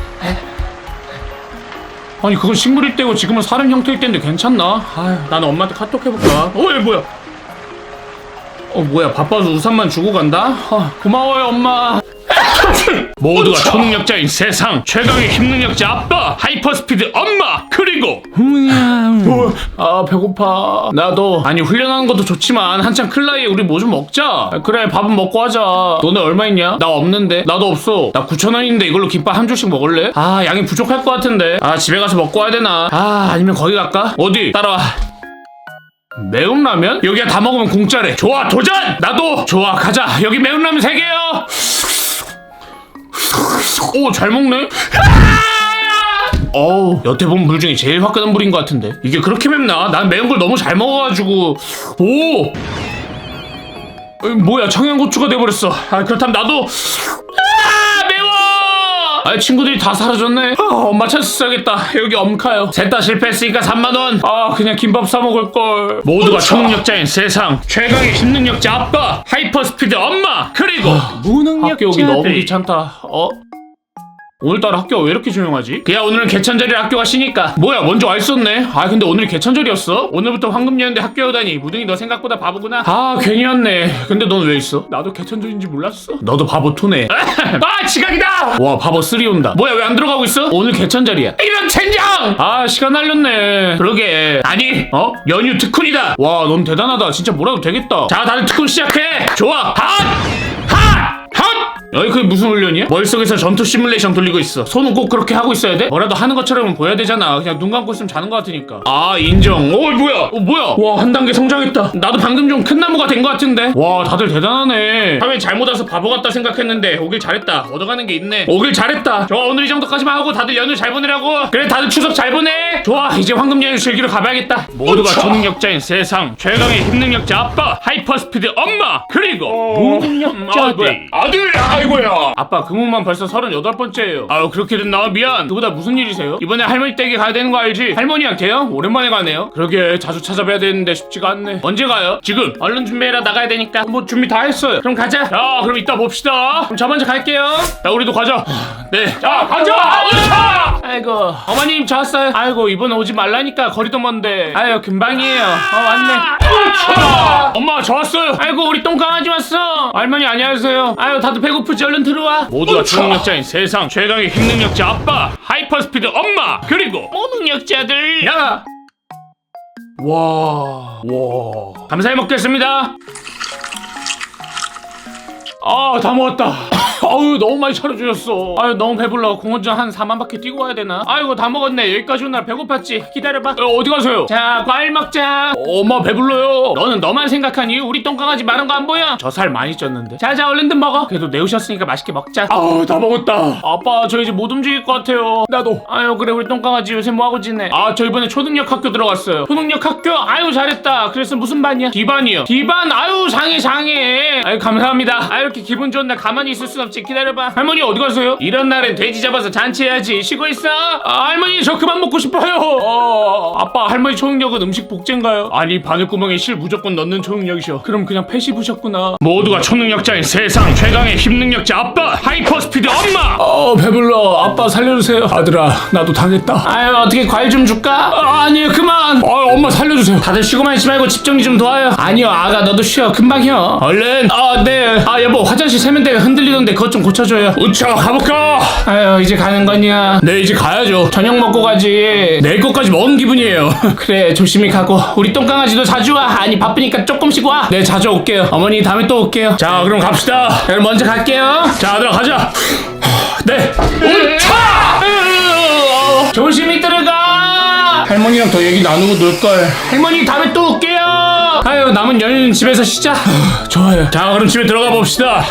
아니 그건 식물일 때고 지금은 사람 형태일 때인데 괜찮나? 나는 엄마한테 카톡 해볼까? 얘 뭐야? 뭐야 바빠서 우산만 주고 간다? 고마워요 엄마. 모두가 초능력자인 세상 최강의 힘능력자 아빠 하이퍼스피드 엄마 그리고 배고파. 나도. 아니 훈련하는 것도 좋지만 한참 클 나이에 우리 뭐 좀 먹자. 그래 밥은 먹고 하자. 너네 얼마 있냐? 나 없는데. 나도 없어. 나 9,000원인데 이걸로 김밥 한 줄씩 먹을래? 양이 부족할 것 같은데. 집에 가서 먹고 와야 되나? 아니면 거기 갈까? 어디? 따라와. 매운 라면? 여기야 다 먹으면 공짜래. 좋아 도전! 나도! 좋아 가자. 여기 매운 라면 3개요. 잘 먹네. 여태 본 물 중에 제일 화끈한 물인 것 같은데. 이게 그렇게 맵나? 난 매운 걸 너무 잘 먹어가지고. 뭐야 청양고추가 돼버렸어. 그렇다면 나도. 매워. 친구들이 다 사라졌네. 엄마 찬스 써야겠다. 여기 엄카요. 셋 다 실패했으니까 3만원. 그냥 김밥 사 먹을걸. 모두가 초능력자인 세상 최강의 힘능력자 아빠 하이퍼스피드 엄마 그리고 무능력자들. 학교 오기 너무 귀찮다. 오늘따라 학교가 왜 이렇게 조용하지? 그야 오늘은 개천절이라 학교가 쉬니까. 뭐야 먼저 와 있었네. 근데 오늘이 개천절이었어? 오늘부터 황금연대 학교에 오다니. 무등이 너 생각보다 바보구나. 괜히 왔네. 근데 넌 왜 있어? 나도 개천절인지 몰랐어. 너도 바보 토네. 지각이다. 와 바보 3 온다. 뭐야 왜 안 들어가고 있어? 오늘 개천절이야. 이런 젠장. 시간 날렸네. 그러게. 아니 연휴 특훈이다. 와 넌 대단하다. 진짜 뭐라도 되겠다. 자 다들 특훈 시작해. 좋아. 그게 무슨 훈련이야? 머릿속에서 전투 시뮬레이션 돌리고 있어. 손은 꼭 그렇게 하고 있어야 돼? 뭐라도 하는 것처럼은 보여야 되잖아. 그냥 눈 감고 있으면 자는 것 같으니까. 인정. 뭐야? 와 한 단계 성장했다. 나도 방금 좀 큰 나무가 된 것 같은데. 와 다들 대단하네. 사회 잘못 와서 바보 같다 생각했는데 오길 잘했다. 얻어가는 게 있네. 오길 잘했다. 좋아 오늘 이 정도까지만 하고 다들 연휴 잘 보내라고. 그래 다들 추석 잘 보내. 좋아 이제 황금 연휴 즐기러 가봐야겠다. 모두가 초능력자인 세상 최강의 힘능력자 아빠 하이퍼스피드 엄마 그리고 무능력자들. 아들. 아이고야. 아빠 그 몸만 벌써 38번째예요. 그렇게 됐나? 미안. 그보다 무슨 일이세요? 이번에 할머니 댁에 가야 되는 거 알지? 할머니랑 걔요? 오랜만에 가네요. 그러게 자주 찾아뵈야 되는데 쉽지가 않네. 언제 가요? 지금. 얼른 준비해라. 나가야 되니까. 뭐 준비 다 했어요. 그럼 가자. 그럼 이따 봅시다. 그럼 저 먼저 갈게요. 우리도 가자. 네. 자 가자. 아이고 어머님 저 왔어요. 아이고 이번에 오지 말라니까 거리도 먼데. 금방이에요. 왔네. 엄마 저 왔어요. 아이고 우리 똥강아지 왔어. 할머니 안녕하세요. 다들 배고프지? 얼른 들어와. 모두가 초능력자인 세상 최강의 힘능력자 아빠 하이퍼스피드 엄마 그리고 무능력자들. 와 감사히 먹겠습니다. 다 먹었다. 너무 많이 차려주셨어. 너무 배불러. 공원장 한 4만 바퀴 뛰고 와야 되나? 다 먹었네. 여기까지 오느라 배고팠지. 기다려봐. 어디 가세요? 자 과일 먹자. 엄마 배불러요. 너는 너만 생각하니? 우리 똥강아지 마른 거 안 보여? 저 살 많이 쪘는데. 자 얼른들 먹어. 그래도 내오셨으니까 맛있게 먹자. 다 먹었다. 아빠 저 이제 못 움직일 것 같아요. 나도. 그래 우리 똥강아지 요새 뭐하고 지내? 저 이번에 초능력 학교 들어갔어요. 초능력 학교? 잘했다. 그래서 무슨 반이야? D반이요. D반? 장해. 감사합니다. 이렇게 기분 좋은 날 가만히 있을 순 없지. 기다려봐. 할머니 어디 가세요? 이런 날엔 돼지 잡아서 잔치해야지. 쉬고 있어. 할머니 저 그만 먹고 싶어요. 아빠 할머니 초능력은 음식 복제인가요? 아니 바늘구멍에 실 무조건 넣는 초능력이셔. 그럼 그냥 패시브셨구나. 모두가 초능력자인 세상 최강의 힘능력자 아빠 하이퍼스피드 엄마. 배불러. 아빠 살려주세요. 아들아 나도 당했다. 아유 어떻게 과일 좀 줄까? 아니요 그만. 엄마 살려주세요. 다들 쉬고만 있지 말고 집 정리 좀 도와요. 아니요 아가 너도 쉬어. 금방이요. 얼른. 네. 여보 화장실 세면대가 흔들리던데 그것 좀 고쳐줘요. 우차 가볼까? 아유 이제 가는 거냐? 네 이제 가야죠. 저녁 먹고 가지. 내일 것까지 먹은 기분이에요. 그래 조심히 가고 우리 똥강아지도 자주 와. 아니 바쁘니까 조금씩 와. 네 자주 올게요. 어머니 다음에 또 올게요. 자 그럼 갑시다. 그럼 먼저 갈게요. 자 아들아 가자. 네. 우차! 조심히 들어가. 할머니랑 더 얘기 나누고 놀걸. 할머니 다음에 또 올게요. 아유 남은 연휴는 집에서 쉬자. 좋아요. 자 그럼 집에 들어가 봅시다.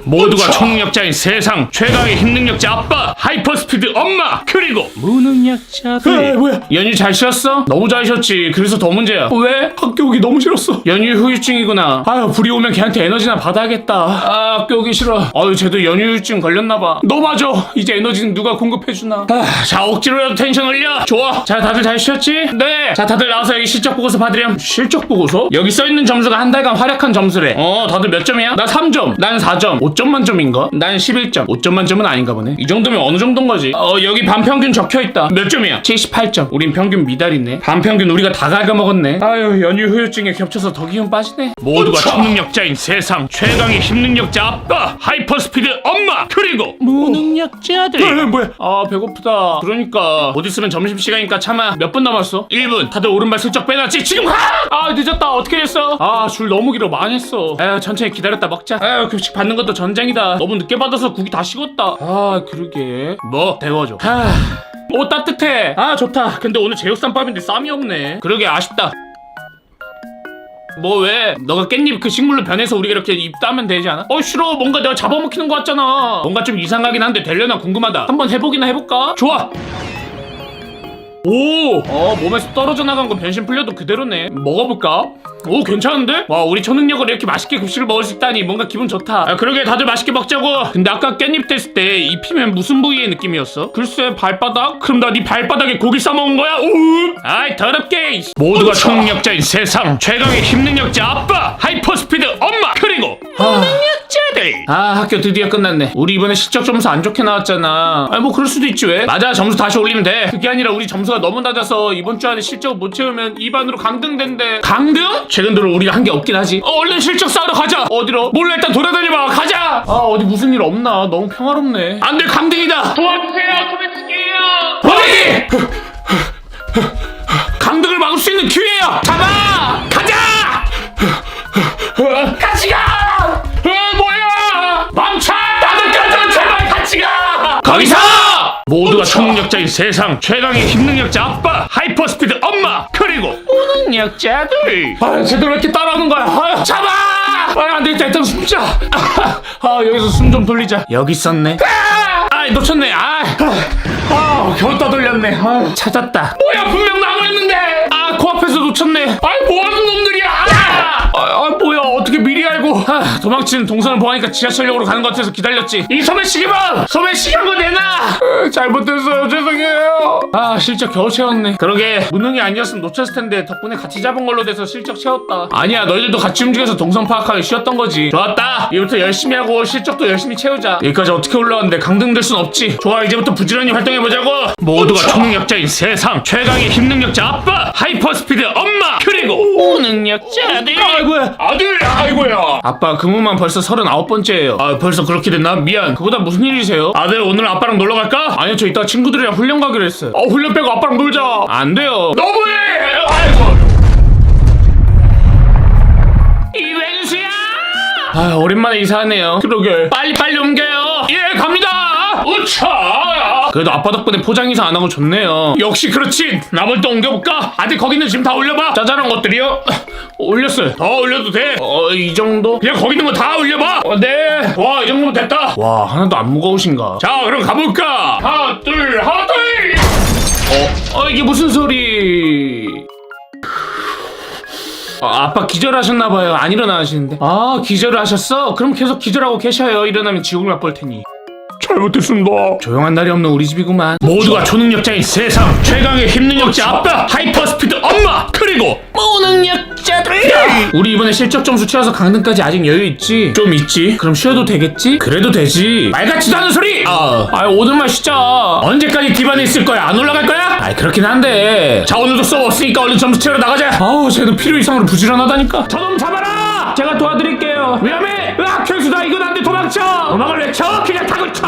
모두가 초능력자인 세상 최강의 힘능력자 아빠 하이퍼스피드 엄마 그리고 무능력자들. 뭐야? 연휴 잘 쉬었어? 너무 잘 쉬었지. 그래서 더 문제야. 왜? 학교 오기 너무 싫었어. 연휴 후유증이구나. 아유 불이 오면 걔한테 에너지나 받아야겠다. 학교 오기 싫어. 쟤도 연휴 후유증 걸렸나봐. 너 맞아. 이제 에너지는 누가 공급해주나. 자 억지로라도 텐션 올려. 좋아. 자 다들 잘 쉬었지? 네. 자 다들 나와서 여기 실적 보고서 받으렴. 실적 보고서? 여기 써있는 점수가 한 달간 활약한 점수래. 다들 몇 점이야? 나 3점. 난 4점. 5점 만점인가? 난 11점. 5점 만점은 아닌가 보네. 이 정도면 어느 정도인 거지? 여기 반평균 적혀있다. 몇 점이야? 78점. 우린 평균 미달이네. 반평균 우리가 다 갉아먹었네. 아유 연휴 후유증에 겹쳐서 더 기운 빠지네. 모두가 초능력자인 세상 최강의 힘능력자 아빠 하이퍼스피드 엄마 그리고 무능력자들. 뭐야? 배고프다. 그러니까 곧 있으면 점심시간이니까 참아. 몇 분 남았어? 1분. 다들 오른발 슬쩍 빼놨지? 지금 가! 늦었다. 어떻게 됐어? 줄 너무 길어. 망했어. 천천히 기다렸다 먹자. 급식 받는 것도 전쟁이다. 너무 늦게 받아서 국이 다 식었다. 그러게. 뭐? 데워줘. 오 따뜻해. 좋다. 근데 오늘 제육쌈밥인데 쌈이 없네. 그러게 아쉽다. 뭐 왜? 너가 깻잎 그 식물로 변해서 우리가 이렇게 입 따면 되지 않아? 싫어. 뭔가 내가 잡아먹히는 것 같잖아. 뭔가 좀 이상하긴 한데 되려나 궁금하다. 한번 해보기나 해볼까? 좋아. 오! 몸에서 떨어져 나간 거 변신 풀려도 그대로네. 먹어볼까? 오 괜찮은데? 와 우리 초능력으로 이렇게 맛있게 급식을 먹을 수 있다니 뭔가 기분 좋다. 그러게 다들 맛있게 먹자고. 근데 아까 깻잎 뗐을 때 입히면 무슨 부위의 느낌이었어? 글쎄 발바닥? 그럼 나 네 발바닥에 고기 싸먹은 거야? 아이 더럽게. 모두가 초능력자인 세상 최강의 힘능력자 아빠 하이퍼스피드 엄마 그리고 무능력자들. 학교 드디어 끝났네. 우리 이번에 실적 점수 안 좋게 나왔잖아. 뭐 그럴 수도 있지. 왜? 맞아 점수 다시 올리면 돼. 그게 아니라 우리 점수가 너무 낮아서 이번 주 안에 실적을 못 채우면 2반으로 강등된대. 강등? 최근 들어 우리가 한 게 없긴 하지. 얼른 실적 쌓으러 가자. 어디로? 몰라 일단 돌아다녀봐. 가자. 어디 무슨 일 없나? 너무 평화롭네. 안돼 강등이다. 도와주세요. 소매치기예요. 어디? 강등을 막을 수 있는 기회야. 잡아. 가자. 같이 가. 뭐야? 멈춰. 나도 껴줘. 제발 같이 가. 거기서. 모두가 초능력자인 세상 최강의 힘능력자 아빠 하이퍼스피드 엄마 그리고 무능력자들. 쟤들 왜 이렇게 따라오는 거야? 잡아. 안되겠다. 일단 숨자. 여기서 숨 좀 돌리자. 여기 있었네. 놓쳤네. 겨우 떠돌렸네. 찾았다. 뭐야 분명 나무였는데. 코앞에서 놓쳤네. 뭐하는 놈들이야. 뭐야 어떻게 미리 알고. 도망치는 동선을 보아하니까 지하철역으로 가는 것 같아서 기다렸지. 이 소매시계만 거 내놔. 잘못했어요. 죄송해요. 실적 겨우 채웠네. 그러게 무능이 아니었으면 놓쳤을 텐데 덕분에 같이 잡은 걸로 돼서 실적 채웠다. 아니야 너희들도 같이 움직여서 동선 파악하기 쉬웠던 거지. 좋았다. 이제부터 열심히 하고 실적도 열심히 채우자. 여기까지 어떻게 올라왔는데 강등될 순 없지. 좋아 이제부터 부지런히 활동해보자고. 모두가 초능력자인 세상 최강의 힘능력자 아빠 하이퍼스피드 엄마 그리고 무능력자들. 아이고야 아들, 아이고야. 아빠 근무만 벌써 39번째예요. 벌써 그렇게 됐나? 미안. 그보다 무슨 일이세요? 아들 오늘 아빠랑 놀러 갈까? 아니요 저 이따 친구들이랑 훈련 가기로 했어요. 훈련 빼고 아빠랑 놀자. 안 돼요. 너무해. 아이고. 이wen수야. 오랜만에 이사하네요. 그러게 빨리 옮겨요. 예 갑니다. 우차. 그래도 아빠 덕분에 포장 이사 안 하고 좋네요. 역시 그렇지. 나물 또 옮겨볼까? 아들 거기는 지금 다 올려봐. 짜잘한 것들이요? 올렸어요. 더 올려도 돼? 이 정도? 그냥 거기 있는 거 다 올려봐. 네. 와, 이 정도면 됐다. 와, 하나도 안 무거우신가? 자, 그럼 가볼까? 하나, 둘. 이게 무슨 소리? 아빠 기절하셨나봐요. 안 일어나시는데. 아, 기절을 하셨어? 그럼 계속 기절하고 계셔요. 일어나면 지옥을 맛볼 테니. 잘못했습니다. 조용한 날이 없는 우리 집이구만. 모두가 초능력자인 세상 최강의 힘능력자 아빠, 하이퍼스피드 엄마, 그리고 무능력자들. 우리 이번에 실적 점수 채워서 강등까지 아직 여유 있지? 좀 있지? 그럼 쉬어도 되겠지? 그래도 되지. 말 같지도 않은 소리! 오늘만 쉬자. 언제까지 디반에 있을 거야? 안 올라갈 거야? 그렇긴 한데. 자, 오늘도 수업 없으니까 얼른 점수 채우러 나가자. 쟤는 필요 이상으로 부지런하다니까. 저놈 잡아라! 제가 도와드릴게요. 위험해! 으악, 경수다. 이건 안 돼. 도망쳐! 음악을 외쳐! 그냥 타고 쳐!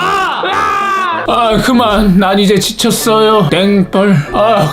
그만. 난 이제 지쳤어요. 땡벌.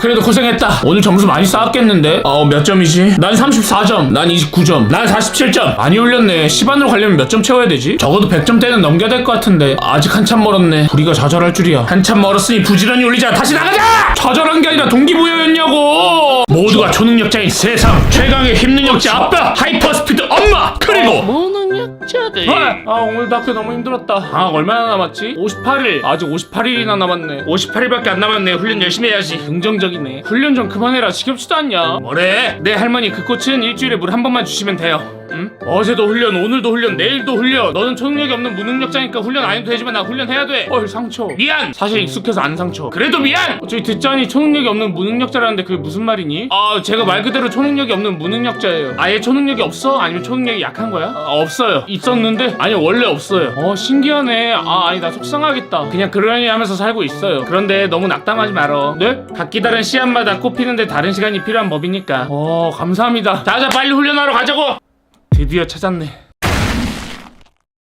그래도 고생했다. 오늘 점수 많이 쌓았겠는데? 몇 점이지? 난 34점. 난 29점. 난 47점. 많이 올렸네. 시반으로 가려면 몇 점 채워야 되지? 적어도 100점대는 넘겨야 될 것 같은데. 아직 한참 멀었네. 우리가 좌절할 줄이야. 한참 멀었으니 부지런히 올리자. 다시 나가자! 좌절한 게 아니라 동기부여였냐고! 모두가 초능력자인 세상 최강의 힘능력자 아빠, 하이퍼스피드 엄마, 그리고 무능력자들. 오늘도 학교 너무 힘들었다. 얼마나 남았지? 58일. 아직 58일이나 남았네. 58일밖에 안 남았네. 훈련 열심히 해야지. 긍정적이네. 훈련 좀 그만해라. 지겹지도 않냐? 뭐래? 네, 할머니, 그 꽃은 일주일에 물 한 번만 주시면 돼요. 응? 어제도 훈련, 오늘도 훈련, 내일도 훈련. 너는 초능력이 없는 무능력자니까 훈련 안 해도 되지만 나 훈련해야 돼. 상처. 미안. 사실 익숙해서 안 상처. 그래도 미안. 저기 듣자니 초능력이 없는 무능력자라는데 그게 무슨 말이니? 제가 말 그대로 초능력이 없는 무능력자예요. 아예 초능력이 없어? 아니면 초능력이 약한 거야? 없어요. 있었는데? 아니, 원래 없어요. 신기하네. 아니, 나 속상하겠다. 그냥 그러려니 하면서 살고 있어요. 그런데 너무 낙담하지 말어. 네? 각기 다른 씨앗마다 꽃 피는데 다른 시간이 필요한 법이니까. 감사합니다. 자, 빨리 훈련하러 가자고. 드디어 찾았네.